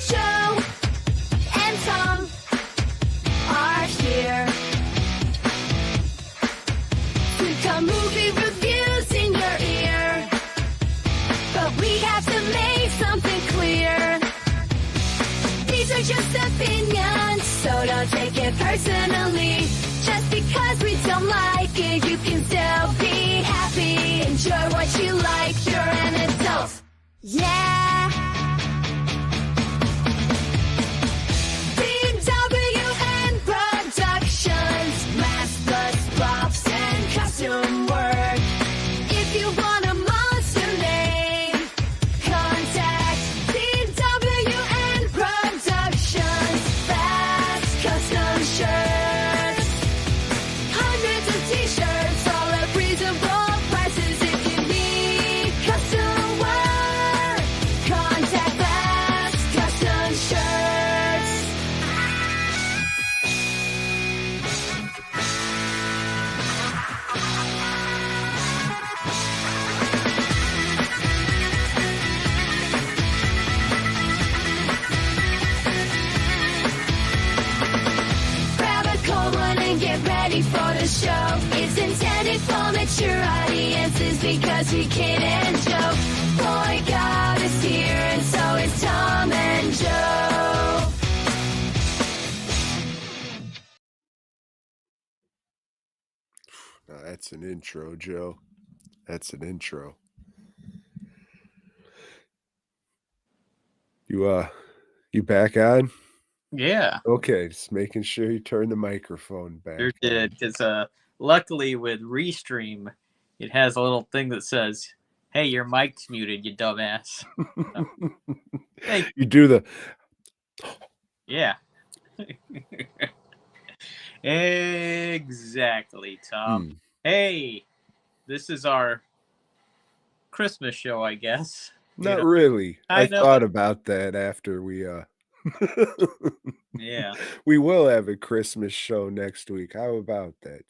Joe and Tom are here to come movie reviews in your ear. But we have to make something clear. These are just opinions, so don't take it personally. Just because we don't like it, you can still be happy. Enjoy what you like, you're an adult. Yeah. BWN Productions, masks, props, and costume work. If you want a monster name, contact BWN Productions. Fast custom shirts, hundreds of t-shirts, all at reasonable prices. If you need custom work, contact Fast Custom Shirts. Grab a cold one and get ready for the show. It's intended for mature audiences because we kid and joke. Boy God is here and so is Tom and Joe. Now, that's an intro, Joe. That's an intro. You back on? Yeah, Okay, just making sure you turn the microphone back. sure did. Because luckily with Restream, it has a little thing that says, "Hey, your mic's muted, you dumbass." Hey, You do the yeah. Exactly, Tom. Hey, this is our Christmas show, I guess. Not really. I know. thought about that after we Yeah. we will have a Christmas show next week. How about that,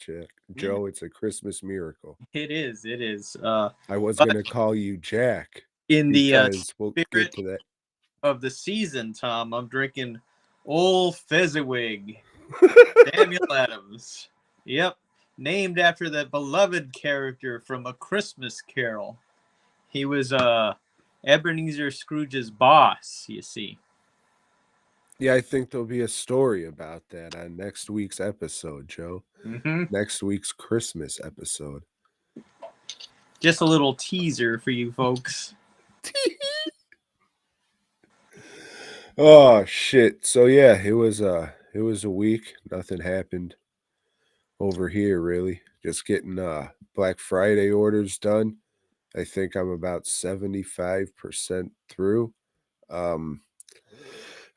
Joe? It's a Christmas miracle. It is. It is. I was but gonna call you Jack in the because we'll get spirit to that. of the season, Tom, I'm drinking Old Fezziwig, Samuel Adams. Yep, named after that beloved character from A Christmas Carol. He was Ebenezer Scrooge's boss, you see. Yeah, I think there'll be a story about that on next week's episode, Joe. Mm-hmm. Next week's Christmas episode. Just a little teaser for you folks. Oh shit. So yeah, it was a week. Nothing happened over here really. Just getting Black Friday orders done. I think I'm about 75% through.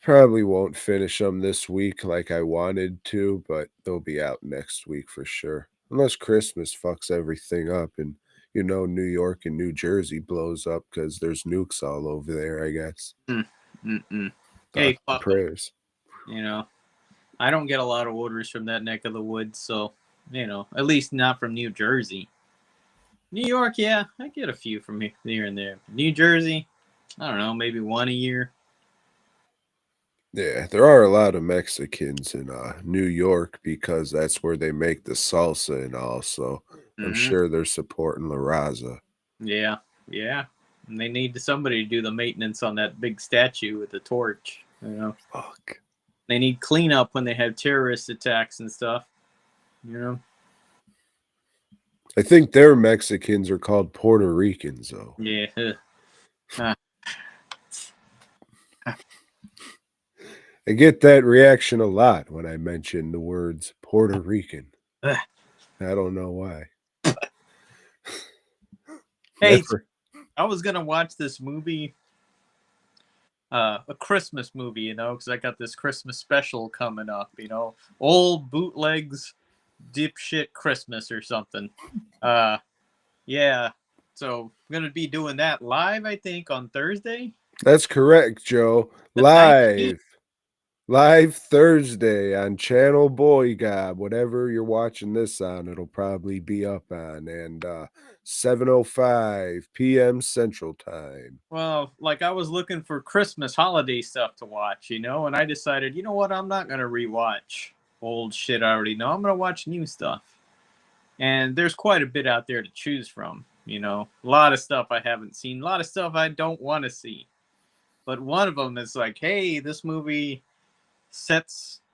Probably won't finish them this week like I wanted to, but they'll be out next week for sure. Unless Christmas fucks everything up and New York and New Jersey blows up because there's nukes all over there, I guess. Hey, prayers. I don't get a lot of orders from that neck of the woods, so, at least not from New Jersey. New York, yeah, I get a few from here and there. New Jersey, I don't know, maybe one a year. Yeah, there are a lot of Mexicans in New York because that's where they make the salsa and all, so I'm sure they're supporting La Raza. Yeah. And they need somebody to do the maintenance on that big statue with the torch, Fuck. They need cleanup when they have terrorist attacks and stuff, I think their Mexicans are called Puerto Ricans, though. Yeah. I get that reaction a lot when I mention the words Puerto Rican. I don't know why. Hey, I was going to watch this movie, a Christmas movie, because I got this Christmas special coming up, Old Bootlegs Dipshit Christmas or something. Yeah. So I'm going to be doing that live, I think, on Thursday. That's correct, Joe. The Live. 19th. Live Thursday on channel BOYGOB. Whatever you're watching this on, it'll probably be up on. And 7:05 p.m. Central Time. Well, like I was looking for Christmas holiday stuff to watch, and I decided, you know what, I'm not gonna rewatch old shit I already know. I'm gonna watch new stuff. And there's quite a bit out there to choose from, A lot of stuff I haven't seen, a lot of stuff I don't want to see. But one of them is like, hey, this movie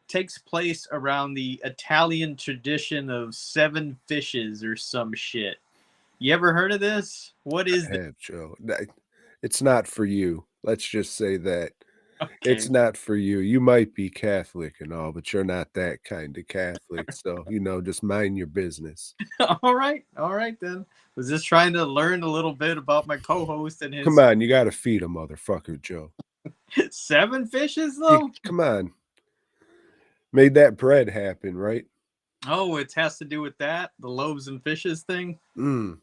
takes place around the Italian tradition of 7 fishes or some shit. You ever heard of this? What is I have, Joe. It's not for you. Let's just say that. Okay. It's not for you. You might be Catholic and all, but you're not that kind of Catholic. So, just mind your business. All right then. Was just trying to learn a little bit about my co-host and his. Come on, you got to feed a motherfucker, Joe. 7 fishes though? Come on. Made that bread happen, right? Oh, it has to do with that? The loaves and fishes thing? Mm.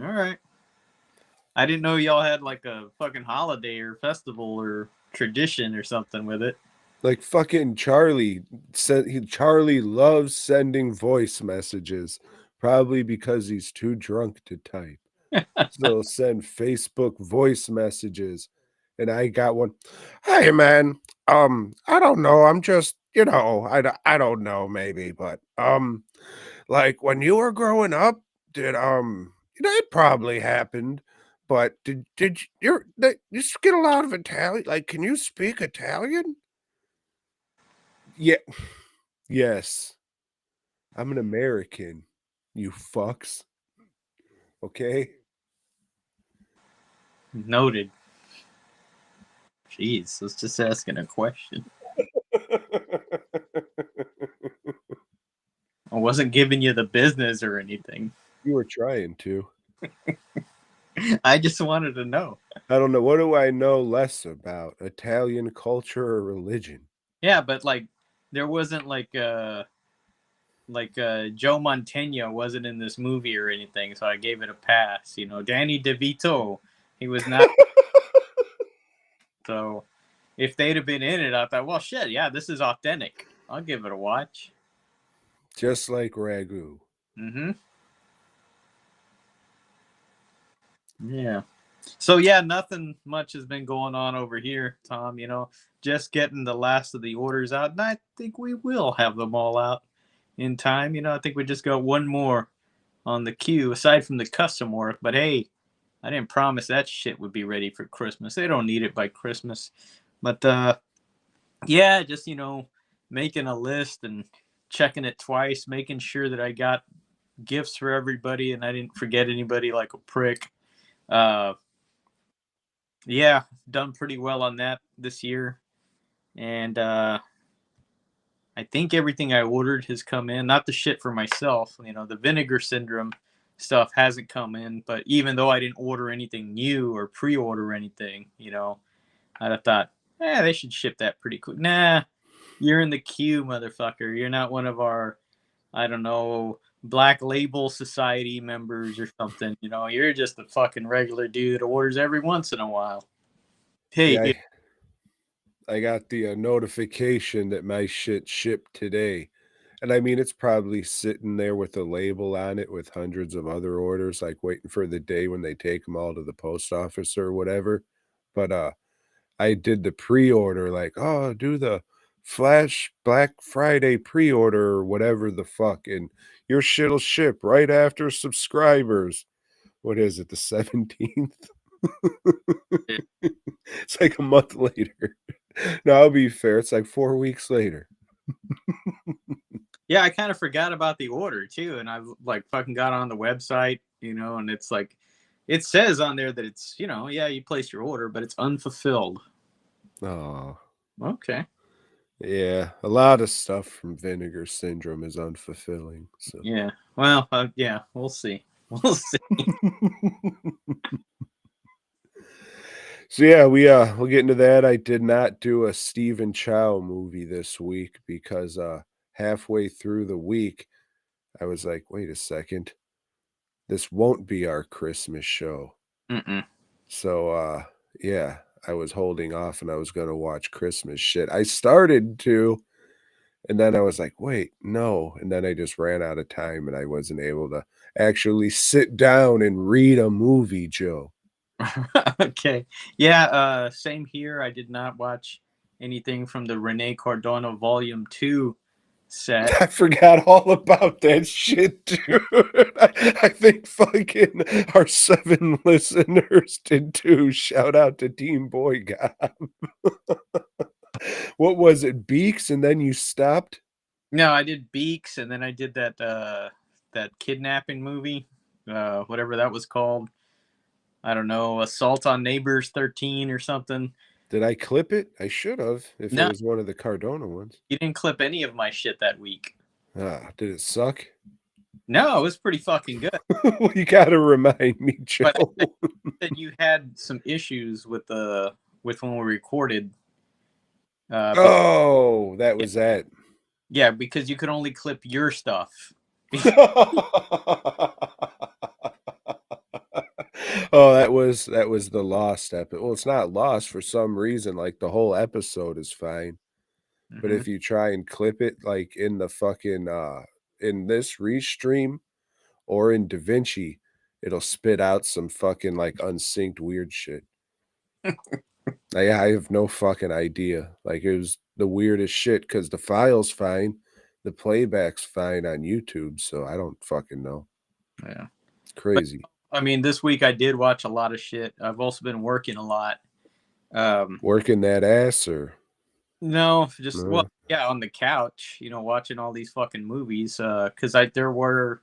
All right. I didn't know y'all had like a fucking holiday or festival or tradition or something with it. Like fucking Charlie Charlie loves sending voice messages, probably because he's too drunk to type. So he'll send Facebook voice messages. And I got one. Hey man, I don't know. I'm just, I don't know maybe, but like when you were growing up, did it probably happened, but did you get a lot of Italian? Like, can you speak Italian? Yeah. Yes. I'm an American, you fucks. Okay? Noted. Jeez, let's just asking a question. I wasn't giving you the business or anything. You were trying to. I just wanted to know. I don't know. What do I know less about? Italian culture or religion? Yeah, but like there wasn't like Joe Mantegna wasn't in this movie or anything, so I gave it a pass. Danny DeVito, he was not. So if they'd have been in it, I thought, well, shit, yeah, this is authentic. I'll give it a watch. Just like ragu. Mm-hmm. Yeah. So yeah, nothing much has been going on over here, Tom. Just getting the last of the orders out, and I think we will have them all out in time. I think we just got one more on the queue aside from the custom work. But hey, I didn't promise that shit would be ready for Christmas. They don't need it by Christmas. But yeah, just making a list and checking it twice, making sure that I got gifts for everybody and I didn't forget anybody like a prick. Yeah, done pretty well on that this year. And I think everything I ordered has come in. Not the shit for myself. The vinegar syndrome stuff hasn't come in. But even though I didn't order anything new or pre-order anything, I thought, they should ship that pretty quick. Nah, you're in the queue, motherfucker. You're not one of our, I don't know, Black Label Society members or something. You're just a fucking regular dude that orders every once in a while. Hey, yeah, I got the notification that my shit shipped today. And I mean, it's probably sitting there with a label on it with hundreds of other orders, like waiting for the day when they take them all to the post office or whatever. But I did the pre-order, like, oh, do the Flash Black Friday pre-order or whatever the fuck, and your shit'll ship right after subscribers. What is it, the 17th? It's like a month later. No, I'll be fair. It's like 4 weeks later. yeah, I kind of forgot about the order too, and I like fucking got on the website, and it's like, it says on there that it's, yeah, you placed your order, but it's unfulfilled. Oh, okay. Yeah, a lot of stuff from Vinegar Syndrome is unfulfilling. So yeah, well, yeah, we'll see. We'll see. So yeah, we'll get into that. I did not do a Stephen Chow movie this week because halfway through the week I was like, wait a second, this won't be our Christmas show. Mm-mm. So yeah, I was holding off and I was gonna watch Christmas shit. I started to, and then I was like, "Wait, no," and then I just ran out of time, and I wasn't able to actually sit down and read a movie, Joe. Okay. Yeah, same here. I did not watch anything from the Rene Cardona Volume 2 set. I forgot all about that shit, dude. I think fucking our 7 listeners did too. Shout out to Team BOYGOB. What was it, Beaks, and then you stopped? No, I did Beaks, and then I did that kidnapping movie, whatever that was called. I don't know, Assault on Neighbors 13 or something. Did I clip it? I should have, if No. it was one of the Cardona ones. You didn't clip any of my shit that week. Did it suck? No, it was pretty fucking good. Well, you gotta remind me, Joe. But that you had some issues with when we recorded. Oh, that was that. Yeah, because you could only clip your stuff. Oh, that was the lost episode. Well, it's not lost for some reason. Like the whole episode is fine, but if you try and clip it, like in the fucking in this restream or in DaVinci, it'll spit out some fucking like unsynced weird shit. I have no fucking idea. Like it was the weirdest shit because the file's fine, the playback's fine on YouTube, so I don't fucking know. Yeah, it's crazy. But, I mean, this week I did watch a lot of shit. I've also been working a lot. Working that ass or no, just well, yeah, on the couch, watching all these fucking movies. Because there were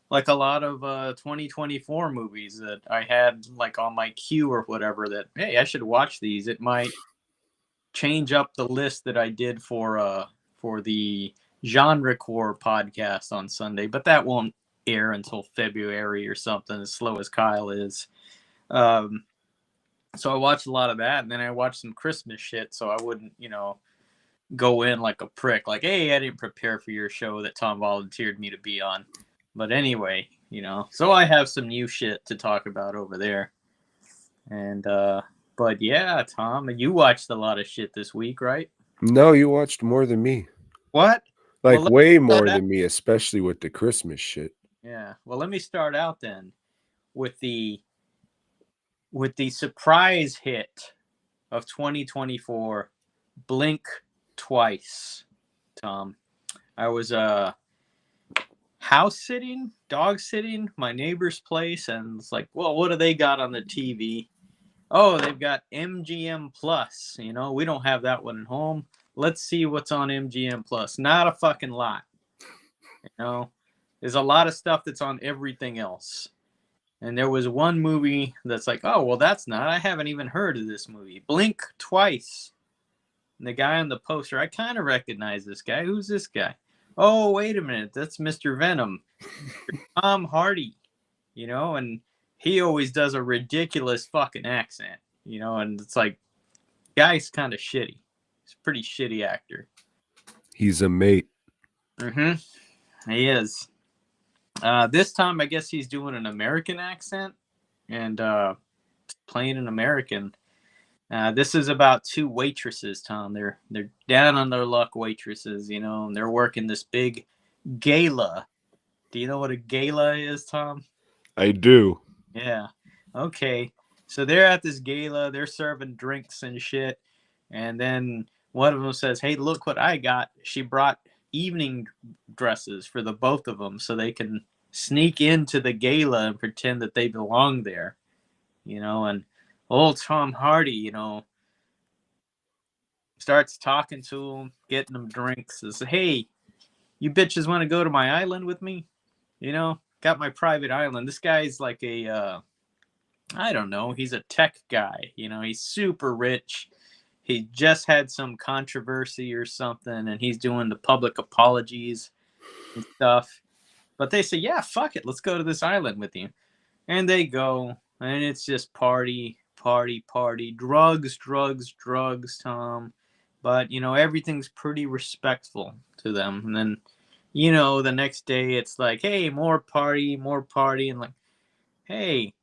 like a lot of 2024 movies that I had like on my queue or whatever that, hey, I should watch these. It might change up the list that I did for the Genre Core podcast on Sunday, but that won't air until February or something, as slow as Kyle is. So I watched a lot of that, and then I watched some Christmas shit so I wouldn't, go in like a prick, like, hey, I didn't prepare for your show that Tom volunteered me to be on. But anyway, so I have some new shit to talk about over there. And but yeah, Tom, you watched a lot of shit this week, right? No, you watched more than me. What? Like way more than me, especially with the Christmas shit. Yeah. Well, let me start out then with the surprise hit of 2024, Blink Twice, Tom. I was dog sitting my neighbor's place, and it's like, well, what do they got on the TV? Oh, they've got MGM Plus. We don't have that one at home. Let's see what's on MGM Plus. Not a fucking lot. There's a lot of stuff that's on everything else. And there was one movie that's like, oh, well, I haven't even heard of this movie. Blink Twice. And the guy on the poster, I kind of recognize this guy. Who's this guy? Oh, wait a minute. That's Mr. Venom. Tom Hardy. And he always does a ridiculous fucking accent, and it's like, guy's kind of shitty. He's a pretty shitty actor. He's a mate. He is. This time, I guess he's doing an American accent and playing an American. This is about 2 waitresses, Tom. They're down on their luck waitresses, and they're working this big gala. Do you know what a gala is, Tom? I do. Yeah. Okay. So they're at this gala. They're serving drinks and shit. And then one of them says, hey, look what I got. She brought evening dresses for the both of them so they can sneak into the gala and pretend that they belong there. And old Tom Hardy, starts talking to them, getting them drinks. Says, hey, you bitches want to go to my island with me? Got my private island. This guy's like a, I don't know. He's a tech guy. He's super rich. He just had some controversy or something, and he's doing the public apologies and stuff. But they say, yeah, fuck it. Let's go to this island with you. And they go, and it's just party, party, party. Drugs, drugs, drugs, Tom. But, everything's pretty respectful to them. And then, the next day it's like, hey, more party, and like, hey,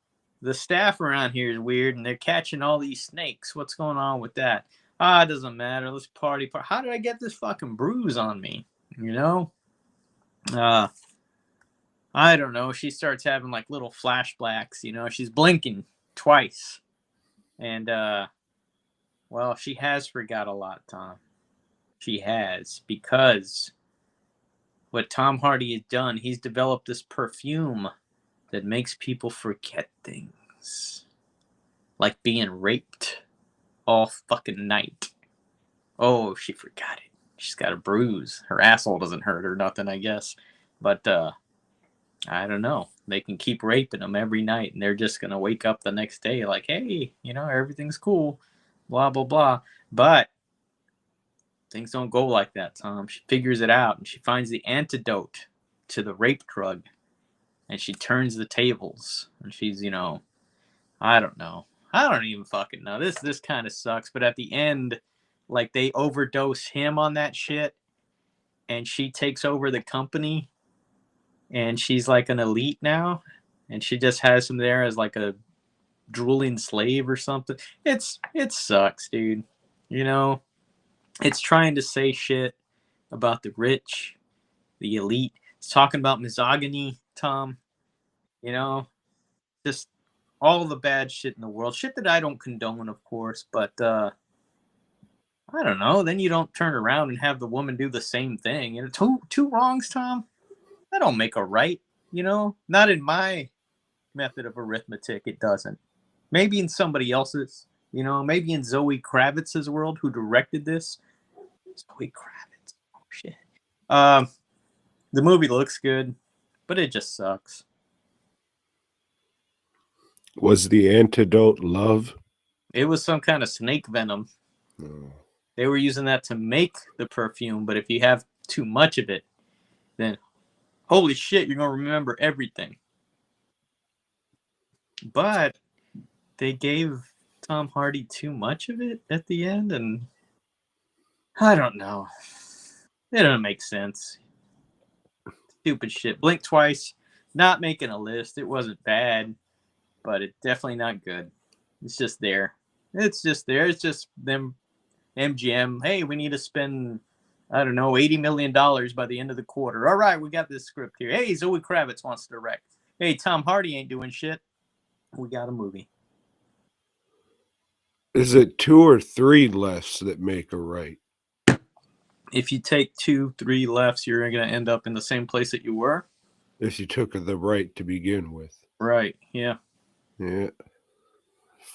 the staff around here is weird, and they're catching all these snakes. What's going on with that? Ah, it doesn't matter. Let's party. How did I get this fucking bruise on me? You know? I don't know. She starts having like little flashbacks. You know, she's blinking twice, and well, she has forgot a lot, Tom. She has, because what Tom Hardy has done, he's developed this perfume that makes people forget things. Like being raped all fucking night. Oh, she forgot it. She's got a bruise. Her asshole doesn't hurt or nothing, I guess. But, I don't know. They can keep raping them every night, and they're just going to wake up the next day like, hey, you know, everything's cool. Blah, blah, blah. But things don't go like that, Tom. She figures it out, and she finds the antidote to the rape drug. And she turns the tables. And she's, you know, I don't know. I don't even fucking know. This kind of sucks. But at the end, like, they overdose him on that shit. And she takes over the company. And she's like an elite now. And she just has him there as like a drooling slave or something. It sucks, dude. You know, it's trying to say shit about the rich, the elite. It's talking about misogyny, Tom. You know, just all the bad shit in the world. Shit that I don't condone, of course, but I don't know. Then you don't turn around and have the woman do the same thing. You know, two wrongs, Tom. That don't make a right. You know, not in my method of arithmetic. It doesn't. Maybe in somebody else's. You know, maybe in Zoe Kravitz's world, who directed this. Zoe Kravitz. Oh shit. The movie looks good, but it just sucks. Was the antidote love? It was some kind of snake venom. Oh. They were using that to make the perfume, but if you have too much of it, then holy shit, you're going to remember everything. But they gave Tom Hardy too much of it at the end, and I don't know. It doesn't make sense. Stupid shit. Blink twice. Not making a list. It wasn't bad, but it's definitely not good. It's just there. It's just there. It's just them, MGM. Hey, we need to spend, I don't know, $80 million by the end of the quarter. All right, we got this script here. Hey, Zoe Kravitz wants to direct. Hey, Tom Hardy ain't doing shit. We got a movie. Is it 2 or 3 lefts that make a right? If you take 2, 3 lefts, you're going to end up in the same place that you were. If you took the right to begin with. Right, yeah. Yeah.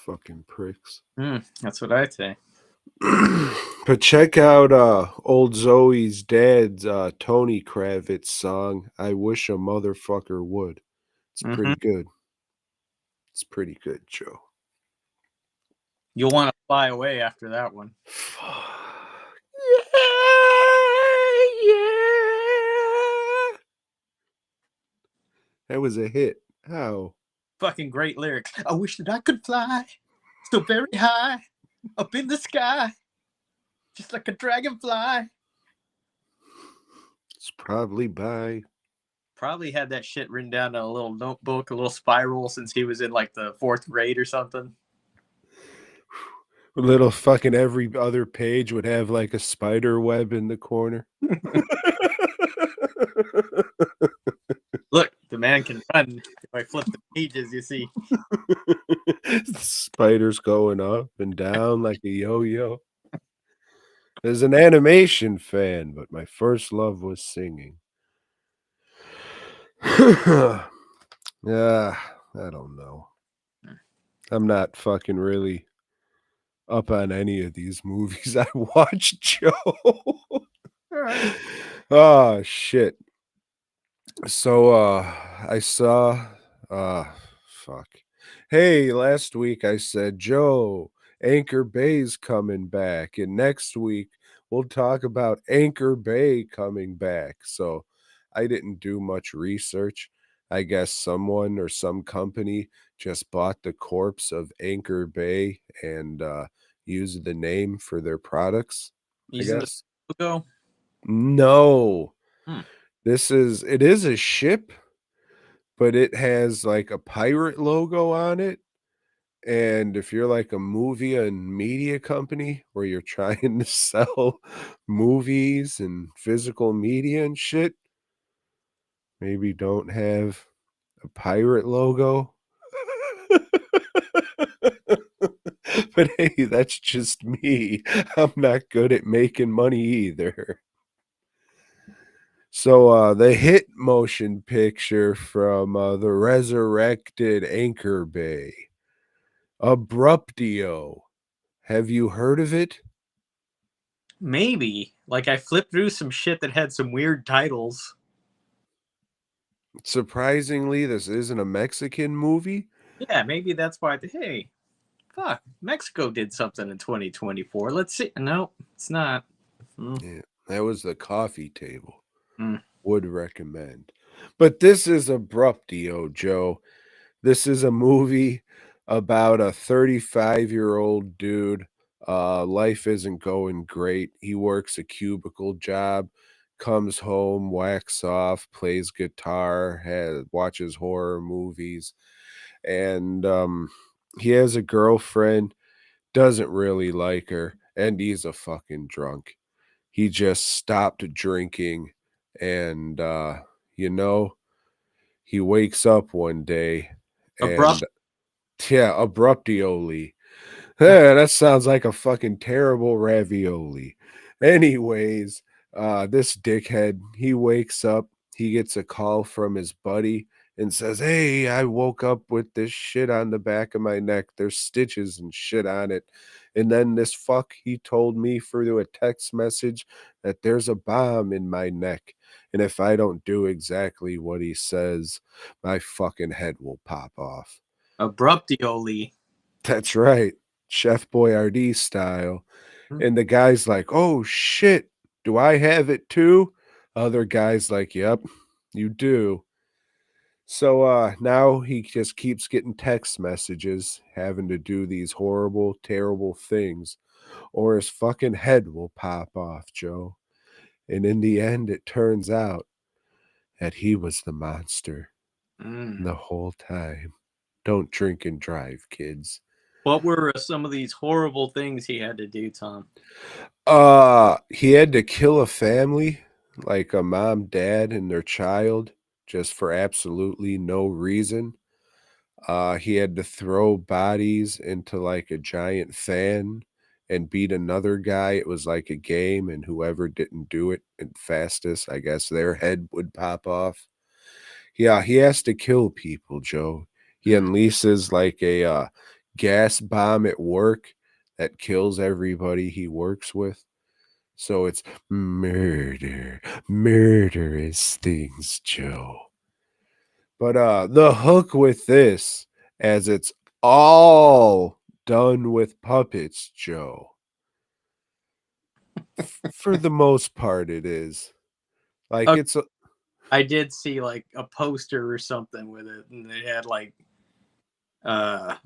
Fucking pricks. That's what I say. But check out old Zoe's dad's Tony Kravitz song, I Wish a Motherfucker Would. It's pretty good. It's pretty good, Joe. You'll want to fly away after that one. Yeah. That was a hit. How? Fucking great lyrics. I wish that I could fly so very high up in the sky, just like a dragonfly. It's probably by. Probably had that shit written down in a little notebook, a little spiral, since he was in like the 4th grade or something. A little fucking every other page would have like a spider web in the corner. Look, the man can run. If I flip the pages, you see. The spiders going up and down like a yo-yo. As an animation fan, but my first love was singing. Yeah, I don't know. I'm not fucking really up on any of these movies I watched, Joe. All right. Oh, shit. So, I saw, fuck. Hey, last week I said, Joe, Anchor Bay's coming back. And next week we'll talk about Anchor Bay coming back. So I didn't do much research. I guess someone or some company just bought the corpse of Anchor Bay and used the name for their products. Using the logo? No. It is a ship, but it has like a pirate logo on it. And if you're like a movie and media company where you're trying to sell movies and physical media and shit, maybe don't have a pirate logo. But hey, that's just me. I'm not good at making money either. So the hit motion picture from the resurrected Anchor Bay, Abruptio. Have you heard of it? Maybe. Like I flipped through some shit that had some weird titles. Surprisingly, this isn't a Mexican movie. Yeah, maybe that's why. Hey, fuck, Mexico did something in 2024. Let's see. No, it's not. Yeah, that was the coffee table. Mm. Would recommend. But this is Abruptio, Joe. This is a movie about a 35-year-old dude. Life isn't going great. He works a cubicle job, comes home, whacks off, plays guitar, watches horror movies, and he has a girlfriend, doesn't really like her, and he's a fucking drunk. He just stopped drinking, and you know, he wakes up one day Abrupt. and yeah, abruptioli. Yeah, that sounds like a fucking terrible ravioli. Anyways, this dickhead, he wakes up, he gets a call from his buddy and says, "Hey, I woke up with this shit on the back of my neck. There's stitches and shit on it." And then this fuck, he told me through a text message that there's a bomb in my neck. And if I don't do exactly what he says, my fucking head will pop off. Abruptioli. That's right. Chef Boyardee style. And the guy's like, "Oh shit, do I have it too?" Other guy's like, "Yep, you do." So now he just keeps getting text messages having to do these horrible, terrible things, or his fucking head will pop off, Joe. And in the end, it turns out that he was the monster Mm. the whole time. Don't drink and drive, kids. What were some of these horrible things he had to do, Tom? He had to kill a family, like a mom, dad, and their child, just for absolutely no reason. He had to throw bodies into like a giant fan and beat another guy. It was like a game, and whoever didn't do it and fastest, I guess their head would pop off. Yeah, he has to kill people, Joe. He Mm. unleashes like a gas bomb at work that kills everybody he works with. So it's murder, murderous things, Joe. But the hook with this, as it's all done with puppets, Joe. For the most part, it is. Like Okay, it's a I did see like a poster or something with it, and they had like uh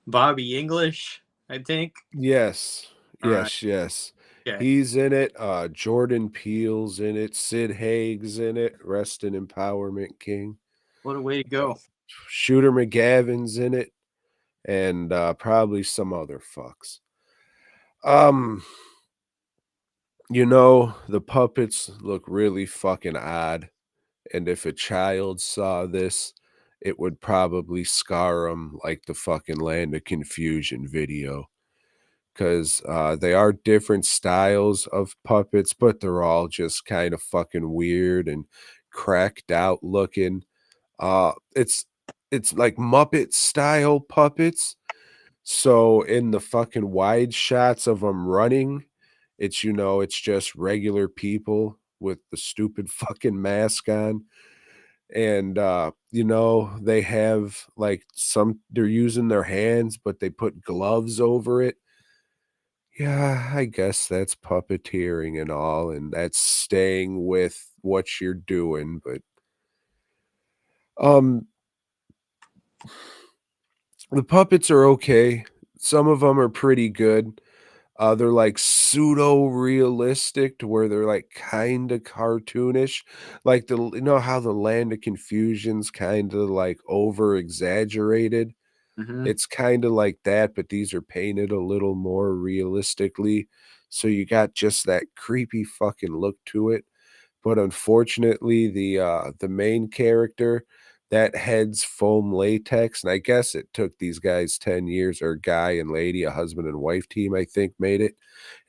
Bobby English, I think. yes, All right. yes. Okay. He's in it. Jordan Peele's in it. Sid Haig's in it. Rest in Empowerment King. What a way to go. Shooter McGavin's in it, and probably some other fucks. Um, the puppets look really fucking odd, and if a child saw this, it would probably scar them like the fucking Land of Confusion video. Because they are different styles of puppets, but they're all just kind of fucking weird and cracked out looking. It's like Muppet style puppets. So in the fucking wide shots of them running, it's just regular people with the stupid fucking mask on. And they have like they're using their hands, but they put gloves over it. Yeah, I guess that's puppeteering and all, and that's staying with what you're doing, but um the puppets are okay. Some of them are pretty good. They're like pseudo realistic to where they're like kind of cartoonish, like you know how the Land of Confusion's kind of like over exaggerated. Mm-hmm. It's kind of like that, but these are painted a little more realistically. So you got just that creepy fucking look to it. But unfortunately, the main character, that head's foam latex, and I guess it took these guys 10 years, or guy and lady, a husband and wife team, I think, made it.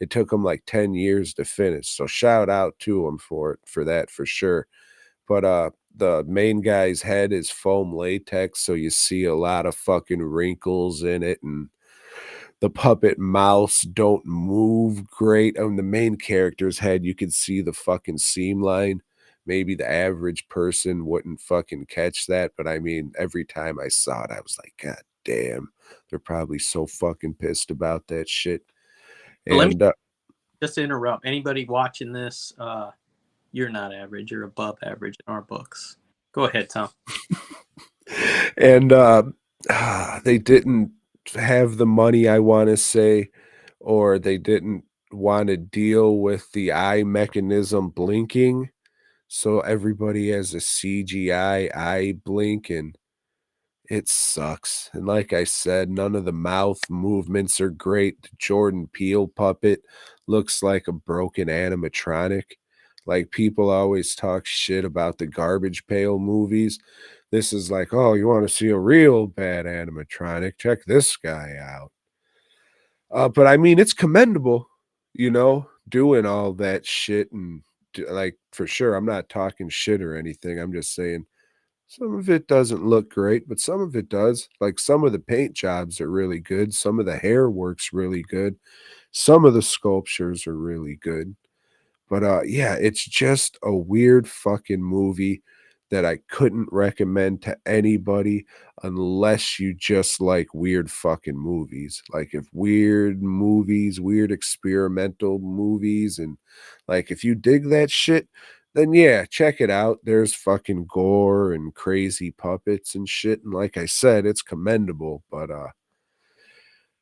It took them like 10 years to finish. So shout out to them for that for sure. But the main guy's head is foam latex, so you see a lot of fucking wrinkles in it, and the puppet mouths don't move great. On the main character's head, you can see the fucking seam line. Maybe the average person wouldn't fucking catch that, but I mean, every time I saw it, I was like, God damn, they're probably so fucking pissed about that shit. But let me And just interrupt. Anybody watching this, you're not average. You're above average in our books. Go ahead, Tom. and they didn't have the money, I want to say, or they didn't want to deal with the eye mechanism blinking. So everybody has a CGI eye blink, and it sucks. And like I said, none of the mouth movements are great. The Jordan Peele puppet looks like a broken animatronic. Like, people always talk shit about the Garbage Pail movies. This is like, oh, you want to see a real bad animatronic? Check this guy out. But I mean, it's commendable, doing all that shit and like, for sure. I'm not talking shit or anything. I'm just saying some of it doesn't look great, but some of it does. Like, some of the paint jobs are really good. Some of the hair work's really good. Some of the sculptures are really good. But yeah, it's just a weird fucking movie that I couldn't recommend to anybody unless you just like weird fucking movies. Like, if weird movies, weird experimental movies, and like if you dig that shit, then yeah, check it out. There's fucking gore and crazy puppets and shit. And like I said, it's commendable, but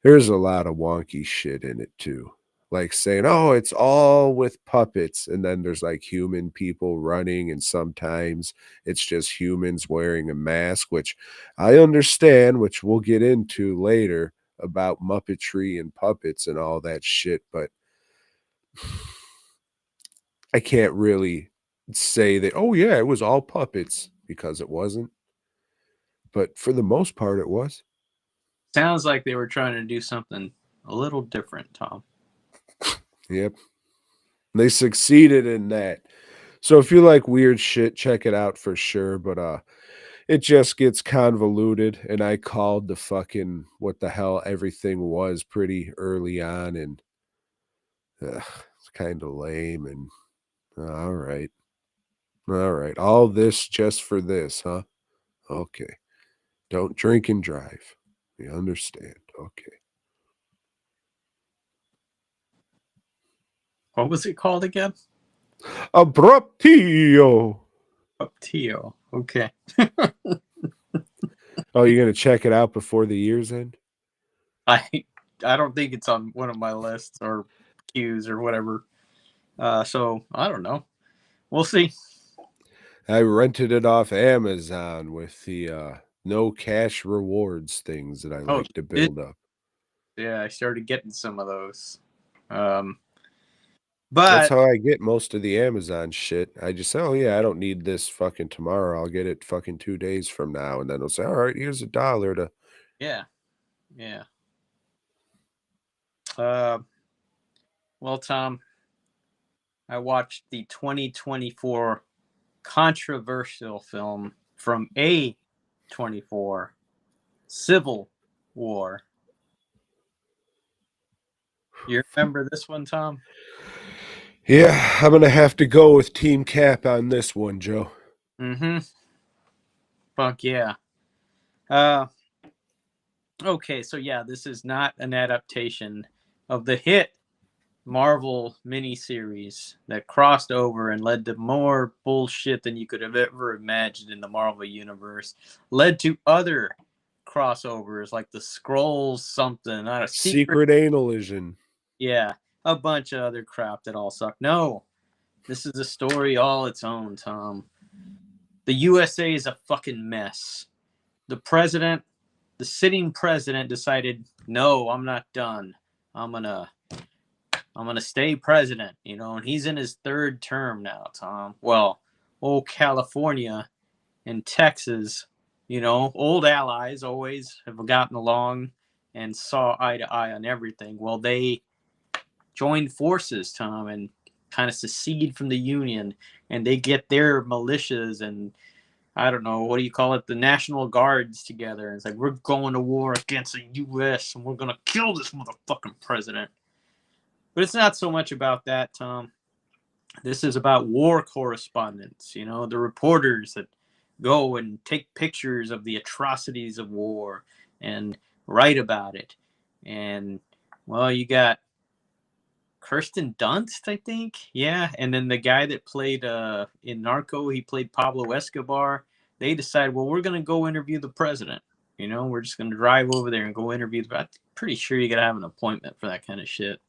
there's a lot of wonky shit in it too. Like saying, oh, it's all with puppets. And then there's like human people running, and sometimes it's just humans wearing a mask, which I understand, which we'll get into later about Muppetry and puppets and all that shit. But I can't really say that, oh, yeah, it was all puppets, because it wasn't. But for the most part, it was. Sounds like they were trying to do something a little different, Tom. Yep. They succeeded in that. So if you like weird shit, check it out for sure. But it just gets convoluted, and I called the fucking what the hell everything was pretty early on, and it's kind of lame. And all right, all this just for this, huh? Okay, don't drink and drive. We understand. Okay. What was it called again? Abruptio. Abruptio. Okay. Oh, you're gonna check it out before the year's end? I don't think it's on one of my lists or queues or whatever. So I don't know. We'll see. I rented it off Amazon with the no cash rewards things that I like to build up. Yeah, I started getting some of those. That's But how I get most of the Amazon shit. I just say, oh yeah, I don't need this fucking tomorrow. I'll get it fucking 2 days from now. And then they'll say, all right, here's $1 to. yeah. Well, Tom, I watched the 2024 controversial film from A24, Civil War. You remember this one, Tom? Yeah, I'm gonna have to go with Team Cap on this one, Joe. Mm-hmm. Fuck yeah. Okay, so yeah, this is not an adaptation of the hit Marvel miniseries that crossed over and led to more bullshit than you could have ever imagined in the Marvel universe. Led to other crossovers like the Scrolls something, not a Secret Analism. Yeah, a bunch of other crap that all suck. No, this is a story all its own, Tom. The USA is a fucking mess. The sitting president decided, no, I'm not done. I'm gonna stay president, and he's in his third term now, Tom. Well, old California and Texas, old allies always have gotten along and saw eye to eye on everything. Well, they joined forces, Tom, and kind of secede from the Union, and they get their militias and I don't know, what do you call it, the National Guards together. And it's like, we're going to war against the U.S. and we're going to kill this motherfucking president. But it's not so much about that, Tom. This is about war correspondents, the reporters that go and take pictures of the atrocities of war and write about it. And, well, you got Kirsten Dunst, I think. Yeah. And then the guy that played in Narco, he played Pablo Escobar. They decided, well, we're going to go interview the president. We're just going to drive over there and go interview. I'm pretty sure you got to have an appointment for that kind of shit,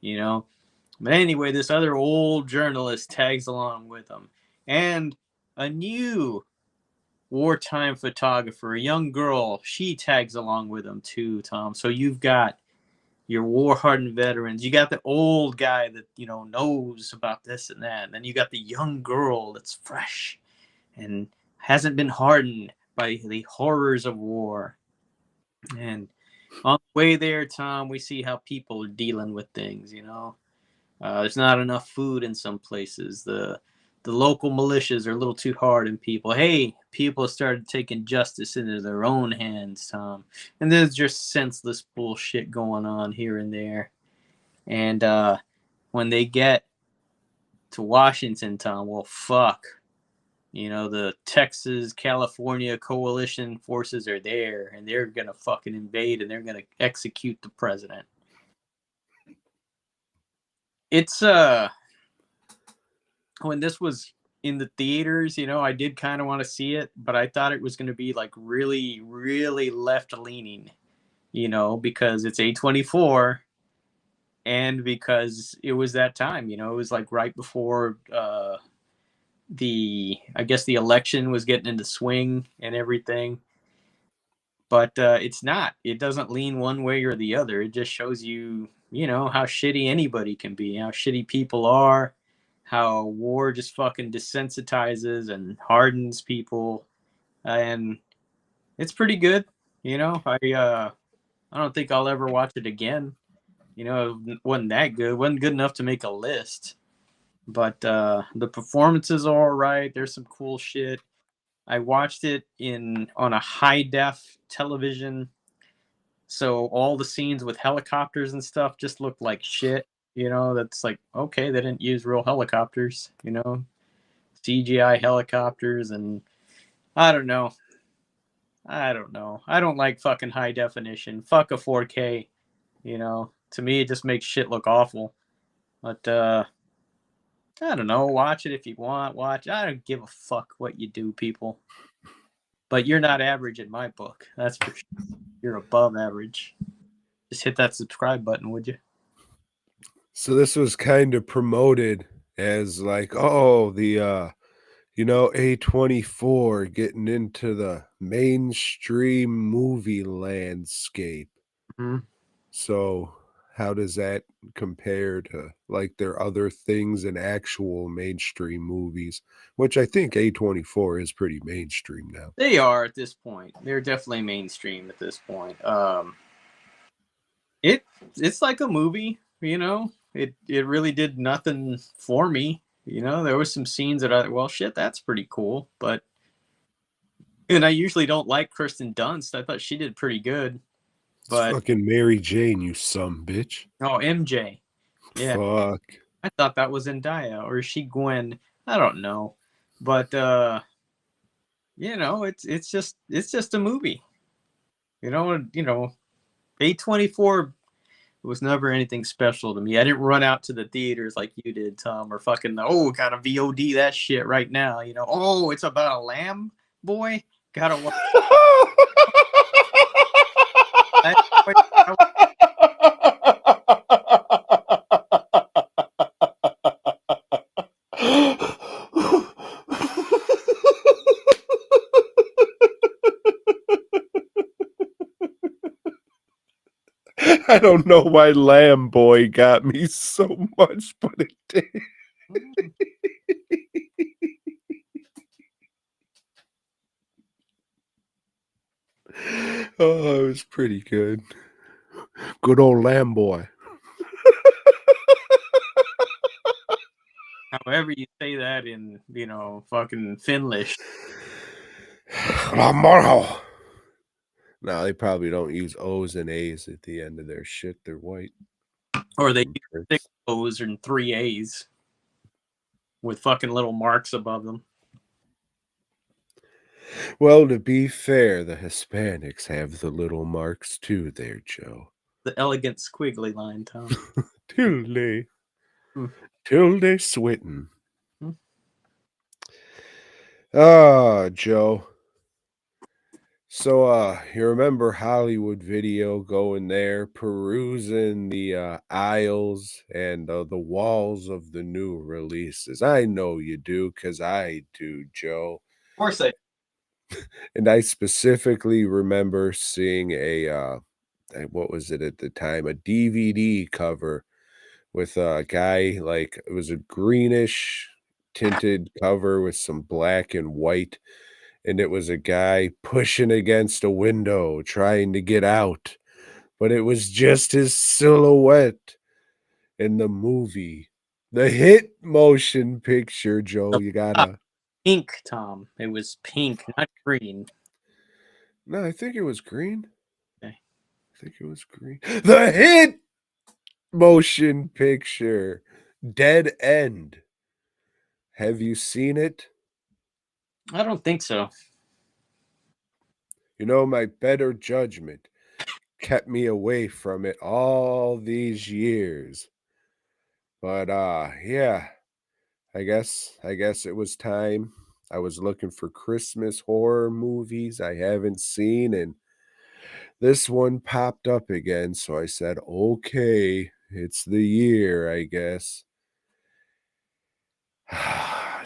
But anyway, this other old journalist tags along with them. And a new wartime photographer, a young girl, she tags along with them too, Tom. So you've got your war-hardened veterans. You got the old guy that, knows about this and that. And then you got the young girl that's fresh and hasn't been hardened by the horrors of war. And on the way there, Tom, we see how people are dealing with things, There's not enough food in some places. The local militias are a little too hard on people. Hey, people have started taking justice into their own hands, Tom. And there's just senseless bullshit going on here and there. And when they get to Washington, Tom, well, fuck. The Texas, California coalition forces are there, and they're going to fucking invade, and they're going to execute the president. It's, when this was in the theaters, I did kind of want to see it, but I thought it was going to be like really, really left leaning, because it's A24 and because it was that time, it was like right before the election was getting into swing and everything. But it's not. It doesn't lean one way or the other. It just shows you, how shitty anybody can be, how shitty people are, how war just fucking desensitizes and hardens people, and it's pretty good. I don't think I'll ever watch it again. It wasn't that good. It wasn't good enough to make a list. But the performances are all right. There's some cool shit. I watched it on a high def television, so all the scenes with helicopters and stuff just looked like shit. That's like, okay, they didn't use real helicopters, CGI helicopters, and I don't know. I don't like fucking high definition. Fuck a 4K, To me, it just makes shit look awful. But, I don't know. Watch it if you want. Watch. I don't give a fuck what you do, people. But you're not average in my book. That's for sure. You're above average. Just hit that subscribe button, would you? So this was kind of promoted as like, oh, the A24 getting into the mainstream movie landscape. Mm-hmm. So how does that compare to like their other things in actual mainstream movies, which I think A24 is pretty mainstream now. They are at this point. They're definitely mainstream at this point. It's like a movie, It really did nothing for me. There was some scenes that that's pretty cool, and I usually don't like Kirsten Dunst. I thought she did pretty good. But it's fucking Mary Jane, you bitch. Oh, MJ. Yeah. Fuck. I thought that was Zendaya, or is she Gwen? I don't know. But it's just a movie. A24 was never anything special to me. I didn't run out to the theaters like you did, Tom, or fucking gotta VOD that shit right now. It's about a lamb boy. Gotta watch. I don't know why Lamb Boy got me so much, but it did. Oh, it was pretty good. Good old Lamb Boy. However you say that in, fucking Finnish. No, they probably don't use O's and A's at the end of their shit. They're white. Or they use 6 O's and 3 A's with fucking little marks above them. Well, to be fair, the Hispanics have the little marks too there, Joe. The elegant squiggly line, Tom. Tilde. Hmm. Tilde Switten. Hmm. Ah, Joe. So, you remember Hollywood Video going there, perusing the aisles and the walls of the new releases? I know you do, because I do, Joe. Of course I. And I specifically remember seeing what was it at the time? A DVD cover with a guy, like, it was a greenish tinted cover with some black and white. And it was a guy pushing against a window, trying to get out. But it was just his silhouette in the movie. The hit motion picture, Joe. You gotta. Pink, Tom. It was pink, not green. No, I think it was green. Okay. I think it was green. The hit motion picture. Dead End. Have you seen it? I don't think so. You know, my better judgment kept me away from it all these years. But yeah, I guess it was time. I was looking for Christmas horror movies I haven't seen, and this one popped up again, so I said, "Okay, it's the year, I guess."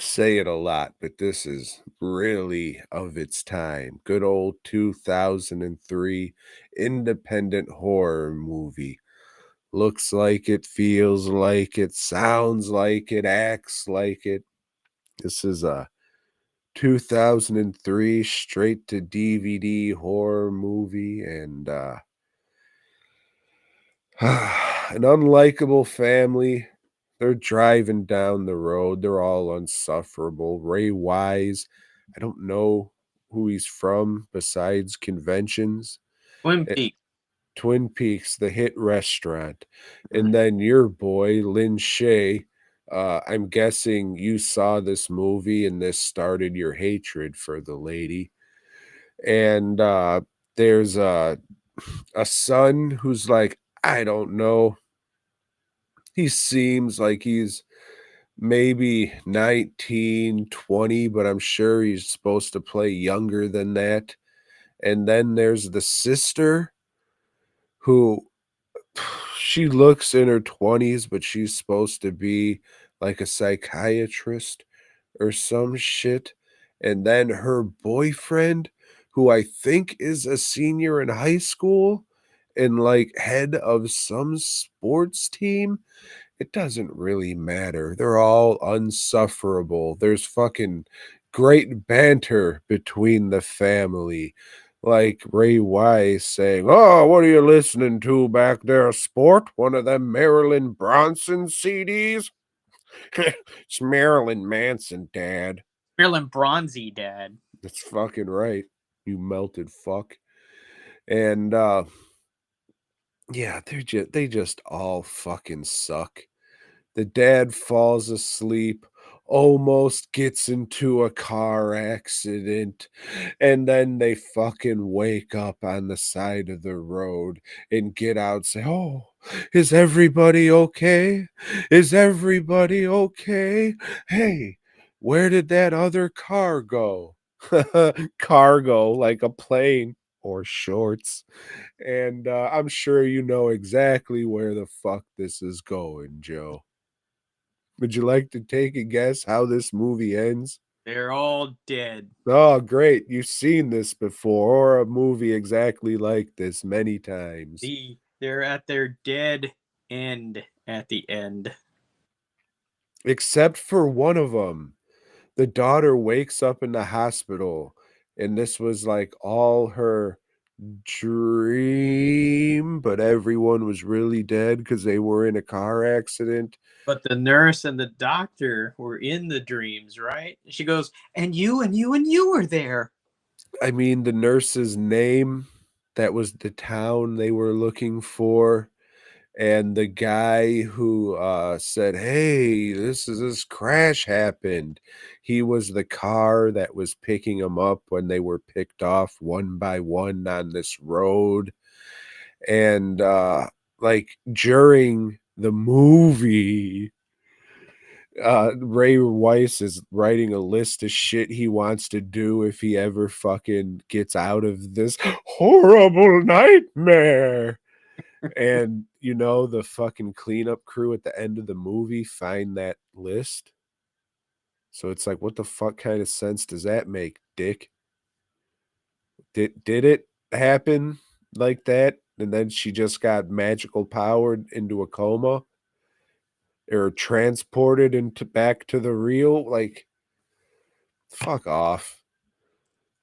Say it a lot, but this is really of its time. Good old 2003 independent horror movie. Looks like it, feels like it, sounds like it, acts like it. This is a 2003 straight to DVD horror movie, and an unlikable family. They're driving down the road. They're all unsufferable. Ray Wise, I don't know who he's from besides conventions. Twin Eh, Peaks. Twin Peaks, the hit restaurant. And then your boy, Lin Shay. I'm guessing you saw this movie and this started your hatred for the lady. And there's a son who's like, I don't know. He seems like he's maybe 19, 20, but I'm sure he's supposed to play younger than that. And then there's the sister who she looks in her 20s, but she's supposed to be like a psychiatrist or some shit. And then her boyfriend, who I think is a senior in high school and like head of some sports team. It doesn't really matter. They're all unsufferable. There's fucking great banter between the family. Like Ray Wise saying, "Oh, what are you listening to back there, sport? One of them Marilyn Bronson CDs?" It's Marilyn Manson, Dad. Marilyn Bronzy, Dad. That's fucking right. You melted fuck. And yeah, they just all fucking suck. The dad falls asleep, almost gets into a car accident, and then they fucking wake up on the side of the road and get out and say, "Oh, is everybody okay? Is everybody okay? Hey, where did that other car go?" Cargo, like a plane or shorts. And I'm sure you know exactly where the fuck this is going, Joe. Would you like to take a guess how this movie ends? They're all dead. Oh, great. You've seen this before, or a movie exactly like this many times. The They're at their dead end at the end. Except for one of them. The daughter wakes up in the hospital, and this was like all her dream, but everyone was really dead because they were in a car accident. But the nurse and the doctor were in the dreams, right? She goes, and you and you and you were there. I mean, the nurse's name, that was the town they were looking for. And the guy who said, "Hey, this crash happened." He was the car that was picking them up when they were picked off one by one on this road. And like during the movie, Ray Weiss is writing a list of shit he wants to do if he ever fucking gets out of this horrible nightmare. And you know, the fucking cleanup crew at the end of the movie find that list. So it's like, what the fuck kind of sense does that make, dick? Did it happen like that? And then she just got magical powered into a coma? Or transported into back to the real? Like, fuck off.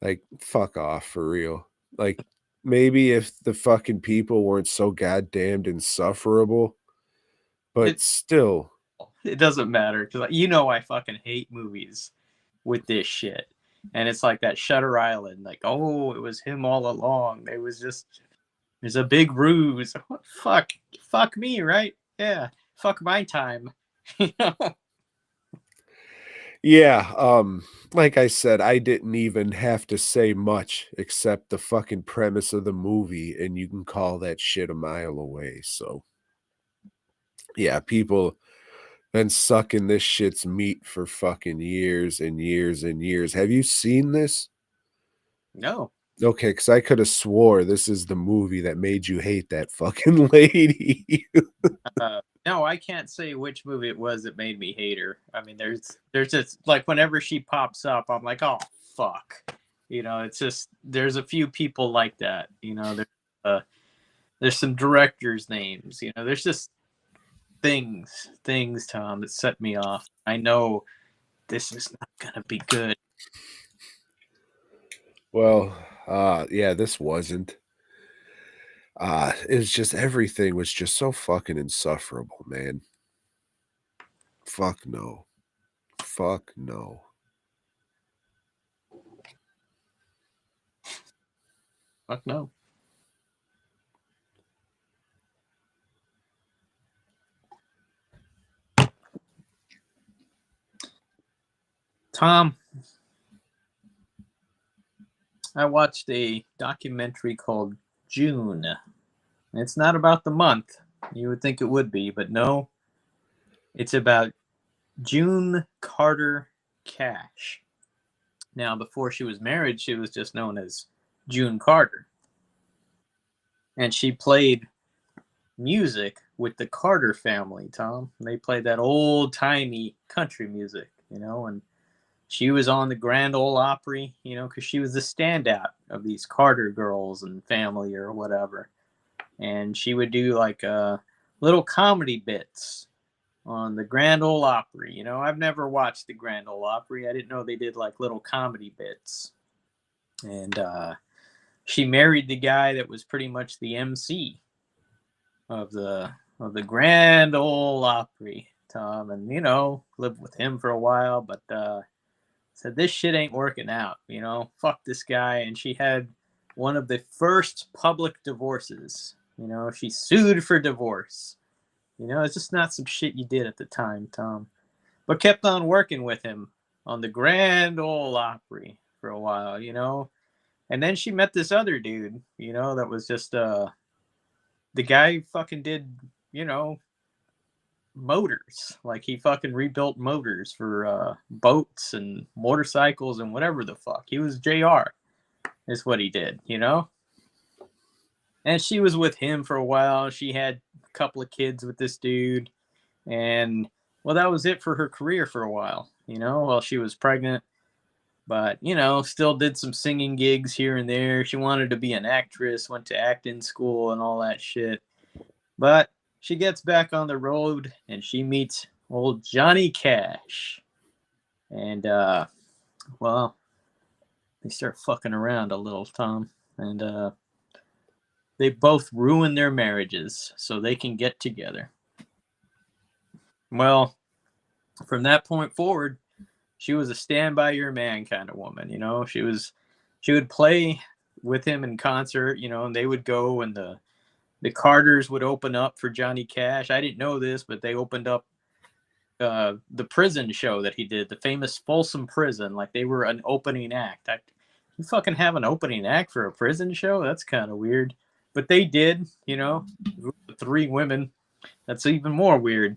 Like, fuck off for real. Like, maybe if the fucking people weren't so goddamned insufferable, but still. It doesn't matter because you know I fucking hate movies with this shit. And it's like that Shutter Island, like, oh, it was him all along. It was just, there's a big ruse. Fuck me, right? Yeah, fuck my time. You know? Yeah, like I said, I didn't even have to say much except the fucking premise of the movie, and you can call that shit a mile away. So, yeah, people been sucking this shit's meat for fucking years and years and years. Have you seen this? No. Okay, because I could have swore this is the movie that made you hate that fucking lady. No, I can't say which movie it was that made me hate her. I mean, there's just like whenever she pops up, I'm like, oh fuck, you know. It's just there's a few people like that, you know. There's some directors' names, you know. There's just things, Tom, that set me off. I know this is not gonna be good. Well, yeah, this wasn't. It's just everything was just so fucking insufferable, man. Fuck no. Fuck no. Fuck no. Tom, I watched a documentary called June. It's not about the month. You would think it would be, but no. It's about June Carter Cash. Now, before she was married, she was just known as June Carter. And she played music with the Carter family, Tom. They played that old-timey country music, you know, and she was on the Grand Ole Opry, you know, because she was the standout of these Carter girls and family or whatever. And she would do like little comedy bits on the Grand Ole Opry. You know, I've never watched the Grand Ole Opry. I didn't know they did like little comedy bits. And she married the guy that was pretty much the MC of the Grand Ole Opry, Tom. And, you know, lived with him for a while, but said this shit ain't working out, you know, fuck this guy. And she had one of the first public divorces. You know, she sued for divorce. You know, it's just not some shit you did at the time, Tom. But kept on working with him on the Grand Ole Opry for a while, you know. And then she met this other dude, you know, that was just the guy who fucking did, you know, motors. Like he fucking rebuilt motors for boats and motorcycles and whatever the fuck. He was JR is what he did, you know. And she was with him for a while. She had a couple of kids with this dude. And, well, that was it for her career for a while, you know, while she was pregnant. But, you know, still did some singing gigs here and there. She wanted to be an actress, went to acting school and all that shit. But she gets back on the road and she meets old Johnny Cash. And, well, they start fucking around a little, Tom. And, they both ruin their marriages so they can get together. Well, from that point forward, she was a stand by your man kind of woman, you know. She would play with him in concert, you know, and they would go and the Carters would open up for Johnny Cash. I didn't know this, but they opened up the prison show that he did, the famous Folsom Prison, like they were an opening act. You fucking have an opening act for a prison show? That's kind of weird. But they did, you know, 3 women. That's even more weird.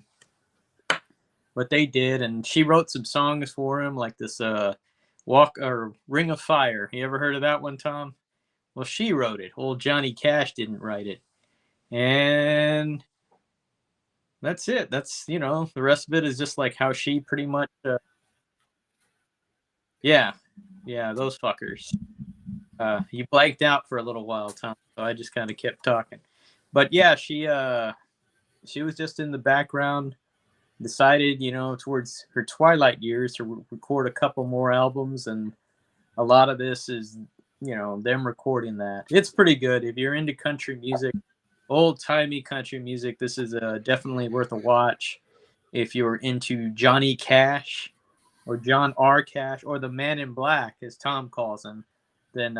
But they did, and she wrote some songs for him, like this Walk or Ring of Fire. You ever heard of that one, Tom? Well, she wrote it. Old Johnny Cash didn't write it. And that's it. That's, you know, the rest of it is just like how she pretty much yeah, those fuckers. You blanked out for a little while, Tom, so I just kind of kept talking. But yeah, she was just in the background, decided, you know, towards her twilight years to record a couple more albums, and a lot of this is, you know, them recording that. It's pretty good. If you're into country music, old-timey country music, this is definitely worth a watch. If you're into Johnny Cash or John R. Cash or the Man in Black, as Tom calls him, then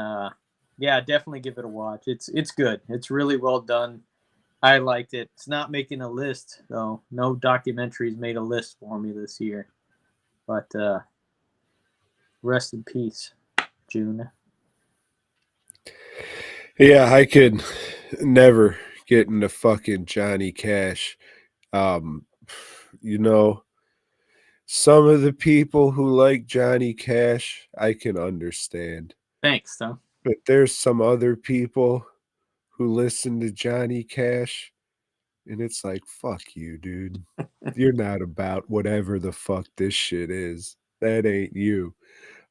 yeah, definitely give it a watch. It's good. It's really well done. I liked it. It's not making a list, though. No documentaries made a list for me this year. But rest in peace, June. Yeah, I could never get into fucking Johnny Cash. You know, some of the people who like Johnny Cash, I can understand. Thanks, Tom. But there's some other people who listen to Johnny Cash, and it's like, fuck you, dude. You're not about whatever the fuck this shit is. That ain't you.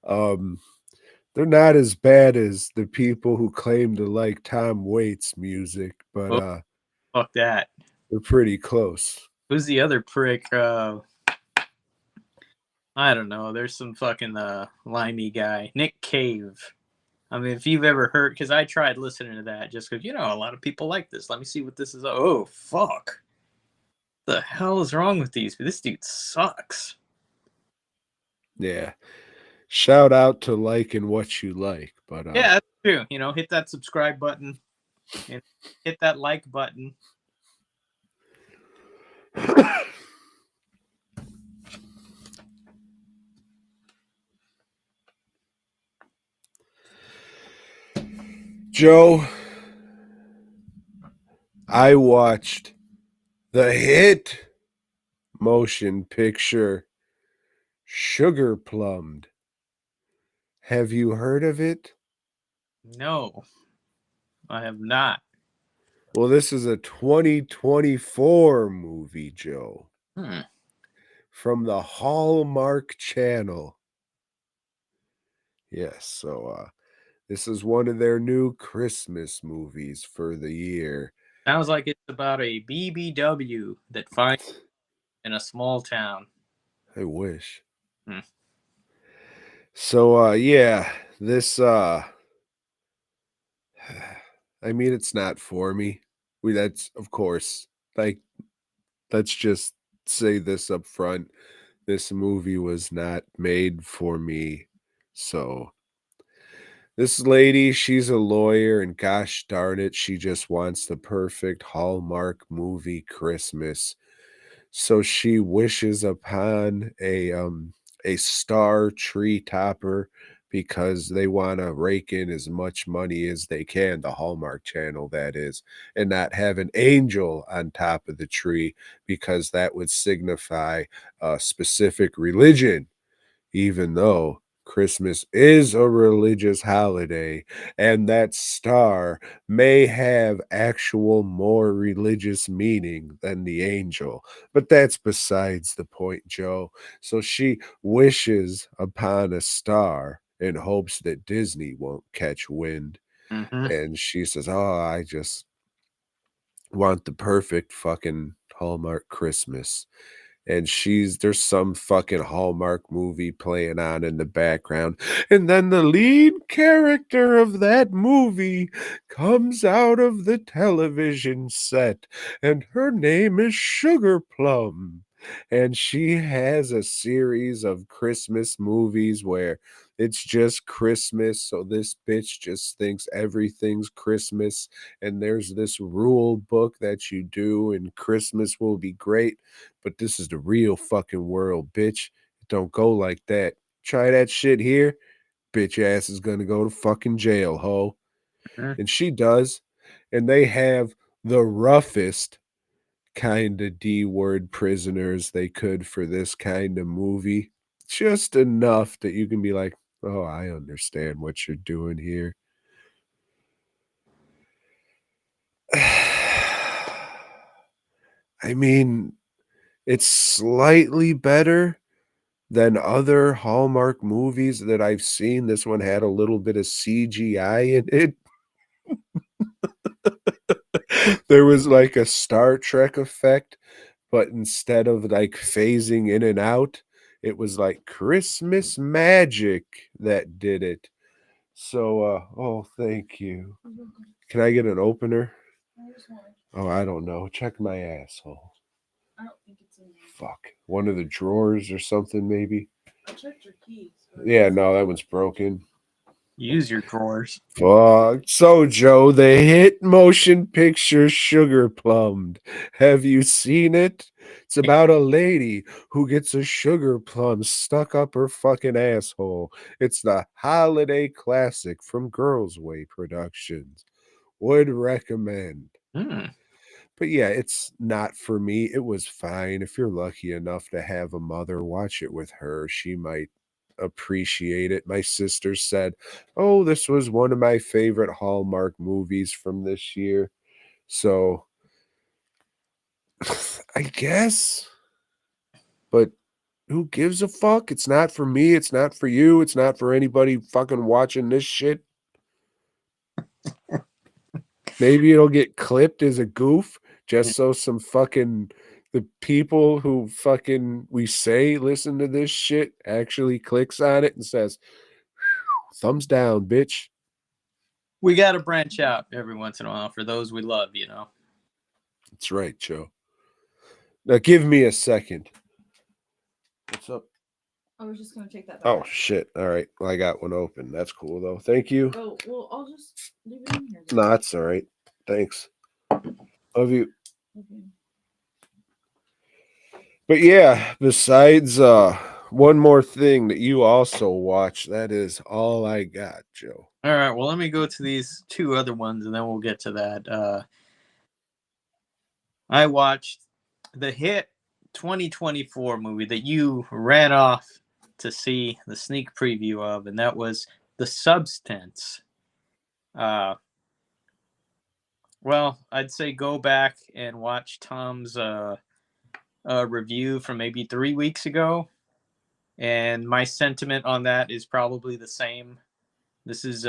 They're not as bad as the people who claim to like Tom Waits music, but Oh, fuck that. they're pretty close. Who's the other prick? I don't know. There's some fucking limey guy, Nick Cave. I mean, if you've ever heard, because I tried listening to that just because, you know, a lot of people like this. Let me see what this is. Oh, fuck. What the hell is wrong with these? This dude sucks. Yeah. Shout out to liking what you like, but yeah, that's true. You know, hit that subscribe button and hit that like button. Joe, I watched the hit motion picture Sugarplummed. Have you heard of it? No, I have not. Well, this is a 2024 movie, Joe. From the Hallmark Channel. Yes, so this is one of their new Christmas movies for the year. Sounds like it's about a BBW that finds in a small town. I wish. So yeah, this I mean, it's not for me. That's of course, like, let's just say this up front. This movie was not made for me. So this lady, she's a lawyer, and gosh darn it, she just wants the perfect Hallmark movie Christmas. So she wishes upon a star tree topper because they want to rake in as much money as they can, the Hallmark Channel, that is, and not have an angel on top of the tree because that would signify a specific religion, even though Christmas is a religious holiday, and that star may have actual more religious meaning than the angel. But that's besides the point, Joe. So she wishes upon a star in hopes that Disney won't catch wind. And she says, oh, want the perfect fucking Hallmark Christmas. And there's some fucking Hallmark movie playing on in the background. And then the lead character of that movie comes out of the television set, and her name is Sugarplum. And she has a series of Christmas movies where it's just Christmas. So this bitch just thinks everything's Christmas. And there's this rule book that you do, and Christmas will be great. But this is the real fucking world, bitch. It don't go like that. Try that shit here, bitch ass is gonna go to fucking jail, ho. Mhm. And she does. And they have the roughest kind of D-word prisoners they could for this kind of movie. Just enough that you can be like, oh, I understand what you're doing here. I mean, it's slightly better than other Hallmark movies that I've seen. This one had a little bit of CGI in it. There was like a Star Trek effect, but instead of like phasing in and out, it was like Christmas magic that did it. So, oh, thank you. Can I get an opener? Oh, I don't know. Check my asshole. I don't think it's in there. Fuck. One of the drawers or something, maybe? I checked your keys. Yeah, no, that one's broken. Use your drawers. Fuck. So, Joe, the hit motion picture Sugarplummed. Have you seen it? It's about a lady who gets a sugar plum stuck up her fucking asshole. It's the holiday classic from Girls Way Productions. Would recommend. Hmm. But yeah, it's not for me. It was fine. If you're lucky enough to have a mother, watch it with her. She might appreciate it. My sister said, oh, this was one of my favorite Hallmark movies from this year. So I guess. But who gives a fuck? It's not for me. It's not for you. It's not for anybody fucking watching this shit. Maybe it'll get clipped as a goof just so some fucking the people who fucking we say listen to this shit actually clicks on it and says, thumbs down, bitch. We got to branch out every once in a while for those we love, you know. That's right, Joe. Now give me a second. What's up? I was just gonna take that back. Oh shit. All right. Well, I got one open. That's cool though. Thank you. Oh well, I'll just leave it in here. No, that's all right. Thanks. Love you. Okay. But yeah, besides one more thing that you also watch, that is all I got, Joe. All right, well, let me go to these two other ones, and then we'll get to that. I watched the hit 2024 movie that you ran off to see the sneak preview of, and that was The Substance. Well, I'd say go back and watch Tom's review from maybe 3 weeks ago, and my sentiment on that is probably the same. This is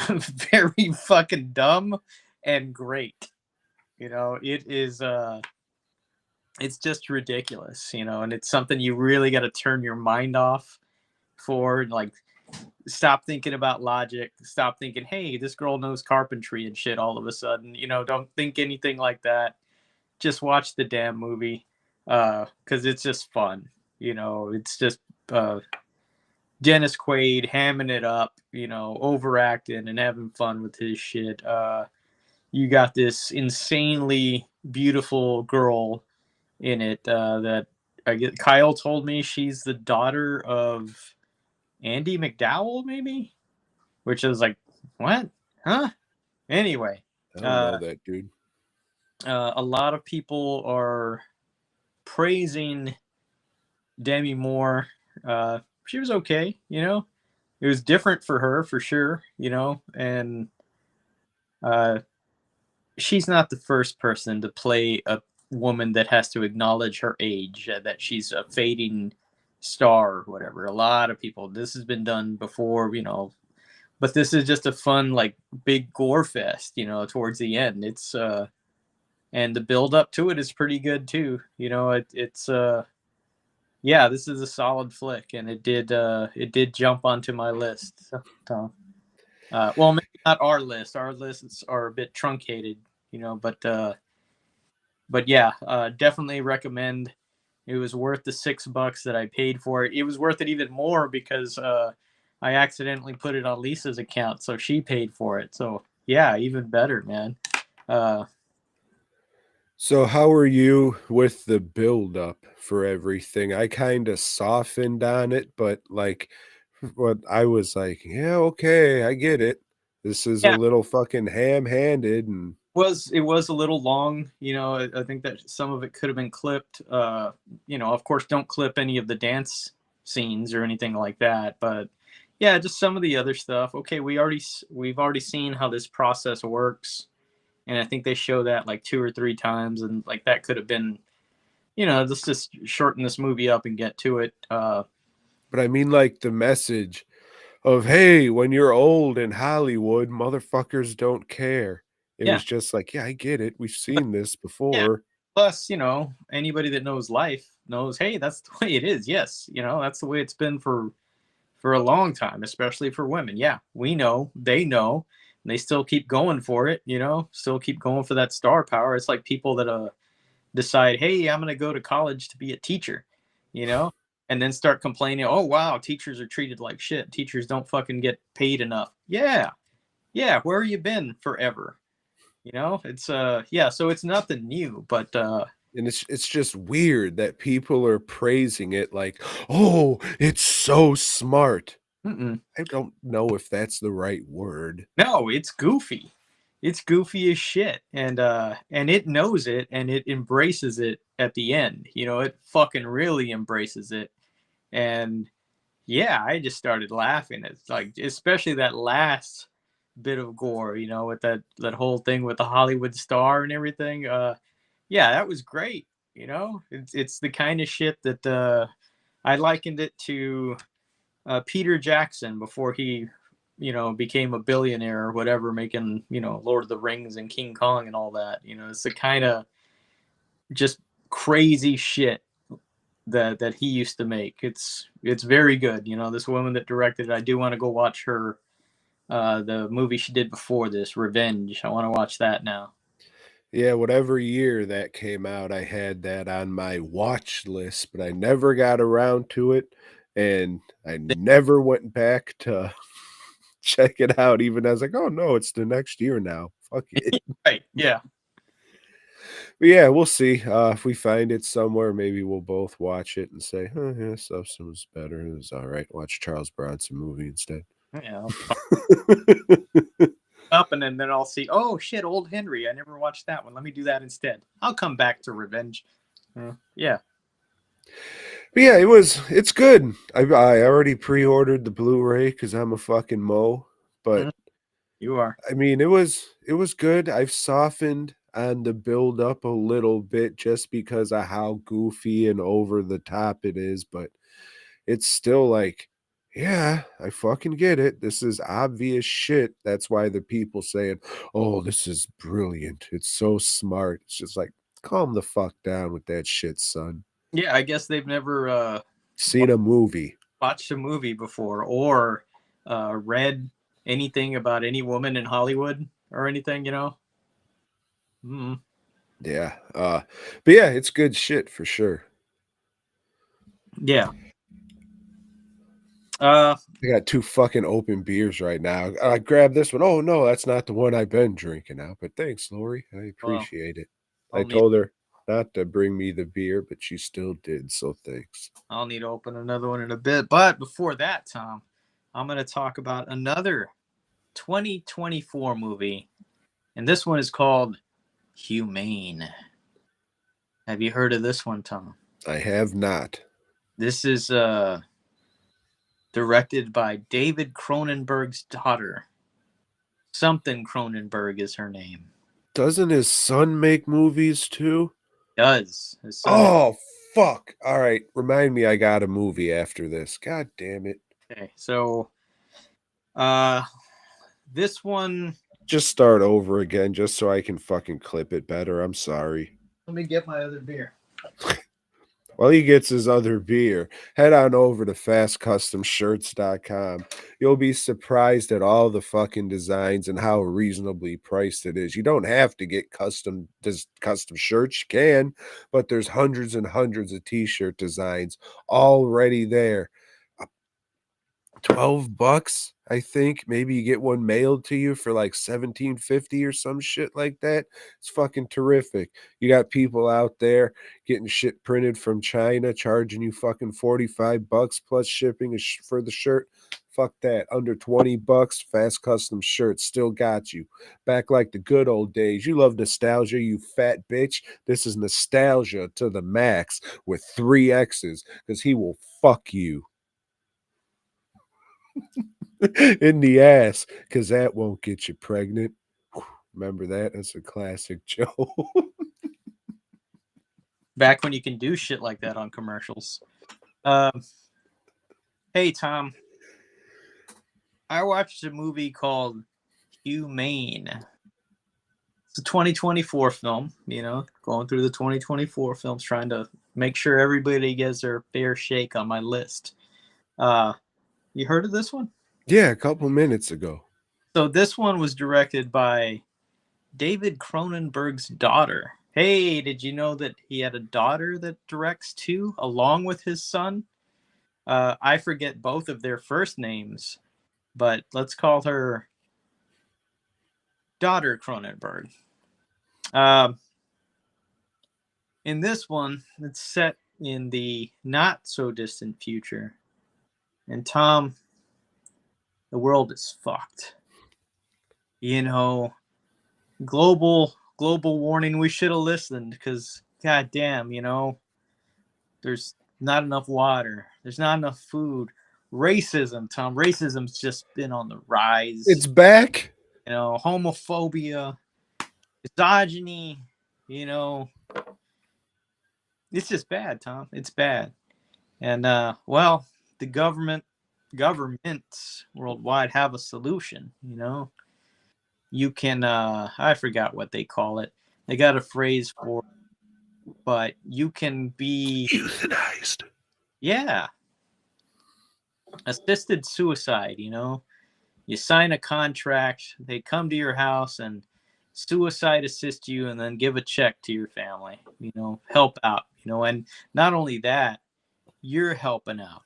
very fucking dumb and great. You know, it is it's just ridiculous, you know, and it's something you really got to turn your mind off for, and like stop thinking about logic, stop thinking, hey, this girl knows carpentry and shit all of a sudden, you know, don't think anything like that. Just watch the damn movie because it's just fun, you know. It's just Dennis Quaid hamming it up, you know, overacting and having fun with his shit. You got this insanely beautiful girl in it that I get. Kyle told me she's the daughter of Andy McDowell, maybe, which is like, what? Huh? Anyway, I don't know that, dude. a lot of people are praising Demi Moore. She was okay, you know. It was different for her, for sure, you know, and she's not the first person to play a woman that has to acknowledge her age, that she's a fading star or whatever. A lot of people, this has been done before, you know, but this is just a fun, like, big gore fest, you know, towards the end. It's and the build up to it is pretty good too. You know, it's yeah, this is a solid flick, and it did jump onto my list. So, Tom. Well, maybe not our list. Our lists are a bit truncated, you know, but yeah, definitely recommend. It was worth the $6 that I paid for it. It was worth it even more because I accidentally put it on Lisa's account, so she paid for it. So yeah, even better, man. So how are you with the build up for everything? I kind of softened on it, but like what I was like, yeah, okay, I get it. This is a Yeah, little fucking ham-handed and it was a little long. You know, I think that some of it could have been clipped. You know, of course, don't clip any of the dance scenes or anything like that. But yeah, just some of the other stuff. Okay, we've already seen how this process works, and I think they show that like 2 or 3 times, and like that could have been, you know, let's just shorten this movie up and get to it. but I mean like the message of, hey, when you're old in Hollywood, motherfuckers don't care. It Yeah, was just like, yeah, I get it. We've but seen this yeah. before. Plus, you know, anybody that knows life knows, hey, that's the way it is. Yes, you know, that's the way it's been for a long time, especially for women. Yeah, we know, they know, and they still keep going for it. You know, still keep going for that star power. It's like people that decide, hey, I'm gonna go to college to be a teacher, you know, and then start complaining, oh wow, teachers are treated like shit. Teachers don't fucking get paid enough. Yeah, yeah, where have you been forever? You know, it's yeah, so it's nothing new, but And it's just weird that people are praising it like, oh, it's so smart. mm-mm. I don't know if that's the right word. No, it's goofy. It's goofy as shit. And it knows it and it embraces it at the end. You know, it fucking really embraces it. And yeah, I just started laughing. It's like especially that last bit of gore, you know, with that whole thing with the Hollywood star and everything. Yeah, that was great. You know, it's the kind of shit that I likened it to Peter Jackson before he, you know, became a billionaire or whatever, making, you know, Lord of the Rings and King Kong and all that. You know, it's the kind of just crazy shit that he used to make. It's very good. You know, this woman that directed it, I do want to go watch her the movie she did before this, Revenge. I want to watch that now. Yeah, whatever year that came out, I had that on my watch list, but I never got around to it. And I never went back to check it out, even as like, oh no, it's the next year now. Fuck it. Right. Yeah. But yeah, we'll see. If we find it somewhere, maybe we'll both watch it and say, oh yeah, Substance was better. It was all right. Watch Charles Bronson movie instead. Yeah. Up and then I'll see, oh shit, Old Henry. I never watched that one. Let me do that instead. I'll come back to Revenge. Yeah. But yeah, it's good. I already pre-ordered the Blu-ray because I'm a fucking mo. But You are. I mean, it was good. I've softened on the build up a little bit just because of how goofy and over the top it is, but it's still like, yeah, I fucking get it. This is obvious shit. That's why the people saying, "Oh, this is brilliant. It's so smart." It's just like, calm the fuck down with that shit, son. Yeah, I guess they've never Seen a movie. watched a movie before or read anything about any woman in Hollywood or anything, you know? Yeah. But yeah, it's good shit for sure. Yeah. I got 2 fucking open beers right now. I grabbed this one. Oh no, that's not the one I've been drinking now. But thanks, Lori. I appreciate it. I told her not to bring me the beer, but she still did. So thanks. I'll need to open another one in a bit. But before that, Tom, I'm going to talk about another 2024 movie. And this one is called Humane. Have you heard of this one, Tom? I have not. This is directed by David Cronenberg's daughter. Something Cronenberg is her name. Doesn't his son make movies too? Does. His son Oh, fuck. All right. Remind me I got a movie after this. God damn it. Okay, so this one Just start over again just so I can fucking clip it better. I'm sorry. Let me get my other beer. While he gets his other beer, head on over to fastcustomshirts.com. You'll be surprised at all the fucking designs and how reasonably priced it is. You don't have to get custom shirts. You can, but there's hundreds and hundreds of t-shirt designs already there. $12, I think. Maybe you get one mailed to you for like $17.50 or some shit like that. It's fucking terrific. You got people out there getting shit printed from China, charging you fucking $45 plus shipping for the shirt. Fuck that. Under $20, Fast Custom Shirts still got you. Back like the good old days. You love nostalgia, you fat bitch. This is nostalgia to the max with 3 X's because he will fuck you in the ass, because that won't get you pregnant. Remember that? That's a classic joke. Back when you can do shit like that on commercials. Hey, Tom. I watched a movie called Humane. It's a 2024 film, you know, going through the 2024 films, trying to make sure everybody gets their fair shake on my list. You heard of this one? Yeah, a couple minutes ago. So this one was directed by David Cronenberg's daughter. Hey, did you know that he had a daughter that directs too, along with his son? I forget both of their first names, but let's call her daughter Cronenberg. In this one, it's set in the not so distant future. And Tom, the world is fucked. You know, global warning, we should have listened, because goddamn, you know, there's not enough water, there's not enough food. Racism, Tom, racism's just been on the rise. It's back. You know, homophobia, misogyny, you know, it's just bad, Tom. It's bad. And well, the governments worldwide have a solution. You know, you can I forgot what they call it. They got a phrase for it, but you can be euthanized. Yeah. Assisted suicide, you know. You sign a contract, they come to your house and suicide assist you, and then give a check to your family, you know, help out, you know. And not only that, you're helping out,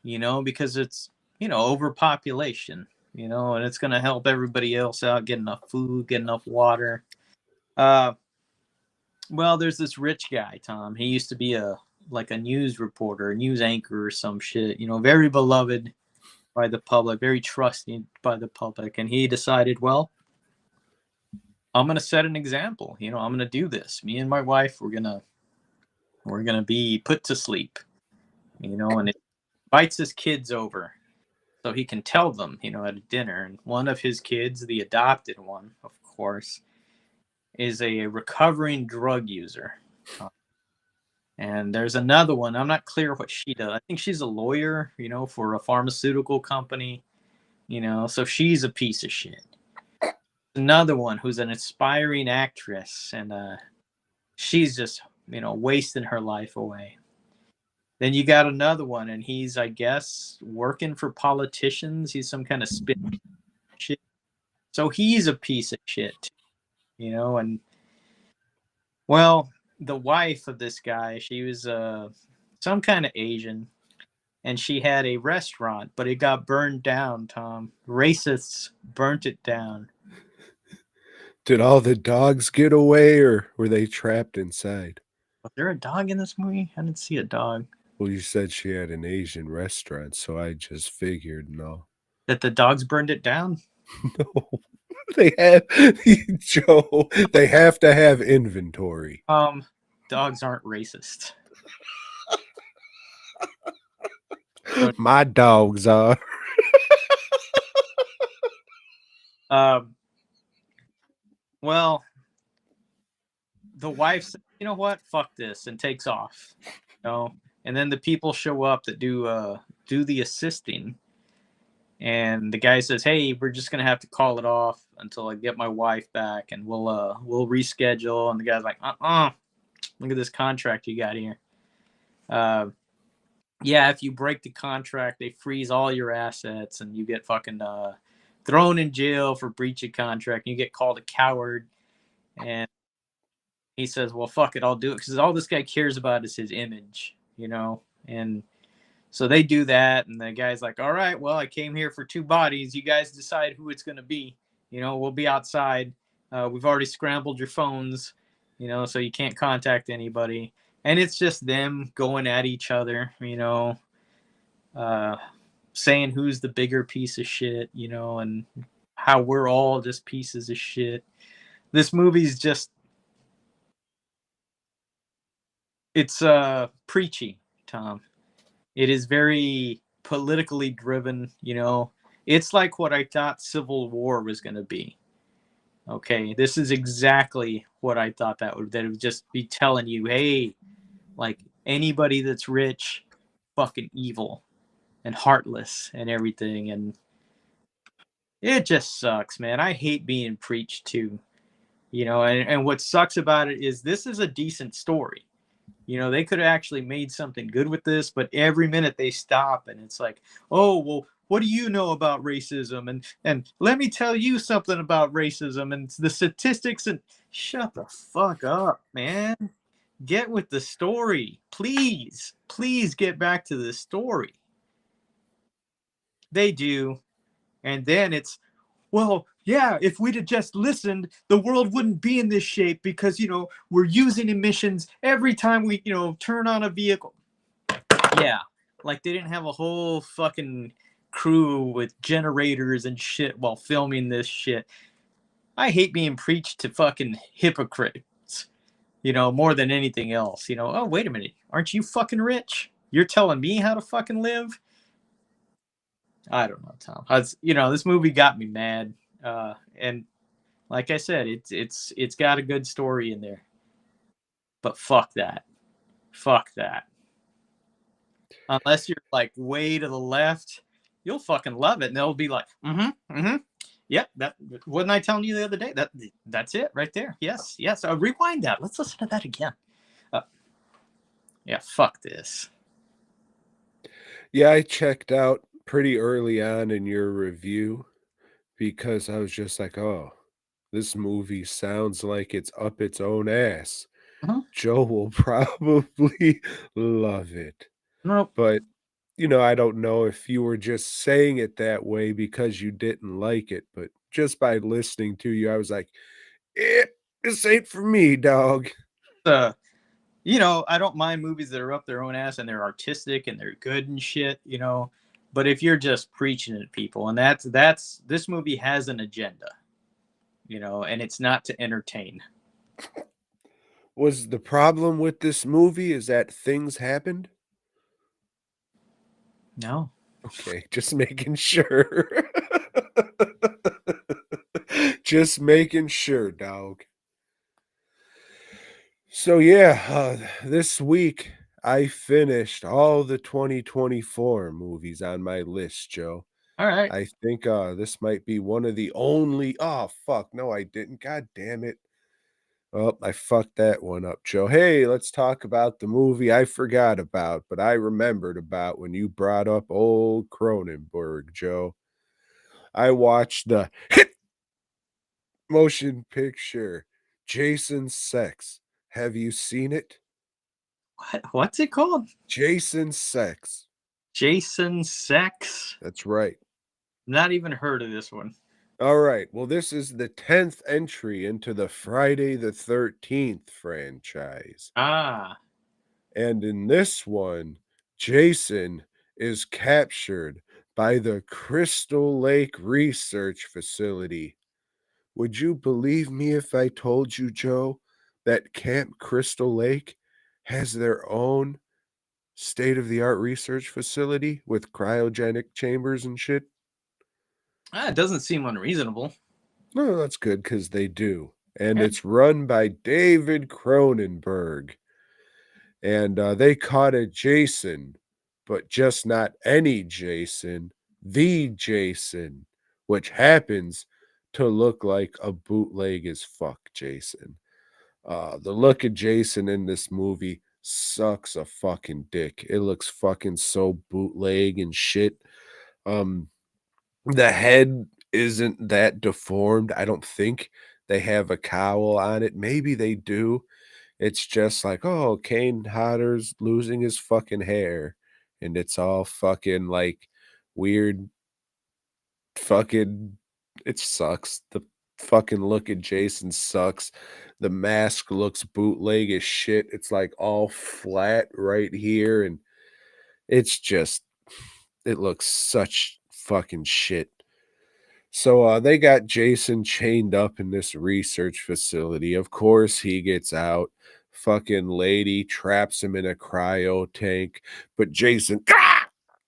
you know, because it's, you know, overpopulation, you know, and it's going to help everybody else out, get enough food, get enough water. Well, there's this rich guy, Tom. He used to be a news reporter, a news anchor or some shit, you know, very beloved by the public, very trusted by the public. And he decided, well, I'm going to set an example. You know, I'm going to do this. Me and my wife, we're going to be put to sleep, you know, and it invites his kids over so he can tell them, you know, at a dinner. And one of his kids, the adopted one, of course, is a recovering drug user. And there's another one. I'm not clear what she does. I think she's a lawyer, you know, for a pharmaceutical company, you know, so she's a piece of shit. Another one who's an aspiring actress, and she's just, you know, wasting her life away. Then you got another one, and he's, I guess, working for politicians. He's some kind of spin shit. So he's a piece of shit, you know. And well, the wife of this guy, she was some kind of Asian, and she had a restaurant, but it got burned down, Tom. Racists burnt it down. Did all the dogs get away, or were they trapped inside? Was there a dog in this movie? I didn't see a dog. Well, you said she had an Asian restaurant, so I just figured, no. That the dogs burned it down? No. They have, Joe, they have to have inventory. Dogs aren't racist. My dogs are. Well, the wife said, you know what? Fuck this, and takes off. You know? And then the people show up that do the assisting. And the guy says, "Hey, we're just gonna have to call it off until I get my wife back, and we'll reschedule." And the guy's like, look at this contract you got here. Yeah, if you break the contract, they freeze all your assets, and you get fucking thrown in jail for breach of contract. And you get called a coward, and he says, "Well, fuck it, I'll do it," because all this guy cares about is his image, and so they do that, and the guy's like, "All right, well, I came here for 2 bodies. You guys decide who it's going to be. We'll be outside. We've already scrambled your phones, so you can't contact anybody." And it's just them going at each other, saying who's the bigger piece of shit, and how we're all just pieces of shit. This movie's just, it's preachy, Tom. It is very politically driven, It's like what I thought Civil War was going to be. Okay, this is exactly what I thought that would just be telling you, hey, like anybody that's rich, fucking evil and heartless and everything. And it just sucks, man. I hate being preached to, and what sucks about it is this is a decent story. They could have actually made something good with this, but every minute they stop and it's like, oh, well, what do you know about racism? And let me tell you something about racism and the statistics. And shut the fuck up, man. Get with the story. Please get back to the story. They do. And then it's, well, yeah, if we'd have just listened, the world wouldn't be in this shape because, we're using emissions every time we, turn on a vehicle. Yeah, like they didn't have a whole fucking crew with generators and shit while filming this shit. I hate being preached to fucking hypocrites, more than anything else. Oh, wait a minute. Aren't you fucking rich? You're telling me how to fucking live? I don't know, Tom. This movie got me mad. And like I said, it's got a good story in there. But fuck that. Unless you're like way to the left, you'll fucking love it. And they'll be like, yep, that wasn't I telling you the other day? That's it right there. Yes. Rewind that. Let's listen to that again. Yeah, fuck this. Yeah, I checked out pretty early on in your review because I was just like, oh, this movie sounds like it's up its own ass. Joe will probably love it. Nope. But, I don't know if you were just saying it that way because you didn't like it. But just by listening to you, I was like, this ain't for me, dog. I don't mind movies that are up their own ass and they're artistic and they're good and shit, But if you're just preaching at people, and that's this movie has an agenda, and it's not to entertain. Was the problem with this movie is that things happened? No. Okay, just making sure. Just making sure, dog. So yeah, this week I finished all the 2024 movies on my list, Joe. All right. I think this might be one of the only. Oh fuck, no, I didn't. God damn it. Oh, I fucked that one up, Joe. Hey, let's talk about the movie I forgot about, but I remembered about when you brought up old Cronenberg, Joe. I watched the hit motion picture Jason's Sex. Have you seen it? What's it called? Jason's Sex. Jason's Sex? That's right. Not even heard of this one. All right. Well, this is the 10th entry into the Friday the 13th franchise. Ah. And in this one, Jason is captured by the Crystal Lake Research Facility. Would you believe me if I told you, Joe, that Camp Crystal Lake has their own state-of-the-art research facility with cryogenic chambers and shit? It doesn't seem unreasonable. No, that's good because they do. And it's run by David Cronenberg. And they caught a Jason, but just not any Jason, the Jason, which happens to look like a bootleg as fuck Jason. The look of Jason in this movie sucks a fucking dick. It looks fucking so bootleg and shit. Um, the head isn't that deformed. I don't think they have a cowl on it. Maybe they do. It's just like, oh, Kane Hodder's losing his fucking hair. And it's all fucking like weird fucking it sucks. The fucking look at Jason sucks. The mask looks bootleg as shit. It's like all flat right here, and it's just it looks such fucking shit. So they got Jason chained up in this research facility. Of course, he gets out. Fucking lady traps him in a cryo tank, but Jason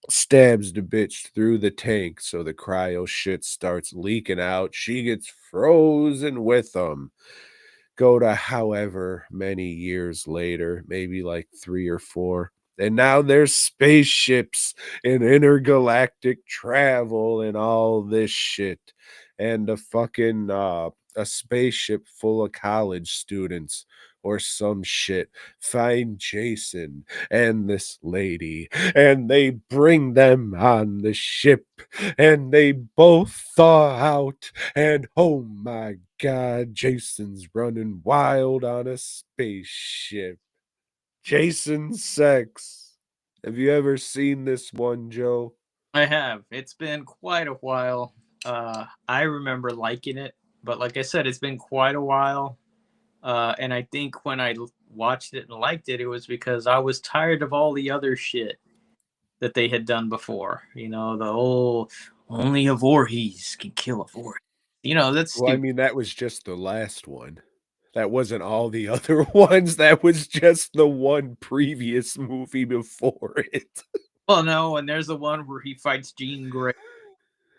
stabs the bitch through the tank, so the cryo shit starts leaking out. She gets frozen with them. Go to however many years later, maybe like 3 or 4. And now there's spaceships and intergalactic travel and all this shit. And a spaceship full of college students or some shit find Jason and this lady, and they bring them on the ship, and they both thaw out, and oh my god, Jason's running wild on a spaceship. Jason sex. Have you ever seen this one, Joe? I have. It's been quite a while. I remember liking it, but like I said, it's been quite a while. And I think when I watched it and liked it, it was because I was tired of all the other shit that they had done before. You know, the whole only a Voorhees can kill a Voorhees. You know, that's Well, I stupid. mean, that was just the last one. That wasn't all the other ones. That was just the one previous movie before it. Well, no, and there's the one where he fights Jean Grey,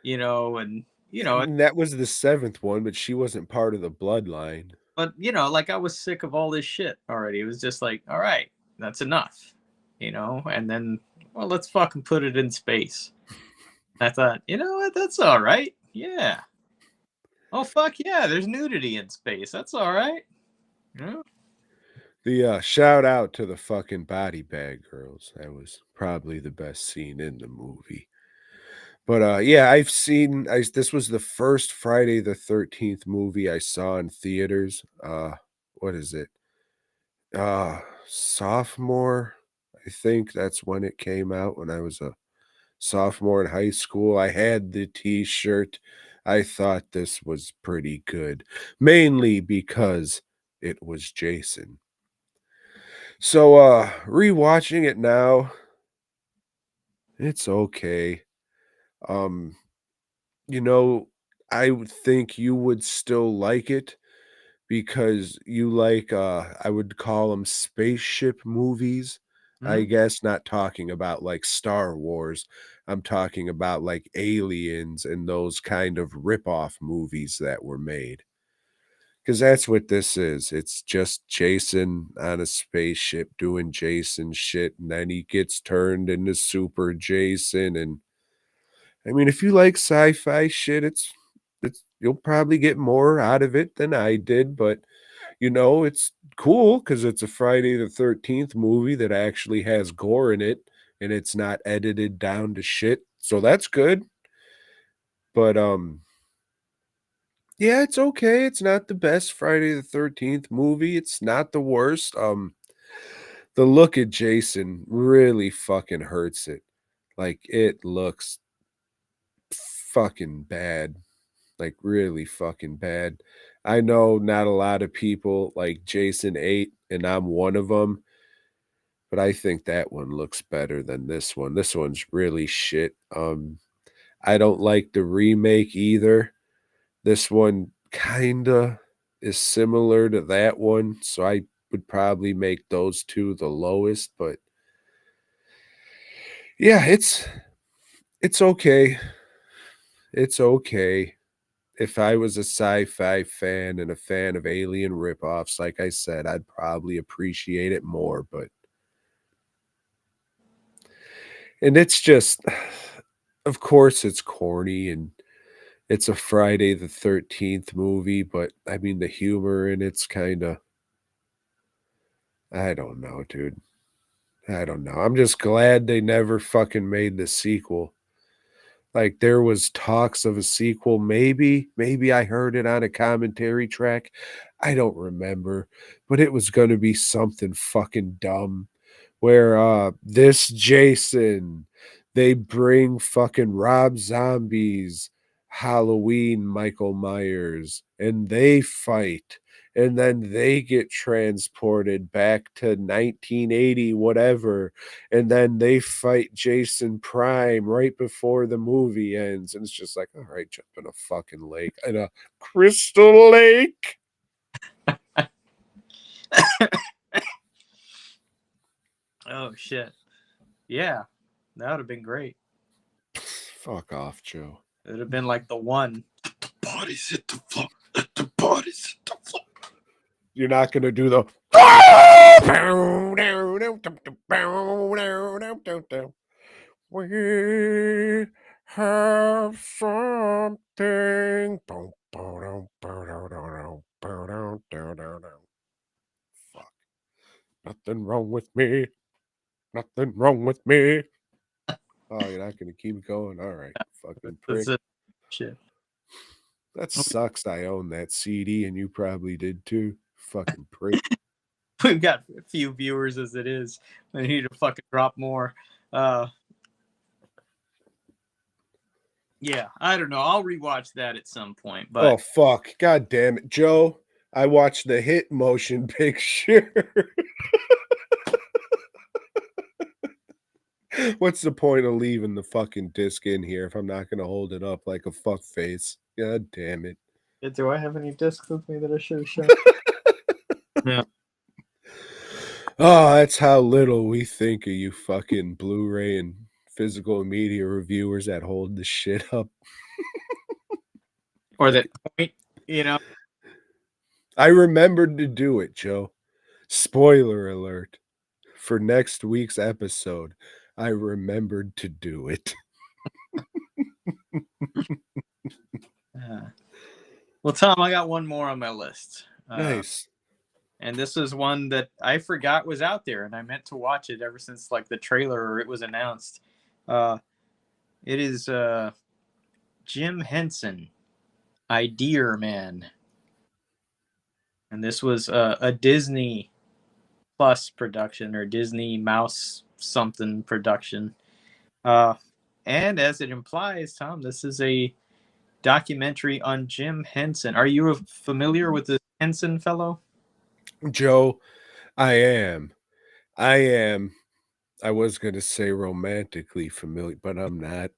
you know, and you know, That was the 7th one, but she wasn't part of the bloodline. but you know, like I was sick of all this shit already. It was just like, all right, that's enough, you know. And then, well, let's fucking put it in space. I thought, you know what, that's all right. Yeah. Oh fuck yeah, there's nudity in space. That's all right. Yeah. The shout out to the fucking body bag girls. That was probably the best scene in the movie. But yeah, this was the first Friday the 13th movie I saw in theaters. What is it? Sophomore. I think that's when it came out, when I was a sophomore in high school. I had the t-shirt. I thought this was pretty good, mainly because it was Jason. So rewatching it now, it's okay. Um you know, I would think you would still like it because you like I would call them spaceship movies. I Mhm. guess not talking about like Star Wars. I'm talking about like Aliens and those kind of rip-off movies that were made. Because that's what this is. It's just Jason on a spaceship doing Jason shit, and then he gets turned into Super Jason. And I mean, if you like sci-fi shit, it's you'll probably get more out of it than I did, but it's cool because it's a Friday the 13th movie that actually has gore in it, and it's not edited down to shit. So that's good. But yeah, it's okay. It's not the best Friday the 13th movie. It's not the worst. The look at Jason really fucking hurts it. Like it looks fucking bad. Like really fucking bad. I know not a lot of people like Jason 8, and I'm one of them, but I think that one looks better than this one. This one's really shit. I don't like the remake either. This one kinda is similar to that one, so I would probably make those two the lowest, but yeah, it's okay. It's okay. If I was a sci-fi fan and a fan of alien ripoffs, like I said, I'd probably appreciate it more, but and it's just of course it's corny and it's a Friday the 13th movie, but I mean the humor in it's kind of, I don't know, dude. I don't know. I'm just glad they never fucking made the sequel. Like there was talks of a sequel, maybe I heard it on a commentary track. I don't remember, but it was going to be something fucking dumb where this Jason, they bring fucking Rob Zombie's Halloween Michael Myers and they fight and then they get transported back to 1980 whatever and then they fight Jason Prime right before the movie ends and it's just like, all right, jump in a fucking lake, in a crystal lake. Oh shit. Yeah. That would have been great. Fuck off, Joe. It would have been like the one. The body's hit the floor. The body's hit the floor. You're not gonna do the we have something. Fuck. Nothing wrong with me. Nothing wrong with me. Oh, you're not gonna keep going? All right, fucking prick. Shit. That sucks. I own that CD, and you probably did too. Fucking prick. We've got a few viewers as it is. I need to fucking drop more. Yeah, I don't know. I'll rewatch that at some point. But oh fuck! God damn it, Joe! I watched the Hit motion picture. What's the point of leaving the fucking disc in here if I'm not gonna hold it up like a fuck face? God damn it! Do I have any discs with me that I should have shown? Yeah. Oh, that's how little we think of you fucking Blu-ray and physical media reviewers that hold the shit up. Or that point, you know. I remembered to do it, Joe. Spoiler alert. For next week's episode, I remembered to do it. Well, Tom, I got one more on my list. Nice. And this is one that I forgot was out there, and I meant to watch it ever since like the trailer or it was announced. It is Jim Henson, Idea Man. And this was a Disney Plus production or Disney Mouse something production. And as it implies, Tom, this is a documentary on Jim Henson. Are you familiar with this Henson fellow? Joe, I am. I was going to say romantically familiar, but I'm not.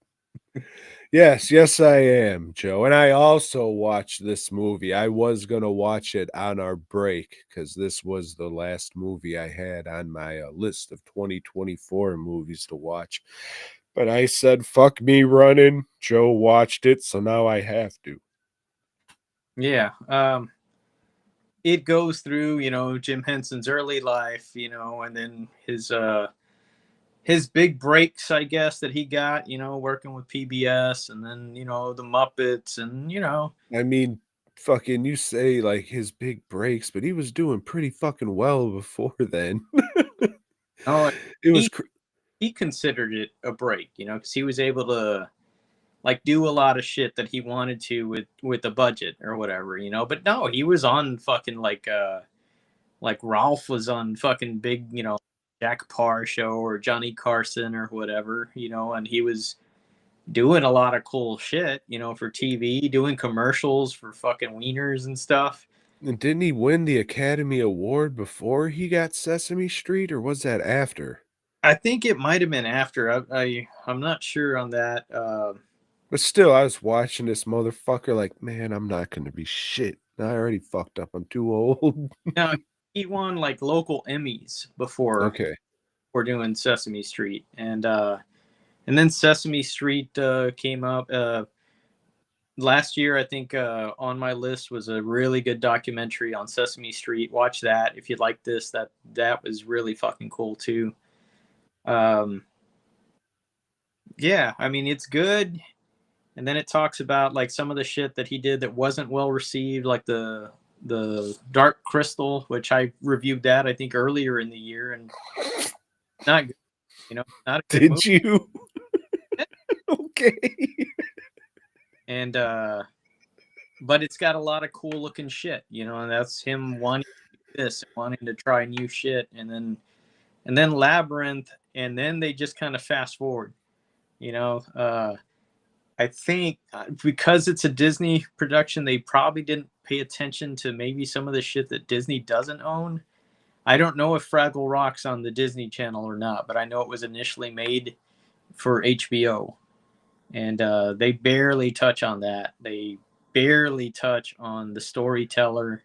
Yes, I am, Joe. And I also watched this movie. I was going to watch it on our break because this was the last movie I had on my list of 2024 movies to watch. But I said, fuck me running. Joe watched it, so now I have to. Yeah. It goes through, Jim Henson's early life, and then his big breaks, I guess, that he got, working with PBS and then, the Muppets and, I mean, fucking, you say like his big breaks, but he was doing pretty fucking well before then. Oh, it was. He considered it a break, because he was able to like do a lot of shit that he wanted to with the budget or whatever, But no, he was on fucking like Ralph was on fucking big, Jack Parr show or Johnny Carson or whatever, and he was doing a lot of cool shit, for TV, doing commercials for fucking wieners and stuff. And didn't he win the Academy Award before he got Sesame Street, or was that after? I think it might have been after. I'm not sure on that. But still, I was watching this motherfucker like, man, I'm not going to be shit. I already fucked up. I'm too old. No, he won like local Emmys before. Okay. For doing Sesame Street, and then Sesame Street came up last year. I think on my list was a really good documentary on Sesame Street. Watch that if you like this. That was really fucking cool too. Yeah, I mean it's good. And then it talks about like some of the shit that he did that wasn't well received, like the Dark Crystal, which I reviewed that I think earlier in the year, and not good, not a good movie. Did you? Okay. And but it's got a lot of cool looking shit, and that's him wanting to do this, wanting to try new shit, and then Labyrinth, and then they just kind of fast forward, I think because it's a Disney production, they probably didn't pay attention to maybe some of the shit that Disney doesn't own. I don't know if Fraggle Rock's on the Disney Channel or not, but I know it was initially made for HBO, and they barely touch on that. They barely touch on the storyteller.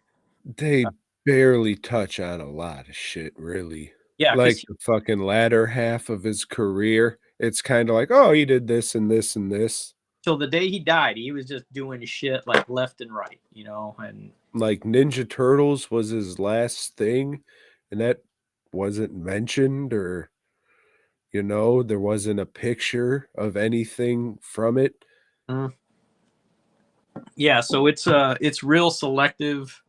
They barely touch on a lot of shit, really. Yeah, Like because the fucking latter half of his career, it's kind of like, oh, he did this and this and this. till the day he died, he was just doing shit like left and right, and Like Ninja Turtles was his last thing, and that wasn't mentioned, or there wasn't a picture of anything from it. yeah, so it's real selective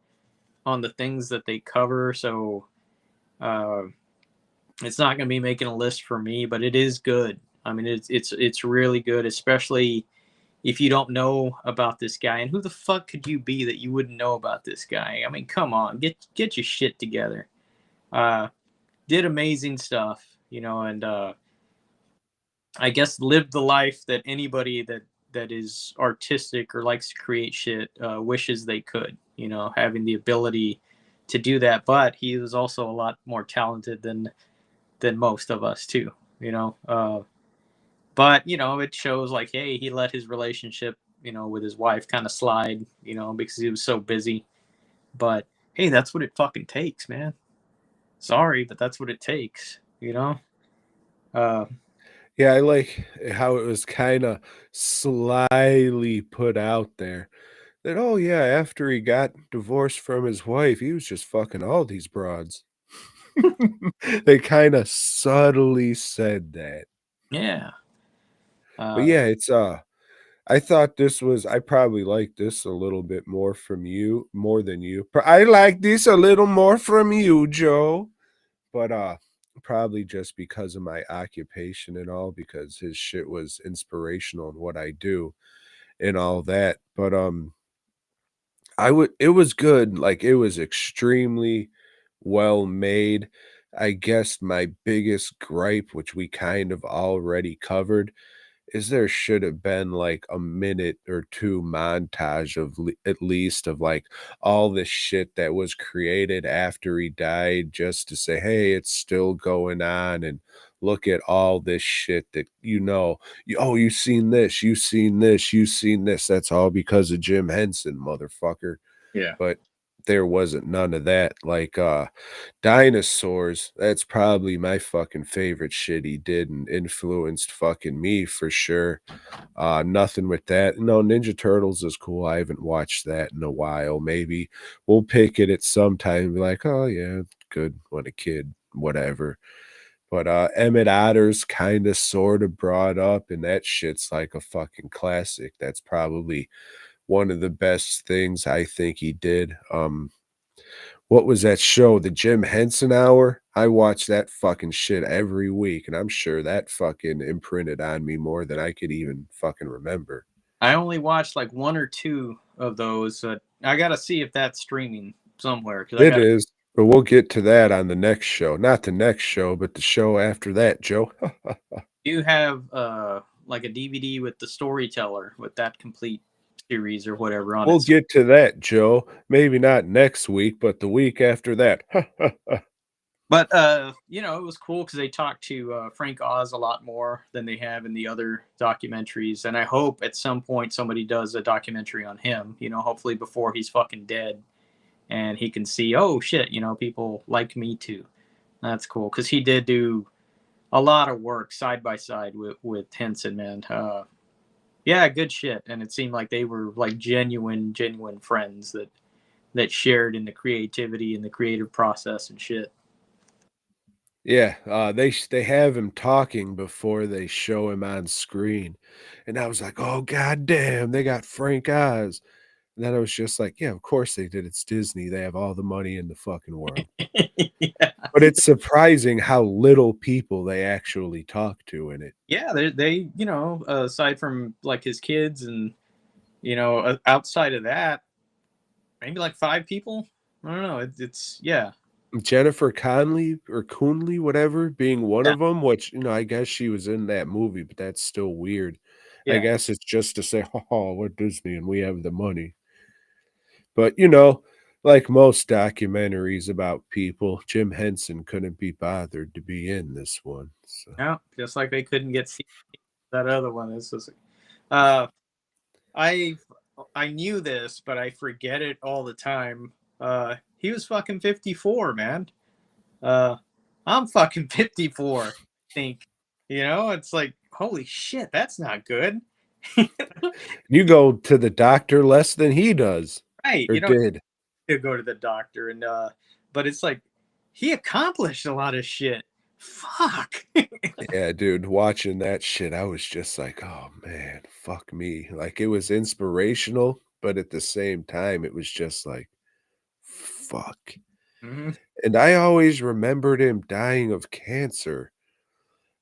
on the things that they cover. So it's not going to be making a list for me, but it is good. I mean, it's really good, especially if you don't know about this guy. And who the fuck could you be that you wouldn't know about this guy? I mean, come on, get your shit together. Did amazing stuff, and I guess lived the life that anybody that is artistic or likes to create shit wishes they could. Having the ability to do that. But he was also a lot more talented than most of us too. But it shows like, hey, he let his relationship, with his wife kind of slide, because he was so busy. But hey, that's what it fucking takes, man. Sorry, but that's what it takes. Yeah, I like how it was kind of slyly put out there that, oh, yeah, after he got divorced from his wife, he was just fucking all these broads. They kind of subtly said that. Yeah. But yeah, it's I thought I probably like this a little bit more than you. I like this a little more from you, Joe. But probably just because of my occupation and all, because his shit was inspirational in what I do and all that. But it was good. Like, it was extremely well made. I guess my biggest gripe, which we kind of already covered, is there should have been like a minute or two montage of at least of like all the shit that was created after he died, just to say, hey, it's still going on, and look at all this shit that you seen this, you seen this, you seen this. That's all because of Jim Henson, motherfucker. Yeah. But there wasn't none of that. Like dinosaurs, that's probably my fucking favorite shit he did and influenced fucking me for sure. Nothing with that. No, Ninja Turtles is cool. I haven't watched that in a while. Maybe we'll pick it at some time and be like, oh yeah, good when a kid, whatever. But Emmett Otter's kind of sort of brought up, and that shit's like a fucking classic. That's probably one of the best things I think he did. What was that show? The Jim Henson Hour? I watch that fucking shit every week, and I'm sure that fucking imprinted on me more than I could even fucking remember. I only watched like one or two of those. I got to see if that's streaming somewhere. It is, but we'll get to that on the next show. Not the next show, but the show after that, Joe. You have like a DVD with the storyteller with that complete series or whatever on We'll it. get to that, Joe. Maybe not next week, but the week after that. But it was cool because they talked to Frank Oz a lot more than they have in the other documentaries, and I hope at some point somebody does a documentary on him. Hopefully before he's fucking dead, and he can see, oh shit, people like me too. That's cool because he did do a lot of work side by side with Henson, man. Yeah, good shit. And it seemed like they were like genuine friends that shared in the creativity and the creative process and shit. Yeah, they have him talking before they show him on screen, and I was like, "Oh, goddamn, they got Frank Oz." And then I was just like, "Yeah, of course they did. It's Disney. They have all the money in the fucking world." Yeah. But it's surprising how little people they actually talk to in it. Yeah, they aside from like his kids and outside of that, maybe like 5 people. I don't know. It's yeah, Jennifer Conley or Coonley, whatever, being one yeah, of them, which, I guess she was in that movie, but that's still weird. I yeah. guess it's just to say, "Oh, we're Disney and we have the money." But, like most documentaries about people, Jim Henson couldn't be bothered to be in this one. So Yeah, just like they couldn't get that other one. This was uh I I knew this, but I forget it all the time. He was fucking 54, man. Uh I'm fucking 54, I think. It's like, holy shit, that's not good. you go to the doctor less than he does Right, or did. to go to the doctor and but it's like he accomplished a lot of shit. Fuck. Yeah, dude, watching that shit, I was just like, "Oh, man, fuck me." Like, it was inspirational, but at the same time, it was just like, "Fuck." Mhm. And I always remembered him dying of cancer.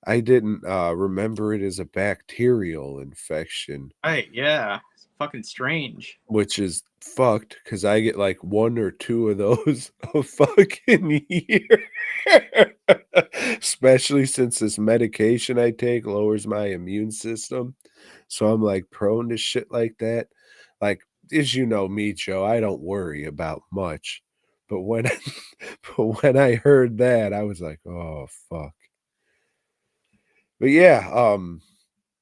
I didn't, remember it as a bacterial infection, Right, yeah. It's fucking strange. which is fucked because I get, like, 1 or 2 of those a fucking year. Especially since this medication I take lowers my immune system, so I'm, like, prone to shit like that. Like, as you know me, Joe, I don't worry about much, but when but when I heard that, I was like, "Oh, fuck." But yeah,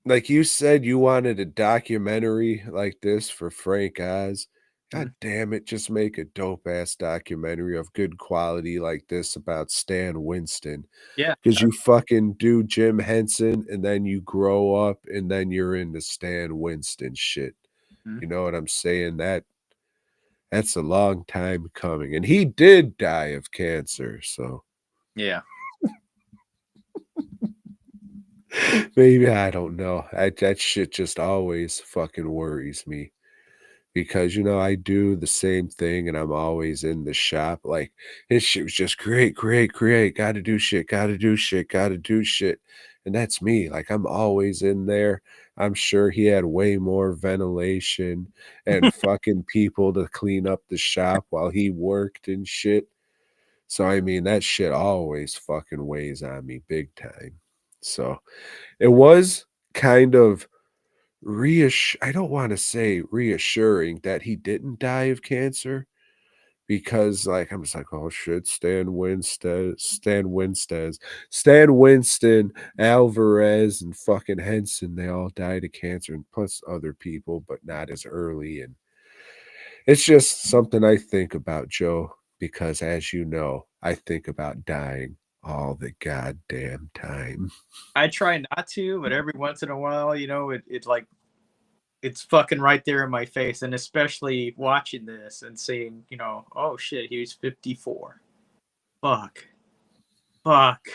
like you said, you wanted a documentary like this for Frank Oz. God Mhm. damn it, just make a dope ass documentary of good quality like this about Stan Winston. Yeah. 'Cause you fucking do Jim Henson, and then you grow up, and then you're into Stan Winston shit. Mhm. You know what I'm saying? That's a long time coming, and he did die of cancer, so Yeah. maybe I don't know. That shit just always fucking worries me because, I do the same thing, and I'm always in the shop, like, his shit was just create, create, create, gotta do shit, gotta do shit, gotta do shit, and that's me, like, I'm always in there. I'm sure he had way more ventilation and fucking people to clean up the shop while he worked and shit. So, I mean, that shit always fucking weighs on me big time. So, it was kind of I don't wanna say reassuring that he didn't die of cancer because, like, I'm just like, "Oh, shit, Stan Winston, Alvarez, and fucking Henson, they all died of cancer, and plus other people, but not as early," and it's just something I think about, Joe, because as you know, I think about dying all the goddamn time. I try not to, but every once in a while, it like it's fucking right there in my face, and especially watching this and seeing, oh shit, he's 54. Fuck. Fuck.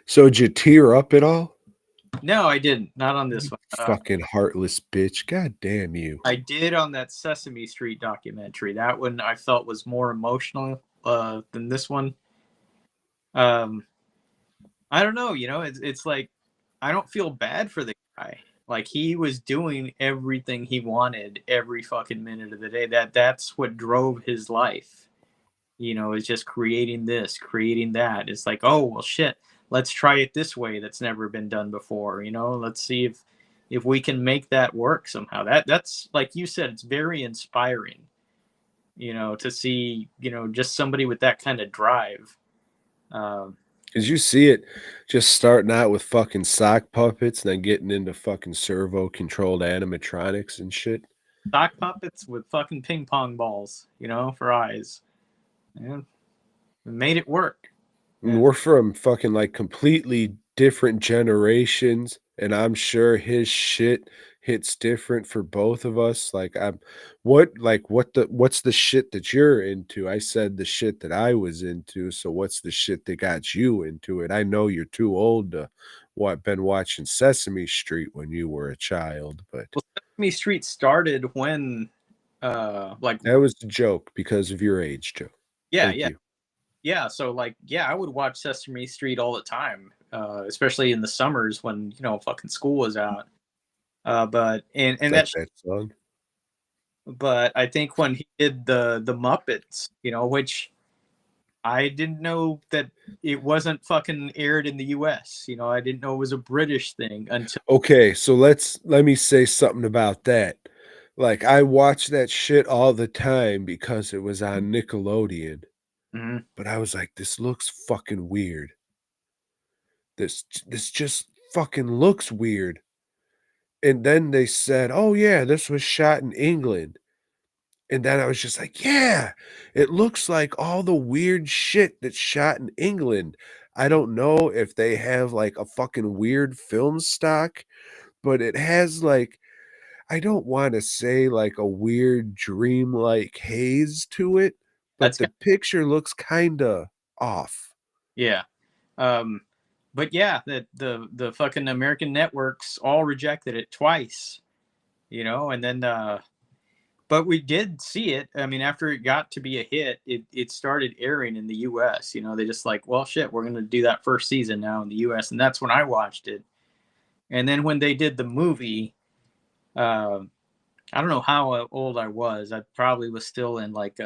So, did you tear up at all? No, I didn't. Not on this You one. fucking heartless bitch. God damn you. I did on that Sesame Street documentary. That one I felt was more emotional than this one. Um, I don't know. It's like I don't feel bad for the guy. Like he was doing everything he wanted every fucking minute of the day. That's what drove his life. Is just creating this, creating that. It's like, oh well, shit. Let's try it this way. That's never been done before. Let's see if we can make that work somehow. That's like you said. It's very inspiring. To see just somebody with that kind of drive. Um, 'Cause you see it just starting out with fucking sock puppets and then getting into fucking servo-controlled animatronics and shit. sock puppets with fucking ping pong balls, for eyes. And made it work. And And we're from fucking, like, completely different generations, and I'm sure his shit hits different for both of us. Like what's the shit that you're into? I said the shit that I was into, so what's the shit that got you into it? I know you're too old to been watching Sesame Street when you were a child, but Well, Sesame Street started when, like, that was a joke because of your age, Joe. yeah, Thank yeah, you. yeah. So, like, yeah, I would watch Sesame Street all the time, especially in the summers when fucking school was out. But and Like that, that song. but I think when he did the Muppets, which I didn't know that it wasn't fucking aired in the U.S. I didn't know it was a British thing until. Okay, so let me say something about that. Like I watch that shit all the time because it was on Nickelodeon. Mhm. But I was like, this looks fucking weird. This just fucking looks weird. And then they said, "Oh yeah, this was shot in England." And then I was just like, "Yeah, it looks like all the weird shit that's shot in England." I don't know if they have like a fucking weird film stock, but it has like I don't want to say like a weird dreamlike haze to it, but That's the picture looks kind of off. Yeah. Um, but yeah, the fucking American networks all rejected it twice, and then but we did see it. I mean, after it got to be a hit, it started airing in the US. They just like, well shit, we're gonna do that first season now in the US, and that's when I watched it. And then when they did the movie, um I don't know how old I was. I probably was still in like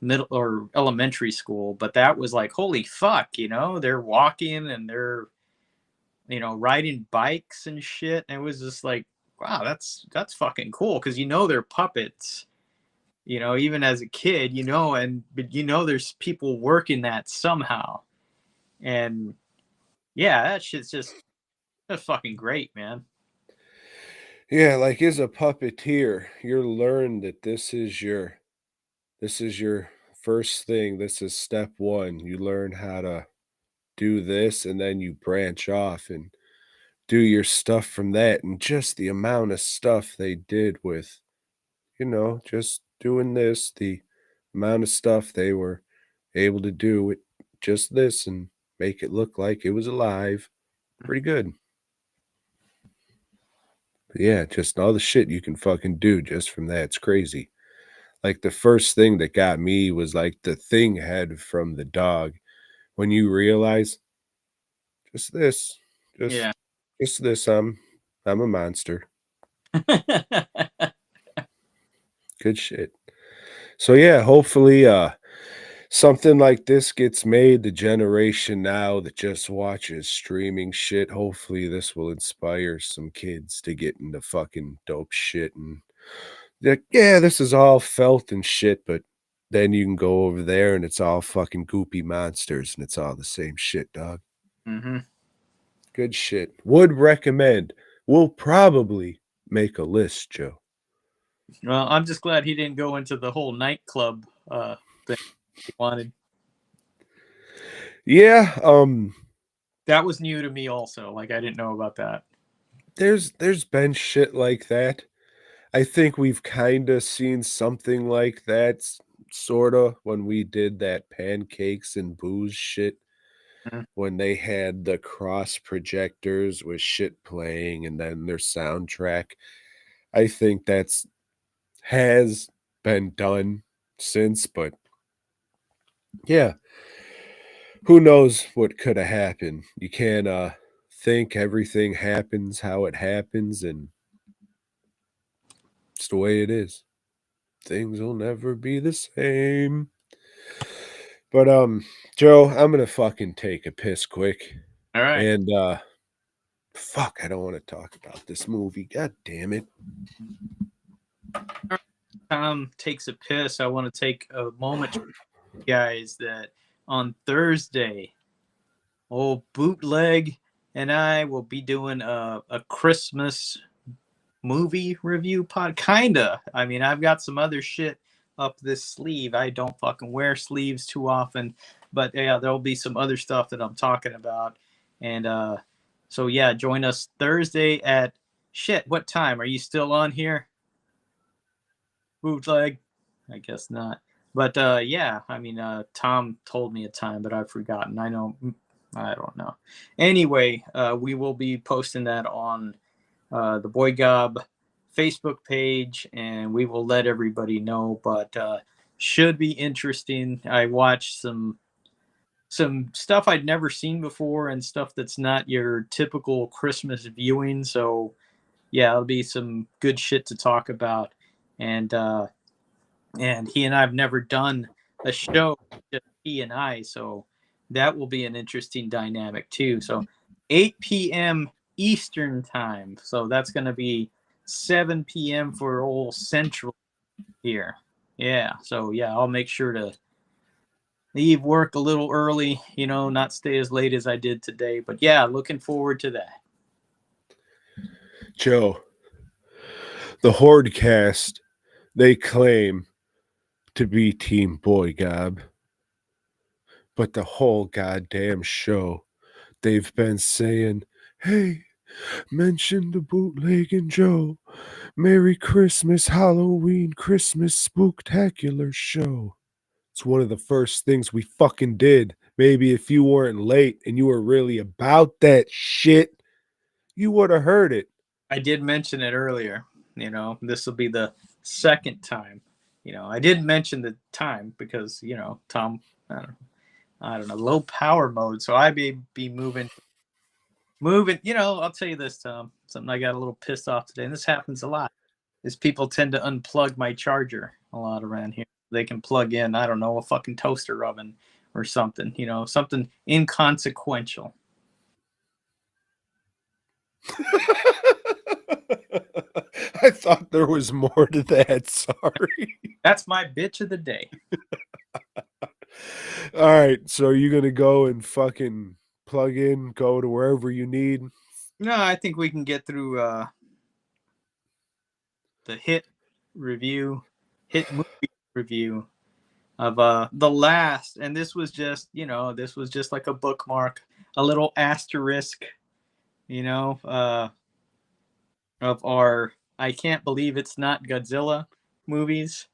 middle or elementary school, but that was like, holy fuck, they're walking and they're, riding bikes and shit. And it was just like, wow, that's fucking cool. Cause they're puppets, even as a kid, but there's people working that somehow. And yeah, that shit's just that's fucking great, man. Yeah, like as a puppeteer, you learn that this is your first thing. This is step 1. You learn how to do this and then you branch off and do your stuff from that and just the amount of stuff they did with just doing this, the amount of stuff they were able to do with just this and make it look like it was alive. Pretty good. But yeah, just all the shit you can fucking do just from that. It's crazy. Like the first thing that got me was like the thing head from the dog. When you realize just this, just Yeah. just this, I'm a monster. Good shit. So yeah, hopefully something like this gets made. The generation now that just watches streaming shit, hopefully this will inspire some kids to get into fucking dope shit and like, yeah, this is all felt and shit, but then you can go over there and it's all fucking goopy monsters and it's all the same shit, dog. hmm Good shit. Would recommend. We'll probably make a list, Joe. Well, I'm just glad he didn't go into the whole nightclub thing he wanted. Yeah, That was new to me also. Like I didn't know about that. there's been shit like that. I think we've kind of seen something like that, sort of, when we did that pancakes and booze shit, Mhm. when they had the cross projectors with shit playing and then their soundtrack. I think that's has been done since, but yeah, who knows what could have happened. You can't think everything happens how it happens, and it's the way it is. Things will never be the same. But Joe, I'm gonna fucking take a piss quick. All right. And fuck, I don't want to talk about this movie. God damn it. Tom takes a piss. I want to take a moment, guys, that on Thursday, old Bootleg and I will be doing a Christmas movie review pod. Kinda. I mean, I've got some other shit up this sleeve. I don't fucking wear sleeves too often, but yeah, there'll be some other stuff that I'm talking about. And so yeah, join us Thursday at Shit, what time? Are you still on here? Bootleg? I guess not. But yeah, I mean, Tom told me a time, but I've forgotten. I don't know. Anyway, we will be posting that on the BOYGOB Facebook page, and we will let everybody know. But should be interesting. I watched some stuff I'd never seen before and stuff that's not your typical Christmas viewing. So yeah, it'll be some good shit to talk about. And he and I have never done a show, just he and I, so that will be an interesting dynamic too. So 8 p.m. Eastern time. So that's going to be 7 p.m. for old Central here. Yeah. So yeah, I'll make sure to leave work a little early, not stay as late as I did today. But yeah, looking forward to that. Joe, the Hordecast, they claim to be Team BOYGOB, but the whole goddamn show, they've been saying, hey, mention the Bootlegging Joe. Merry Christmas, Halloween, Christmas, spooktacular show. It's one of the first things we fucking did. Maybe if you weren't late and you were really about that shit, you would have heard it. I did mention it earlier. This will be the second time. I didn't mention the time because, Tom, I don't know, low power mode. So I be moving. I'll tell you this, Tom, something I got a little pissed off today, and this happens a lot, is people tend to unplug my charger a lot around here. They can plug in, I don't know, a fucking toaster oven or something, something inconsequential. I thought there was more to that. Sorry. That's my bitch of the day. All right. So you're going to go and fucking plug in, go to wherever you need? No, I think we can get through the hit movie review of the last. And this was just, this was just like a bookmark, a little asterisk, of our I Can't Believe It's Not Godzilla movies.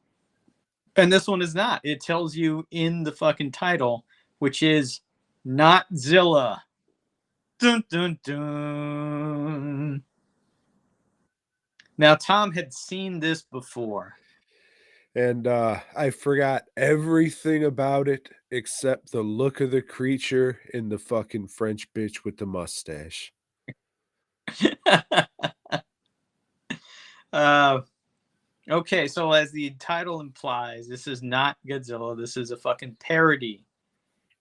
And this one is not. It tells you in the fucking title, which is Notzilla. Dun, dun, dun. Now, Tom had seen this before. And I forgot everything about it except the look of the creature and the fucking French bitch with the mustache. Okay, so as the title implies, this is not Godzilla. This is a fucking parody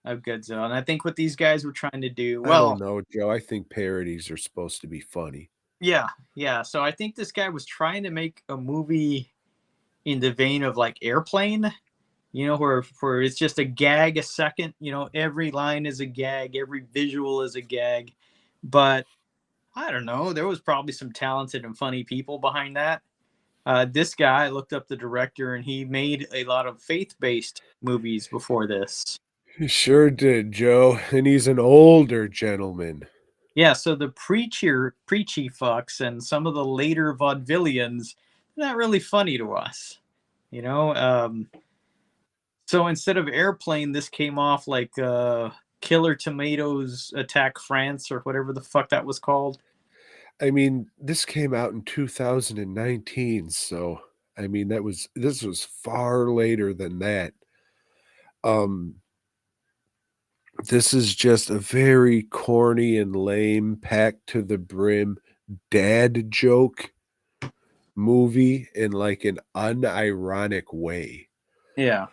of Godzilla. And I think what these guys were trying to do, I don't know, Joe. I think parodies are supposed to be funny. Yeah. So I think this guy was trying to make a movie in the vein of like Airplane, where it's just a gag a second, every line is a gag, every visual is a gag. But I don't know, there was probably some talented and funny people behind that. This guy, looked up the director, and he made a lot of faith-based movies before this. He sure did, Joe. And he's an older gentleman. Yeah, so the preachy fucks and some of the later vaudevillians, not really funny to us, So instead of Airplane, this came off like Killer Tomatoes Attack France or whatever the fuck that was called. I mean, this came out in 2019, so I mean this was far later than that. This is just a very corny and lame, packed to the brim dad joke movie in like an unironic way. Yeah.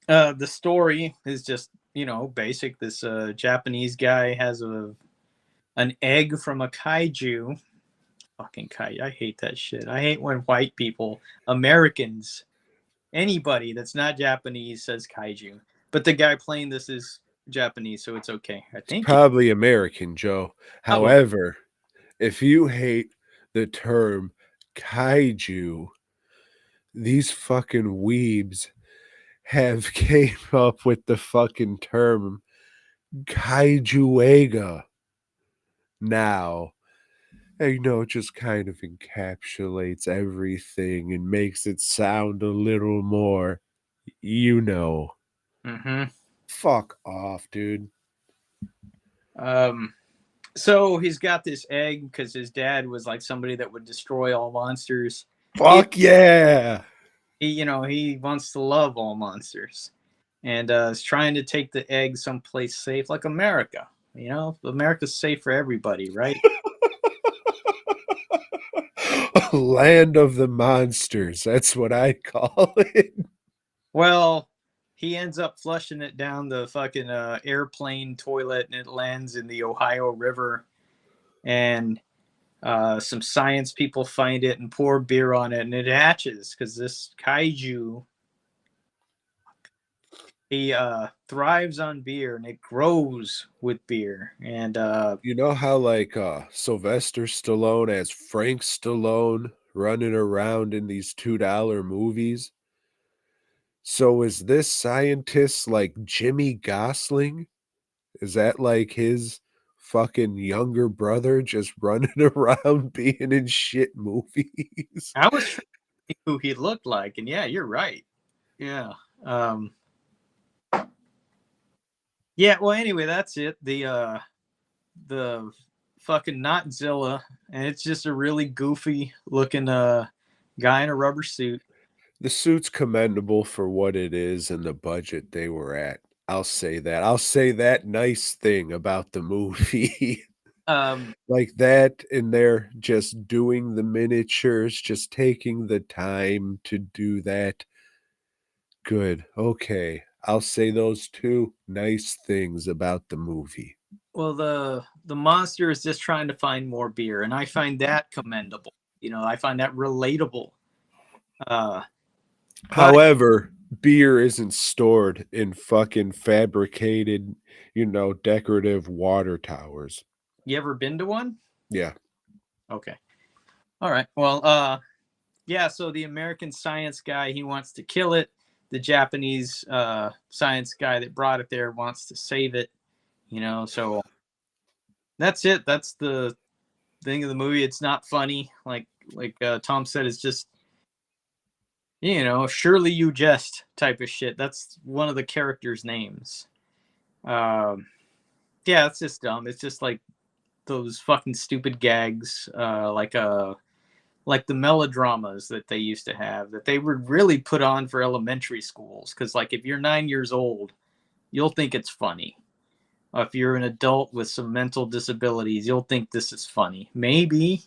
The story is just, basic. This Japanese guy has an egg from a kaiju. Fucking kaiju. I hate that shit. I hate when white people, Americans, anybody that's not Japanese says kaiju. But the guy playing this is Japanese, so it's okay. I think probably American, Joe. However, if you hate the term kaiju, these fucking weebs have came up with the fucking term kaijuega. now. And, you know, it just kind of encapsulates everything and makes it sound a little more, you know. Mm-hmm. Fuck off, dude. So he's got this egg because his dad was like somebody that would destroy all monsters. Fuck yeah. He wants to love all monsters, and is trying to take the egg someplace safe, like America. America's safe for everybody, right? Land of the monsters. That's what I call it. Well, he ends up flushing it down the fucking airplane toilet, and it lands in the Ohio River. And some science people find it and pour beer on it, and it hatches because this kaiju, he thrives on beer, and it grows with beer. And You know how like Sylvester Stallone as Frank Stallone running around in these $2 movies? So is this scientist like Jimmy Gosling? Is that like his fucking younger brother just running around being in shit movies? I was trying to think who he looked like, and yeah, you're right. Yeah. Yeah. Well, anyway, that's it. The fucking Notzilla, and it's just a really goofy looking guy in a rubber suit. The suit's commendable for what it is and the budget they were at. I'll say that. I'll say that nice thing about the movie. Like that, and they're just doing the miniatures, just taking the time to do that. Good. Okay. I'll say those two nice things about the movie. Well, the monster is just trying to find more beer, and I find that commendable. I find that relatable. However, beer isn't stored in fucking fabricated, decorative water towers. You ever been to one? Yeah. Okay. All right. Well, yeah. So the American science guy, he wants to kill it. The Japanese science guy that brought it there wants to save it. So that's it. That's the thing of the movie. It's not funny, like Tom said. It's just surely you jest type of shit. That's one of the characters' names. Yeah, it's just dumb. It's just like those fucking stupid gags, like the melodramas that they used to have, that they would really put on for elementary schools. Because like if you're 9 years old, you'll think it's funny. If you're an adult with some mental disabilities, you'll think this is funny. Maybe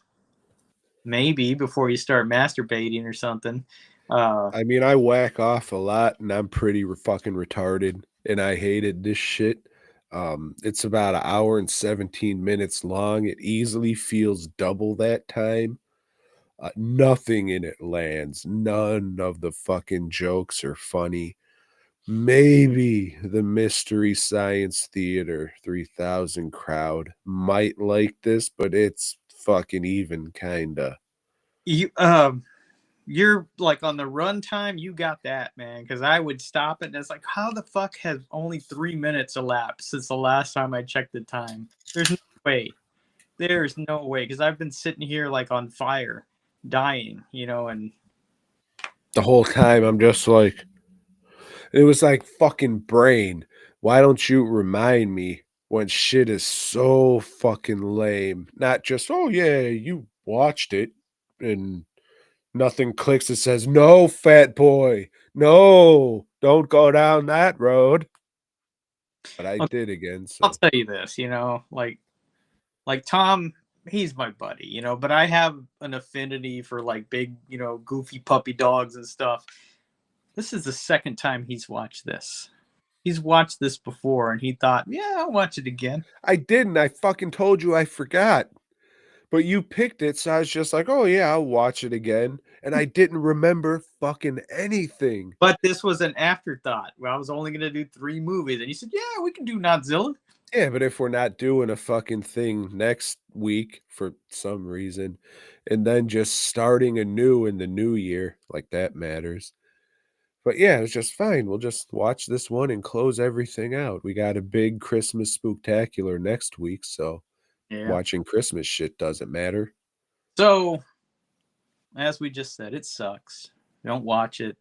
before you start masturbating or something. I mean, I whack off a lot, and I'm pretty fucking retarded, and I hated this shit. It's about 1 hour and 17 minutes long. It easily feels double that time. Nothing in it lands. None of the fucking jokes are funny. Maybe the Mystery Science Theater 3000 crowd might like this, but it's fucking even kinda. You're like on the runtime, you got that, man. Because I would stop it, and it's like, how the fuck has only 3 minutes elapsed since the last time I checked the time? There's no way. There's no way. Because I've been sitting here like on fire, dying, and The whole time I'm just like, it was like fucking brain. Why don't you remind me when shit is so fucking lame? Not just, oh yeah, you watched it and nothing clicks. It says, no, fat boy. No, don't go down that road. But I did again. So I'll tell you this, like Tom, he's my buddy, but I have an affinity for like big, goofy puppy dogs and stuff. This is the second time he's watched this. He's watched this before, and he thought, yeah, I'll watch it again. I didn't. I fucking told you I forgot. But you picked it, so I was just like, oh yeah, I'll watch it again. And I didn't remember fucking anything. But this was an afterthought. Well, I was only going to do 3 movies. And you said, yeah, we can do Notzilla. Yeah, but if we're not doing a fucking thing next week for some reason, and then just starting anew in the new year, like that matters. But yeah, it's just fine. We'll just watch this one and close everything out. We got a big Christmas spooktacular next week, so Yeah. Watching Christmas shit doesn't matter. So, as we just said, it sucks. Don't watch it.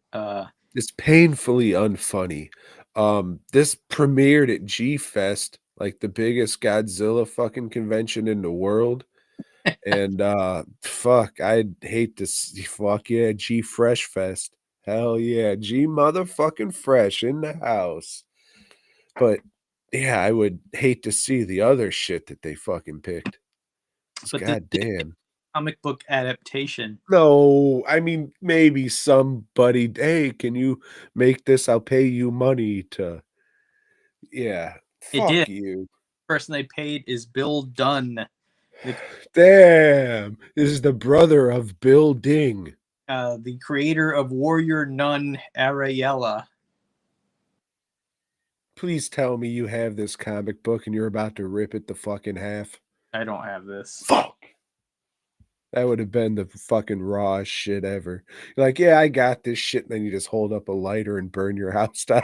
It's painfully unfunny. This premiered at G Fest, like the biggest Godzilla fucking convention in the world. And fuck, I'd hate to see, fuck yeah, G Fresh Fest. Hell yeah, G motherfucking Fresh in the house. But yeah, I would hate to see the other shit that they fucking picked. But God damn. comic book adaptation. No, I mean, maybe somebody, hey, can you make this? I'll pay you money to. Yeah, It fuck did. you. The person they paid is Bill Dunn, Damn, this is the brother of Bill Ding. the creator of Warrior Nun Ariella. Please tell me you have this comic book and you're about to rip it the fucking half. I don't have this. Fuck. That would have been the fucking rawest shit ever. You're like, yeah, I got this shit. And then you just hold up a lighter and burn your house down.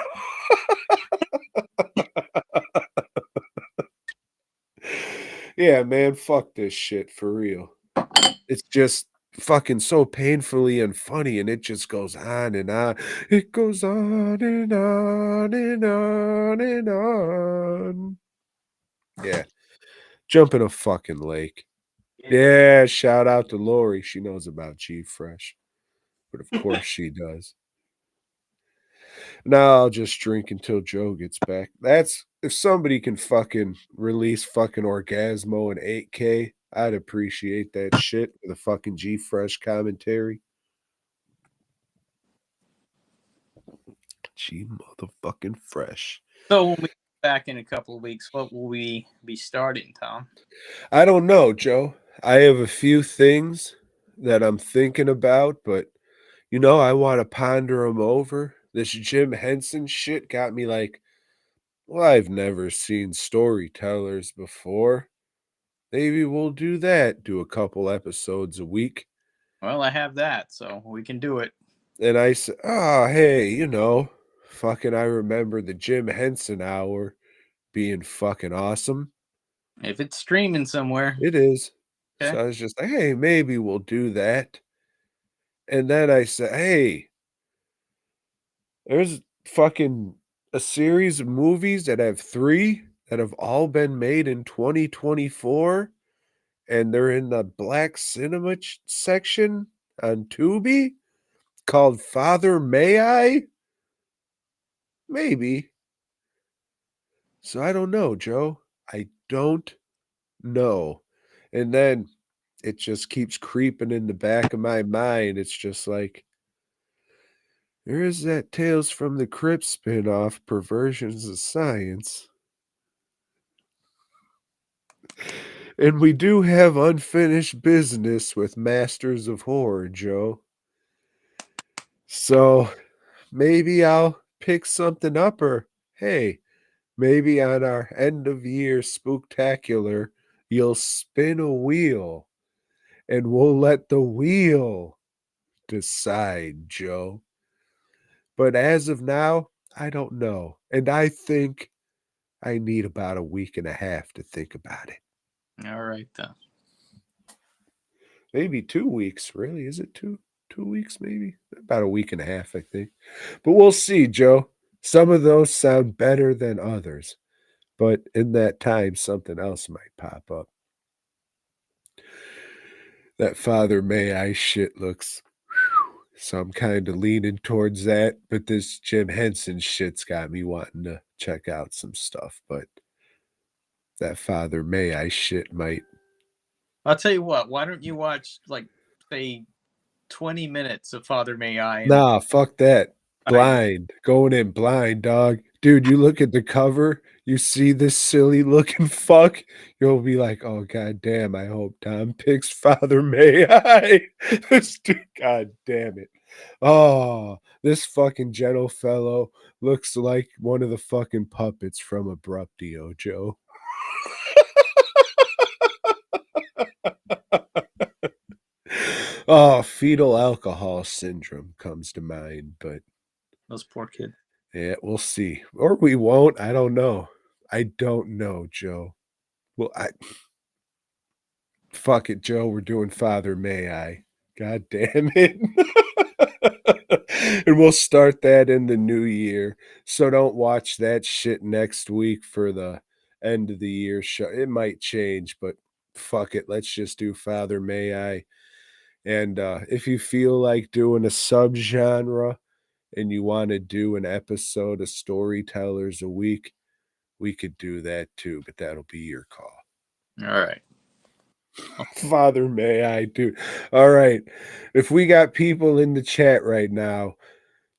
Yeah, man, fuck this shit for real. It's just fucking so painfully unfunny, and it just goes on and on. It goes on and on and on and on. Yeah. Jump in a fucking lake. Yeah, shout out to Lori. She knows about G Fresh. But of course she does. Now I'll just drink until Joe gets back. That's if somebody can fucking release fucking Orgasmo in 8K, I'd appreciate that shit with a fucking G Fresh commentary. G motherfucking Fresh. So when we get back in a couple of weeks, what will we be starting, Tom? I don't know, Joe. I have a few things that I'm thinking about, but I want to ponder them over. This Jim Henson shit got me like, well, I've never seen storytellers before. Maybe we'll do that, do a couple episodes a week. Well, I have that, so we can do it. And I said, oh, hey, fucking I remember the Jim Henson hour being fucking awesome. If it's streaming somewhere. It is. Okay. So I was just like, hey, maybe we'll do that. And then I said, hey, there's fucking a series of movies that have 3 that have all been made in 2024. And they're in the black cinema section on Tubi called Father May I? Maybe. So I don't know, Joe. I don't know. And then it just keeps creeping in the back of my mind. It's just like, there is that Tales from the Crypt spinoff, Perversions of Science. And we do have unfinished business with Masters of Horror, Joe. So maybe I'll pick something up, or hey, maybe on our end of year spooktacular, you'll spin a wheel and we'll let the wheel decide, Joe. But as of now, I don't know. And I think I need about a week and a half to think about it. All right, then. Maybe 2 weeks, really. Is it 2 weeks, maybe? About a week and a half, I think. But we'll see, Joe. Some of those sound better than others. But in that time, something else might pop up. That Father May I shit looks... So I'm kind of leaning towards that. But this Jim Henson shit's got me wanting to check out some stuff. But that Father May I shit might... I'll tell you what. Why don't you watch, like, say, 20 minutes of Father May I? Nah, fuck that. Blind. Going in blind, dog. Dude, you look at the cover, you see this silly looking fuck, you'll be like, oh, god damn, I hope Tom picks Father May I. This dude, god damn it. Oh, this fucking gentle fellow looks like one of the fucking puppets from Abruptio, Joe. Oh, fetal alcohol syndrome comes to mind, but Those poor kids. yeah, we'll see. Or we won't. I don't know. I don't know, Joe. Well, Fuck it, Joe. We're doing Father May I. God damn it. And we'll start that in the new year. So don't watch that shit next week for the end of the year show. It might change, but fuck it. Let's just do Father May I. And if you feel like doing a subgenre and you want to do an episode of Storytellers a week, we could do that too, but that'll be your call. All right. Father May I, dude. All right. If we got people in the chat right now,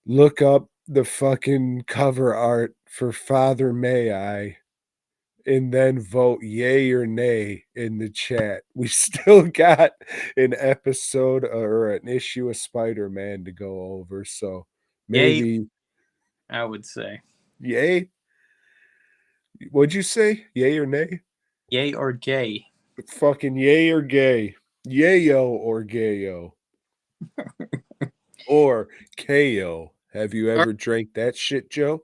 look up the fucking cover art for Father May I and then vote yay or nay in the chat. We still got an episode or an issue of Spider-Man to go over. So maybe Yay, I would say. yay. What'd you say? Yay or nay? Yay or gay. Fucking yay or gay. Yayo or gayo. Or KO. Have you ever drank that shit, Joe?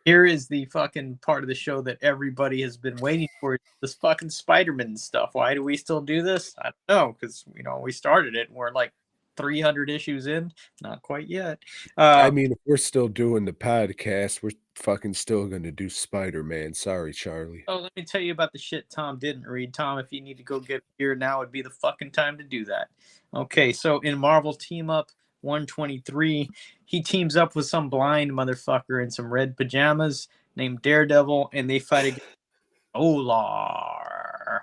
Here is the fucking part of the show that everybody has been waiting for. This fucking Spider-Man stuff. Why do we still do this? I don't know, because we started it and we're like 300 issues in. Not quite yet. I mean, if we're still doing the podcast, we're fucking still gonna do Spider-Man. Sorry, Charlie. Oh, let me tell you about the shit Tom didn't read. Tom, if you need to go get beer now, would be the fucking time to do that. Okay, so in Marvel Team Up 123, he teams up with some blind motherfucker in some red pajamas named Daredevil, and they fight against Olar.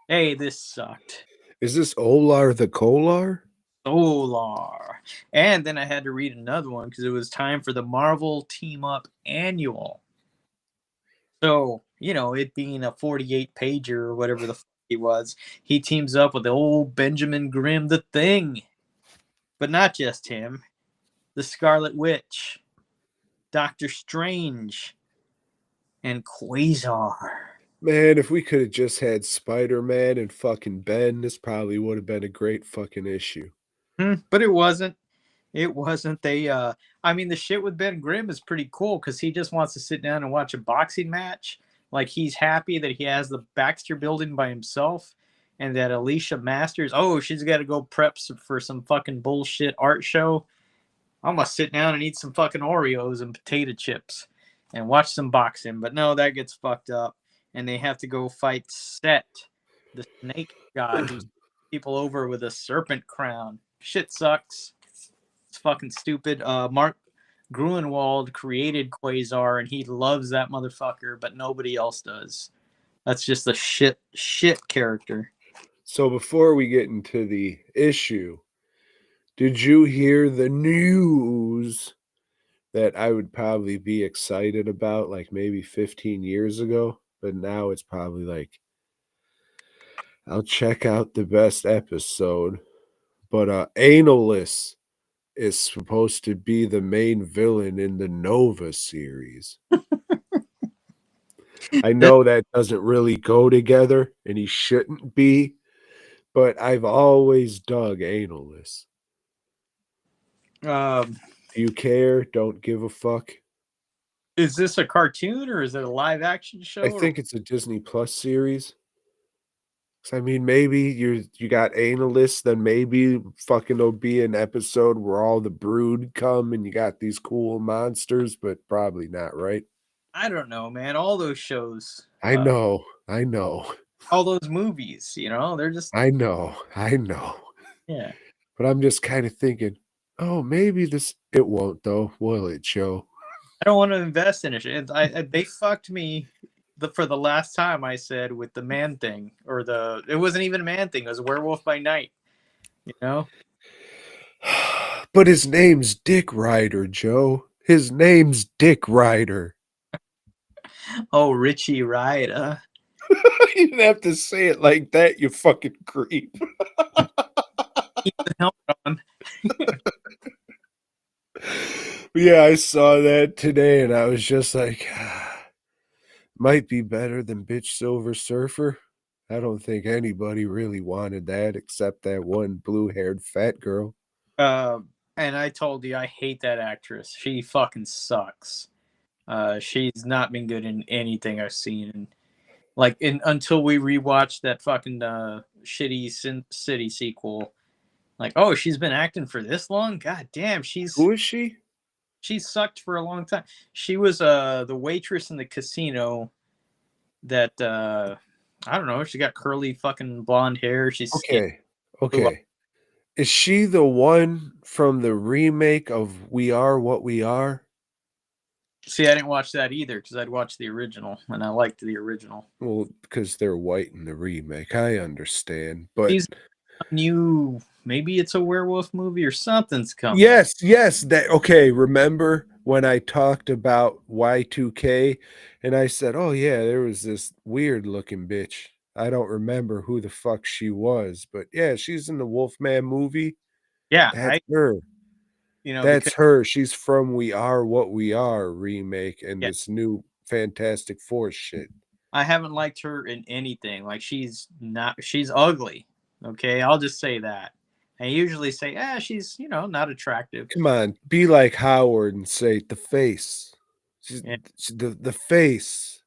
Hey, this sucked. Is this Olar the Kolar? Olar. And then I had to read another one because it was time for the Marvel Team Up Annual. So, it being a 48 pager or whatever the fuck he was, he teams up with the old Benjamin Grimm, the Thing. But not just him. The Scarlet Witch, Doctor Strange, and Quasar. Man, if we could have just had Spider-Man and fucking Ben, this probably would have been a great fucking issue. But it wasn't. It wasn't. The shit with Ben Grimm is pretty cool because he just wants to sit down and watch a boxing match. Like, he's happy that he has the Baxter building by himself and that Alicia Masters, she's got to go prep for some fucking bullshit art show. I'm going to sit down and eat some fucking Oreos and potato chips and watch some boxing. But no, that gets fucked up. And they have to go fight Set, the snake guy who's people over with a serpent crown. Shit sucks. It's fucking stupid. Mark Gruenwald created Quasar, and he loves that motherfucker, but nobody else does. That's just a shit character. So before we get into the issue, did you hear the news that I would probably be excited about like maybe 15 years ago? But now it's probably like, I'll check out the best episode. But Analus is supposed to be the main villain in the Nova series. I know that doesn't really go together, and he shouldn't be, but I've always dug Analus. Do you care? Don't give a fuck? Is this a cartoon or is it a live action show? I think it's a Disney Plus series. I mean, maybe you got Analysts, then maybe fucking there'll be an episode where all the Brood come and you got these cool monsters, but probably not, right? I don't know, man. All those shows. I know. All those movies, they're just. I know. Yeah. But I'm just kind of thinking, maybe it won't though, will it, Joe? I don't want to invest in it. They fucked me for the last time I said with the man thing, it wasn't even a man thing. It was a Werewolf by Night, But his name's Dick Ryder, Joe. His name's Dick Ryder. Oh, Richie Ryder. You didn't have to say it like that, you fucking creep. Keep the helmet on. Yeah, I saw that today and I was just like, might be better than Bitch Silver Surfer. I don't think anybody really wanted that except that one blue-haired fat girl. And I told you I hate that actress. She fucking sucks. She's not been good in anything I've seen. Like until we rewatched that fucking shitty Sin City sequel. Like, oh, she's been acting for this long? God damn, Who is she? she's sucked for a long time. She was the waitress in the casino that I don't know, she got curly fucking blonde hair. She's skinny. Okay. Is she the one from the remake of We Are What We Are? See, I didn't watch that either because I'd watched the original and I liked the original. Well, because they're white in the remake. I understand. But She's new, maybe it's a werewolf movie or something's coming. yes, that okay, remember when I talked about Y2K and I said, "Oh yeah, there was this weird looking bitch." I don't remember who the fuck she was, but yeah, she's in the Wolfman movie. Yeah, That's her. That's because her. She's from We Are What We Are remake and yeah, this new Fantastic Four shit. I haven't liked her in anything. Like she's ugly. Okay, I'll just say that. I usually say, she's not attractive. Come on, be like Howard and say the face. She's Yeah. the face.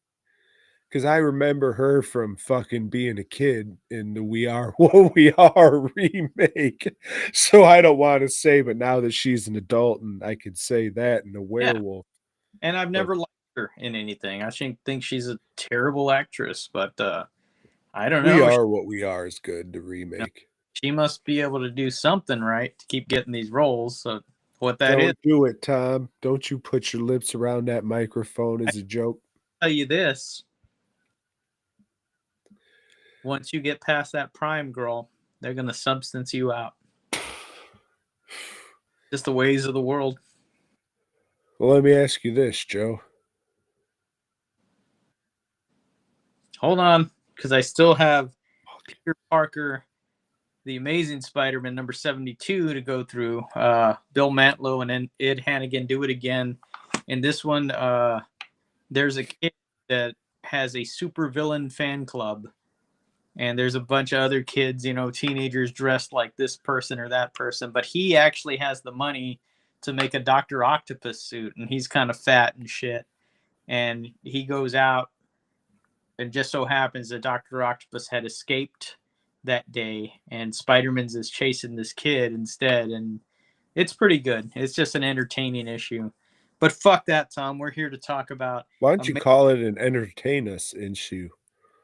Because I remember her from fucking being a kid in the We Are What We Are remake. So I don't want to say, but now that she's an adult and I could say that in a werewolf. And I've never liked her in anything. I think she's a terrible actress, but I don't know. We Are What We Are is good, the remake. She must be able to do something right to keep getting these roles. So what that is, Don't do it, Tom. Don't you put your lips around that microphone as a joke. I'll tell you this. Once you get past that prime girl, they're going to substance you out. Just the ways of the world. Well, let me ask you this, Joe. Hold on, because I still have Peter Parker, The Amazing Spider-Man number 72 to go through. Bill Mantlo and then Ed Hannigan do it again. In this one, there's a kid that has a supervillain fan club. And there's a bunch of other kids, teenagers dressed like this person or that person. But he actually has the money to make a Dr. Octopus suit. And he's kind of fat and shit. And he goes out. And just so happens that Dr. Octopus had escaped that day. And Spider-Man's is chasing this kid instead. And it's pretty good. It's just an entertaining issue. But fuck that, Tom. We're here to talk about... Why don't you call it an entertain us issue?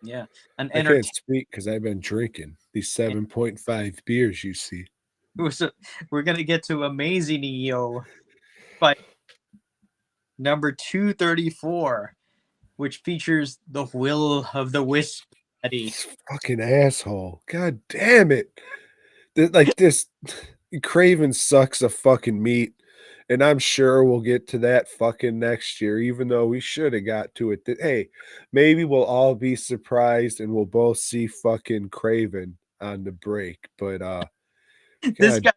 Yeah. I can't speak because I've been drinking these 7.5 beers, you see. We're going to get to Amazing EO by number 234, which features the Will of the Wisp. This fucking asshole. God damn it. Like this, Craven sucks a fucking meat. And I'm sure we'll get to that fucking next year, even though we should have got to it. Hey, maybe we'll all be surprised and we'll both see fucking Craven on the break. But God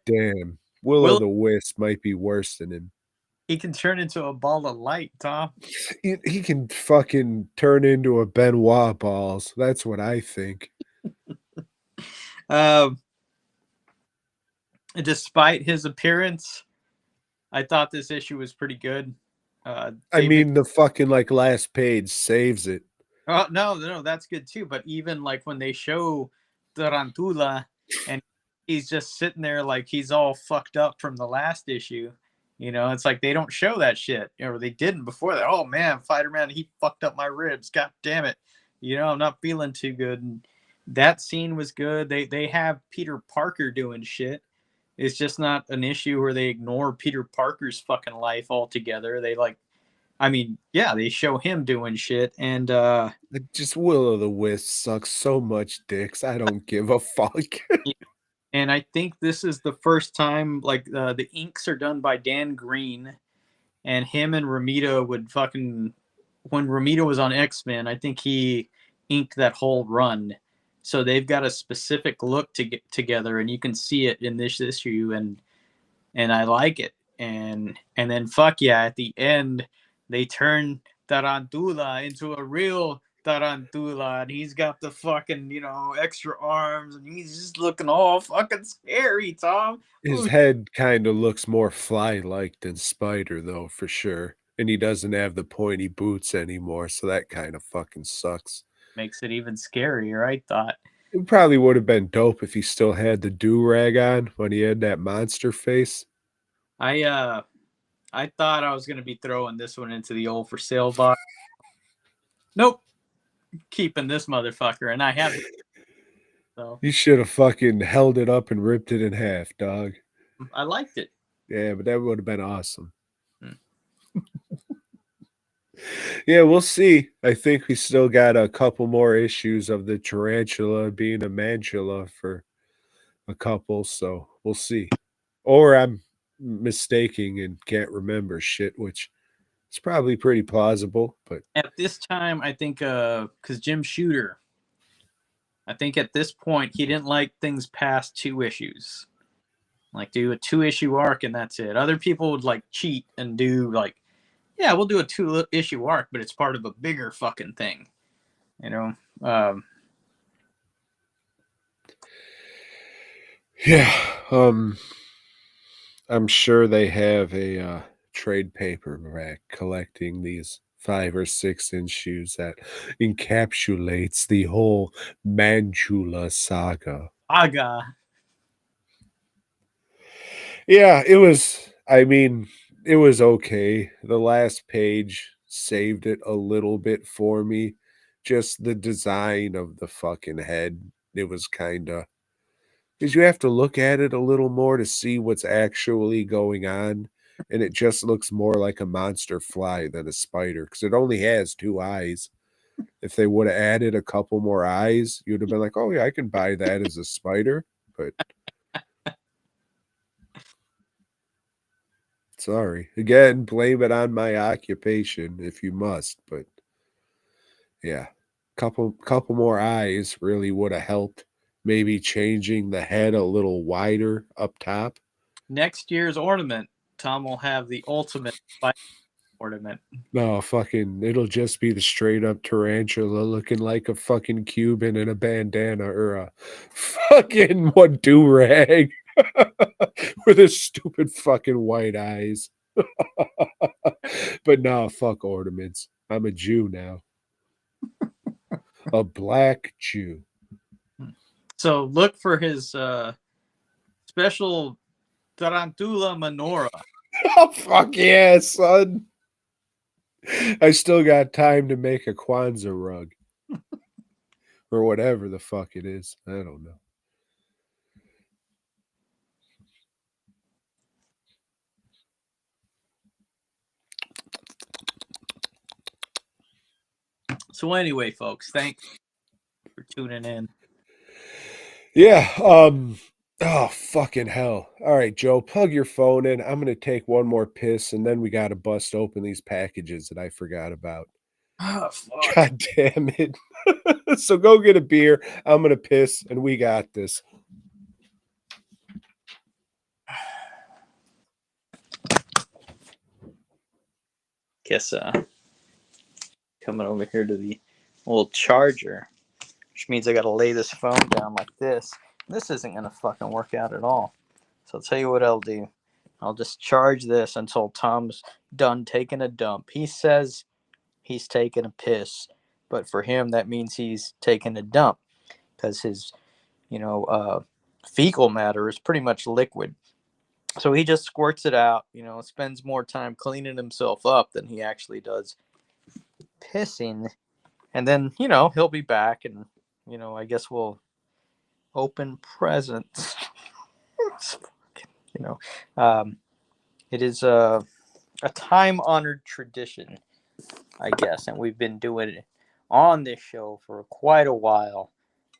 damn, Will of the Wisp might be worse than him. He can turn into a ball of light, Tom. He can fucking turn into a Benoit balls. That's what I think. Despite his appearance, I thought this issue was pretty good. I mean, the fucking last page saves it. Oh no, that's good too. But even when they show Tarantula and he's just sitting there like he's all fucked up from the last issue, it's like they don't show that shit, or they didn't before that. Oh man, Spider-Man, he fucked up my ribs. God damn it, I'm not feeling too good. And that scene was good. They have Peter Parker doing shit. It's just not an issue where they ignore Peter Parker's fucking life altogether. They they show him doing shit. And just Will of the Wisp sucks so much dicks. I don't give a fuck. And I think this is the first time the inks are done by Dan Green, and him and Romita would when Romita was on X-Men, I think he inked that whole run. So they've got a specific look to get together, and you can see it in this issue, and I like it. And then fuck yeah, at the end they turn Tarantula into a real Tarantula, and he's got the fucking extra arms, and he's just looking all fucking scary, Tom. His head kind of looks more fly-like than Spider, though, for sure. And he doesn't have the pointy boots anymore, so that kind of fucking sucks. Makes it even scarier, I thought. It probably would have been dope if he still had the do-rag on when he had that monster face. I thought I was gonna be throwing this one into the old for sale box. Nope. Keeping this motherfucker, and I have it. So You should have fucking held it up and ripped it in half, dog. I liked it. Yeah, but that would have been awesome. Hmm. Yeah, we'll see. I think we still got a couple more issues of the tarantula being a mantula for a couple, so we'll see. Or I'm mistaking and can't remember shit, which is probably pretty plausible, but At this time, I think because Jim Shooter, I think at this point he didn't like things past 2 issues. Like do a 2-issue arc and that's it. Other people would like cheat and do like, yeah, we'll do a 2-issue arc, but it's part of a bigger fucking thing. You know? yeah, I'm sure they have a trade paperback collecting these 5 or 6 issues that encapsulates the whole Manchula saga. Aga. Yeah, it was, I mean, it was okay. The last page saved it a little bit for me. Just the design of the fucking head, it was kind of, because you have to look at it a little more to see what's actually going on. And it just looks more like a monster fly than a spider because it only has 2 eyes. If they would have added a couple more eyes, you'd have been like, oh, yeah, I can buy that as a spider. But sorry. Again, blame it on my occupation if you must. But yeah, couple more eyes really would have helped. Maybe changing the head a little wider up top. Next year's ornament, Tom will have the ultimate spider ornament. No, fucking, it'll just be the straight up tarantula looking like a fucking Cuban in a bandana or a fucking what do-rag with his stupid fucking white eyes. But no, fuck ornaments. I'm a Jew now. A black Jew. So look for his special tarantula menorah. Oh, fuck yeah, son. I still got time to make a Kwanzaa rug. Or whatever the fuck it is. I don't know. So anyway, folks, thanks for tuning in. Yeah, oh fucking hell. All right, Joe, plug your phone in. I'm gonna take one more piss and then we gotta bust open these packages that I forgot about. Oh, fuck. God damn it. So go get a beer. I'm gonna piss and we got this. Guess coming over here to the old charger, which means I gotta lay this phone down like this. This isn't gonna fucking work out at all. So I'll tell you what I'll do. I'll just charge this until Tom's done taking a dump. He says he's taking a piss, but for him that means he's taking a dump because his, fecal matter is pretty much liquid. So he just squirts it out, spends more time cleaning himself up than he actually does pissing. And then, he'll be back and, I guess we'll open presents. It is a time-honored tradition, I guess, and we've been doing it on this show for quite a while.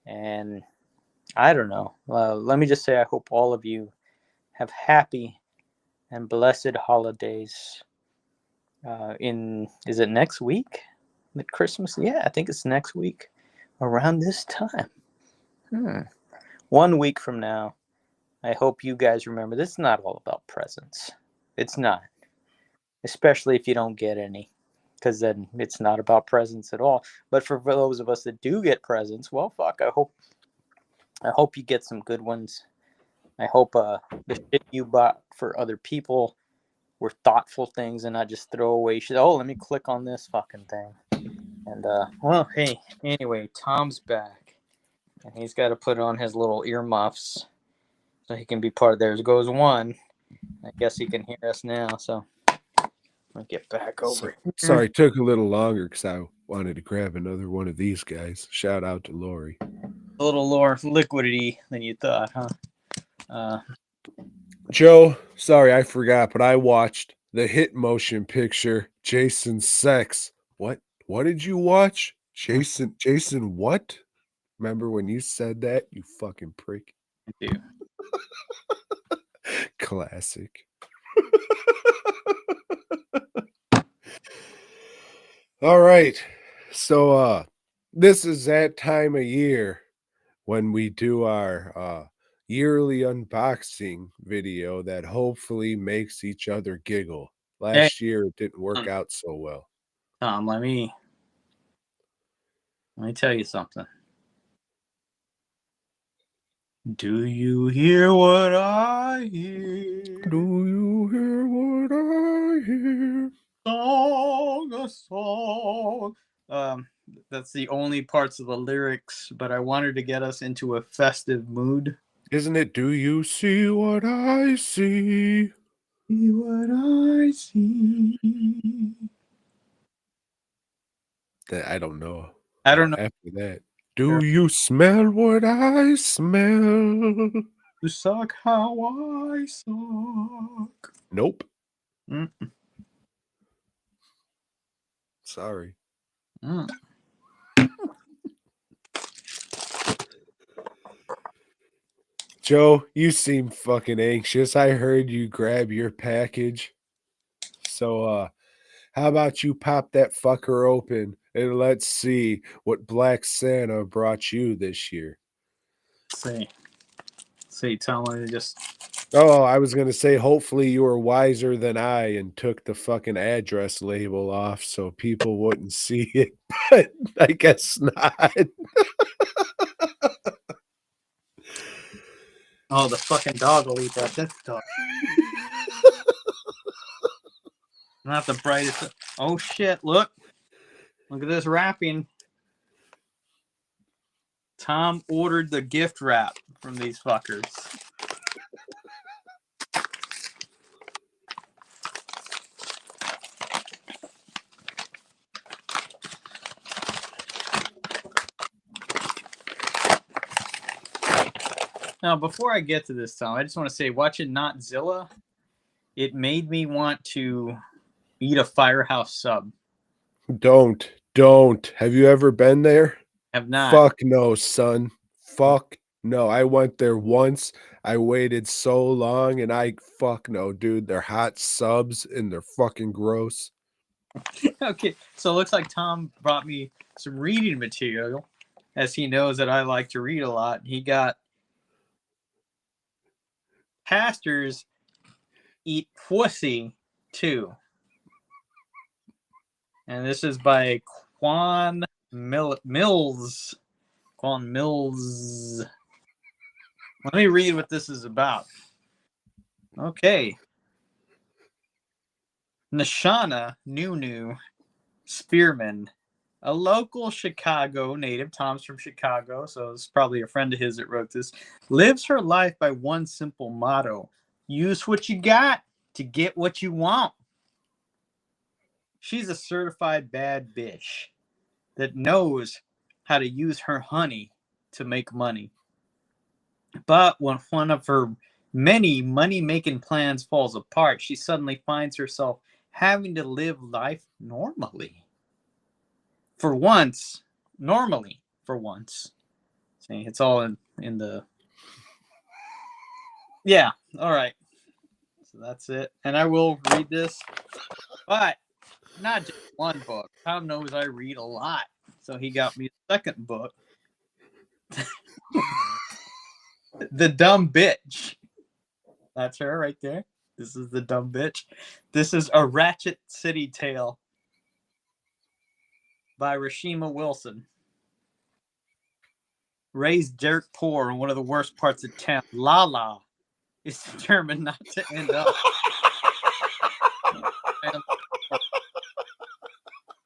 And I don't know. Let me just say I hope all of you have happy and blessed holidays. Is it next week? At Christmas? Yeah, I think it's next week around this time. 1 week from now, I hope you guys remember this is not all about presents. It's not. Especially if you don't get any, because then it's not about presents at all. But for those of us that do get presents, well, fuck, I hope you get some good ones. I hope the shit you bought for other people were thoughtful things and not just throw away shit. Oh, let me click on this fucking thing. And well, hey, anyway, Tom's back, and he's got to put on his little earmuffs so he can be part of. There goes one. I guess he can hear us now. So I'll get back over here. Sorry, it took a little longer because I wanted to grab another one of these guys. Shout out to Lori. A little more liquidy than you thought, huh? Joe, sorry, I forgot, but I watched the hit motion picture, Jason Sex. What? What did you watch? Jason what? Remember when you said that, you fucking prick? I do. Classic. All right. So this is that time of year when we do our yearly unboxing video that hopefully makes each other giggle. Last year it didn't work out so well. Tom, let me tell you something. Do you hear what I hear? Do you hear what I hear? A song. That's the only parts of the lyrics, but I wanted to get us into a festive mood. Isn't it? Do you see what I see? See what I see. I don't know. I don't know. After that, do you smell what I smell? You suck how I suck. Nope. Mm. Sorry. Mm. Joe, you seem fucking anxious. I heard you grab your package. So how about you pop that fucker open and let's see what Black Santa brought you this year. See, Tom, I just... Oh, I was going to say, hopefully you were wiser than I and took the fucking address label off so people wouldn't see it, but I guess not. Oh, the fucking dog will eat that. That's the dog. Not the brightest. Oh, shit, look. Look at this wrapping. Tom ordered the gift wrap from these fuckers. Now, before I get to this, Tom, I just want to say, watching Notzilla, it made me want to eat a Firehouse sub. Don't. Have you ever been there? Have not. Fuck no, son. Fuck no. I went there once. I waited so long and fuck no, dude. They're hot subs and they're fucking gross. Okay, so it looks like Tom brought me some reading material, as he knows that I like to read a lot. He got Pastors Eat Pussy too. And this is by Quan Mills. Quan Mills. Let me read what this is about. Okay. Nashana Nunu Spearman, a local Chicago native, Tom's from Chicago, so it's probably a friend of his that wrote this, lives her life by one simple motto: use what you got to get what you want. She's a certified bad bitch that knows how to use her honey to make money. But when one of her many money-making plans falls apart, she suddenly finds herself having to live life normally. For once. See, it's all in the... Yeah, all right. So that's it. And I will read this. But not just one book. Tom knows I read a lot. So he got me a second book. The Dumb Bitch. That's her right there. This is The Dumb Bitch. This is A Ratchet City Tale by Rashima Wilson. Raised dirt poor in one of the worst parts of town, Lala is determined not to end up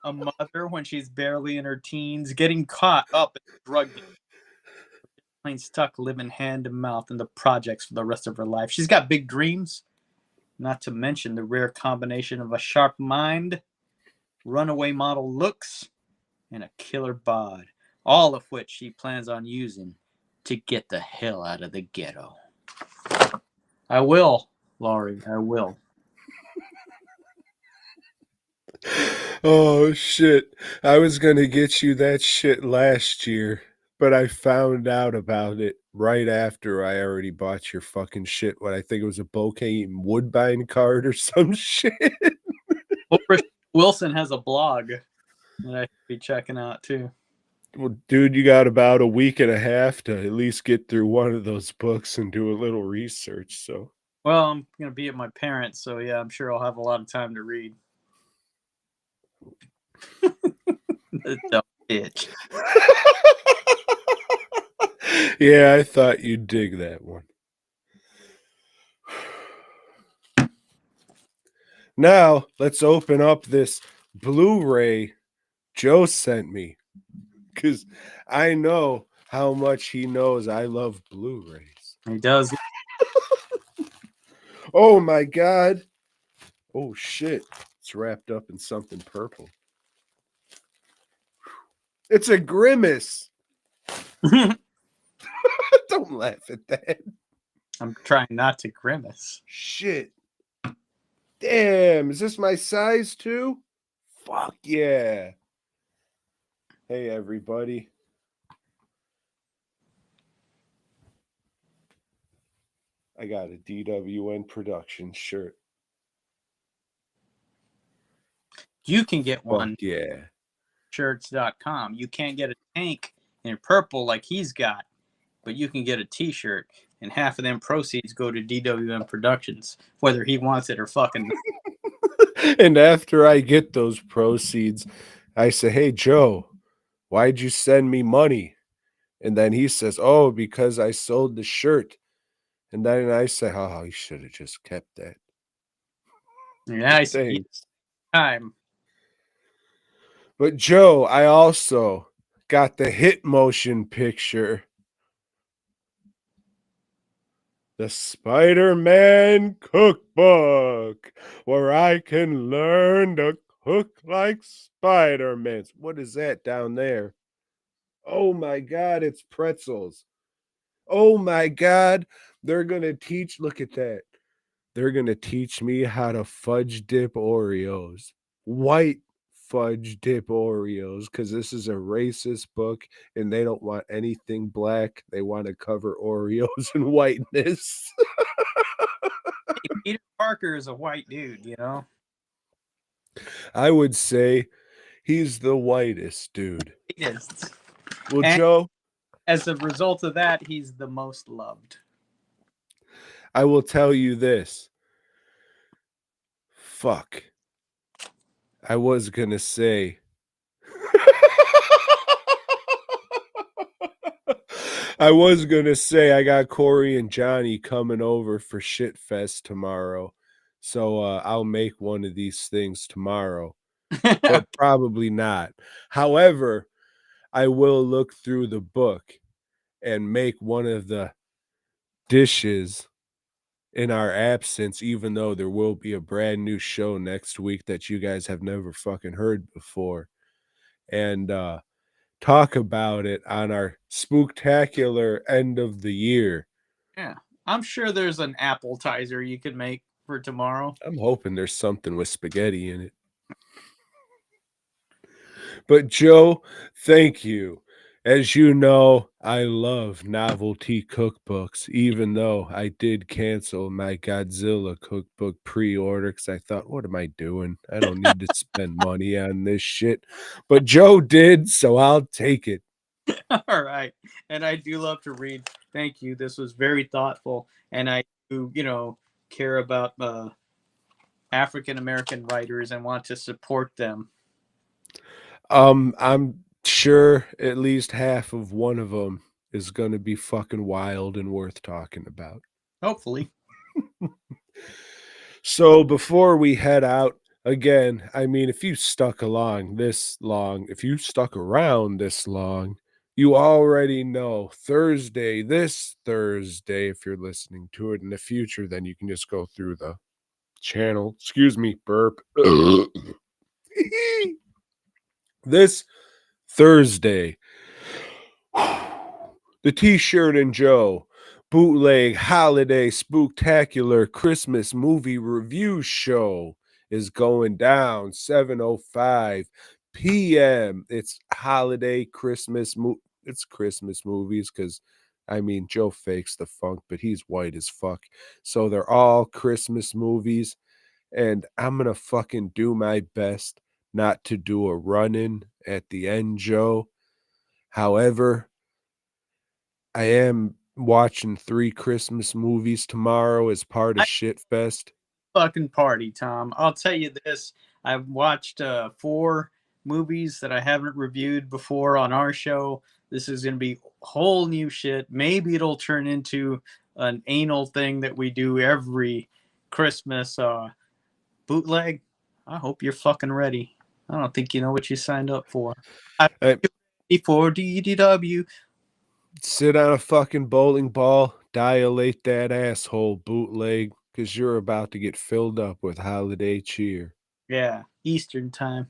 a mother when she's barely in her teens, getting caught up in drug dealing, plain stuck living hand to mouth in the projects for the rest of her life. She's got big dreams, not to mention the rare combination of a sharp mind, runaway model looks, and a killer bod, all of which she plans on using to get the hell out of the ghetto. I will, Laurie, I will. Oh, shit. I was going to get you that shit last year, but I found out about it right after I already bought your fucking shit. What I think it was a bouquet and Woodbine card or some shit. Well, Wilson has a blog that I should be checking out too. Well, dude, you got about a week and a half to at least get through one of those books and do a little research. So, well, I'm gonna be at my parents', so yeah, I'm sure I'll have a lot of time to read. The dumb bitch. Yeah, I thought you'd dig that one. Now, let's open up this Blu-ray Joe sent me, because I know how much he knows I love Blu-rays. He does. Oh my God. Oh shit. It's wrapped up in something purple. It's a Grimace. Don't laugh at that. I'm trying not to grimace. Shit. Damn, is this my size too? Fuck yeah. Hey, everybody. I got a DWN production shirt. You can get one. Fuck yeah. Shirts.com. You can't get a tank in purple like he's got, but you can get a t-shirt, and half of them proceeds go to DWN Productions, whether he wants it or fucking. And after I get those proceeds, I say, hey, Joe, why'd you send me money? And then he says, oh, because I sold the shirt. And then I say, oh, you should have just kept that. Yeah, I see. Thanks. Time. But Joe, I also got the hit motion picture. The Spider-Man Cookbook, where I can learn to cook like Spider-Man. What is that down there? Oh my God, it's pretzels. Oh my God, they're going to teach, look at that. They're going to teach me how to fudge dip Oreos. White fudge dip Oreos, because this is a racist book and they don't want anything black. They want to cover Oreos in whiteness. Hey, Peter Parker is a white dude, you know? I would say he's the whitest dude. He is. Well, And Joe, as a result of that, he's the most loved. I will tell you this. Fuck. I was going to say. I was going to say I got Corey and Johnny coming over for Shit Fest tomorrow. So I'll make one of these things tomorrow. But probably not. However, I will look through the book and make one of the dishes in our absence, even though there will be a brand new show next week that you guys have never fucking heard before, and talk about it on our spooktacular end of the year. Yeah, I'm sure there's an appetizer you could make for tomorrow. I'm hoping there's something with spaghetti in it. But Joe, thank you. As you know, I love novelty cookbooks, even though I did cancel my Godzilla cookbook pre-order because I thought, what am I doing? I don't need to spend money on this shit. But Joe did, so I'll take it. All right. And I do love to read. Thank you. This was very thoughtful. And I do, care about African-American writers and want to support them. I'm sure at least half of one of them is going to be fucking wild and worth talking about. Hopefully. So before we head out again, I mean, if you stuck along this long, if you stuck around this long, you already know this Thursday, if you're listening to it in the future, then you can just go through the channel. Excuse me, burp. This Thursday, the T-Shirt and Joe bootleg holiday spooktacular Christmas movie review show is going down 7:05 p.m. It's holiday Christmas it's Christmas movies because I mean Joe fakes the funk, but he's white as fuck. So they're all Christmas movies, and I'm gonna fucking do my best not to do a run-in at the end, Joe. However, I am watching 3 Christmas movies tomorrow as part of Shitfest. Fucking party, Tom. I'll tell you this. I've watched 4 movies that I haven't reviewed before on our show. This is going to be whole new shit. Maybe it'll turn into an anal thing that we do every Christmas bootleg. I hope you're fucking ready. I don't think you know what you signed up for. Before DDW. Sit on a fucking bowling ball, dilate that asshole, bootleg, because you're about to get filled up with holiday cheer. Yeah, Eastern time.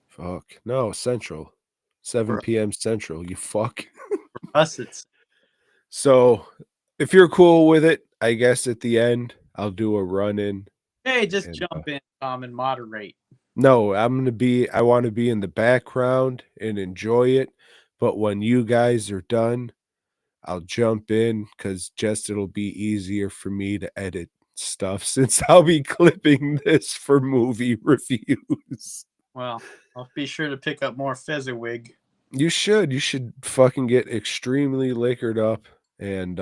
Fuck. No, Central. 7 p.m. Central, you fuck. For us, it's... So, if you're cool with it, I guess at the end, I'll do a run-in. Hey, just jump in, Tom, and moderate. No, I want to be in the background and enjoy it. But when you guys are done, I'll jump in because just it'll be easier for me to edit stuff since I'll be clipping this for movie reviews. Well, I'll be sure to pick up more Fezziwig. You should fucking get extremely liquored up. And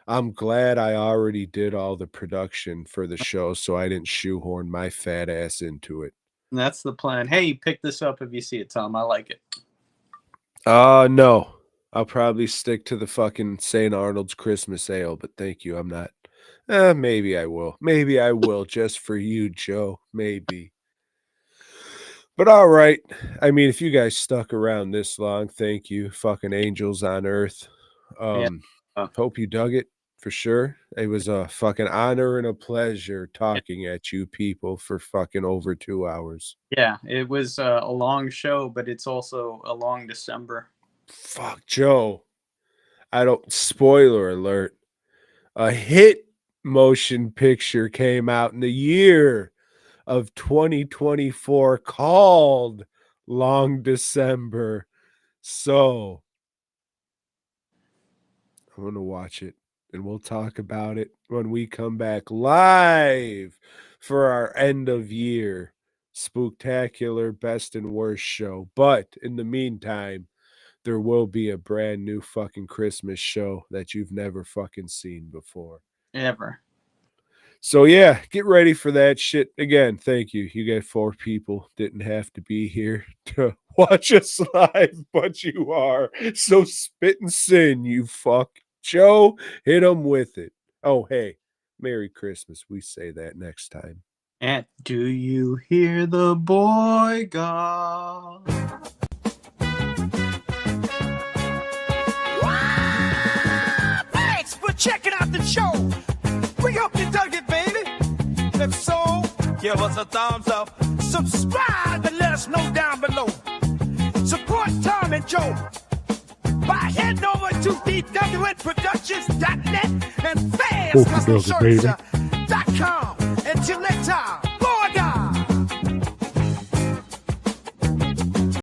I'm glad I already did all the production for the show so I didn't shoehorn my fat ass into it. And that's the plan. Hey, pick this up if you see it, Tom. I like it. No. I'll probably stick to the fucking St. Arnold's Christmas Ale, but thank you. I'm not. Maybe I will. Maybe I will just for you, Joe. Maybe. But all right. I mean, if you guys stuck around this long, thank you. Fucking angels on earth. Hope you dug it for sure. It was a fucking honor and a pleasure talking at you people for fucking over 2 hours. Yeah, it was a long show, but it's also a long December. Fuck, Joe. Spoiler alert. A hit motion picture came out in the year of 2024 called Long December. So I'm going to watch it and we'll talk about it when we come back live for our end of year spooktacular best and worst show. But in the meantime, there will be a brand new fucking Christmas show that you've never fucking seen before. Ever. So yeah, get ready for that shit. Again, thank you. You guys 4 people didn't have to be here to watch us live, but you are. So spit and sin, you fuck. Joe, hit them with it. Oh, hey, Merry Christmas. We say that next time. And do you hear the boy God? Thanks for checking out the show. We hope you dug it, baby. If so, give us a thumbs up. Subscribe and let us know down below. Support Tom and Joe by heading over to DWNProductions.net and FansCustomShirts.com. Until next time.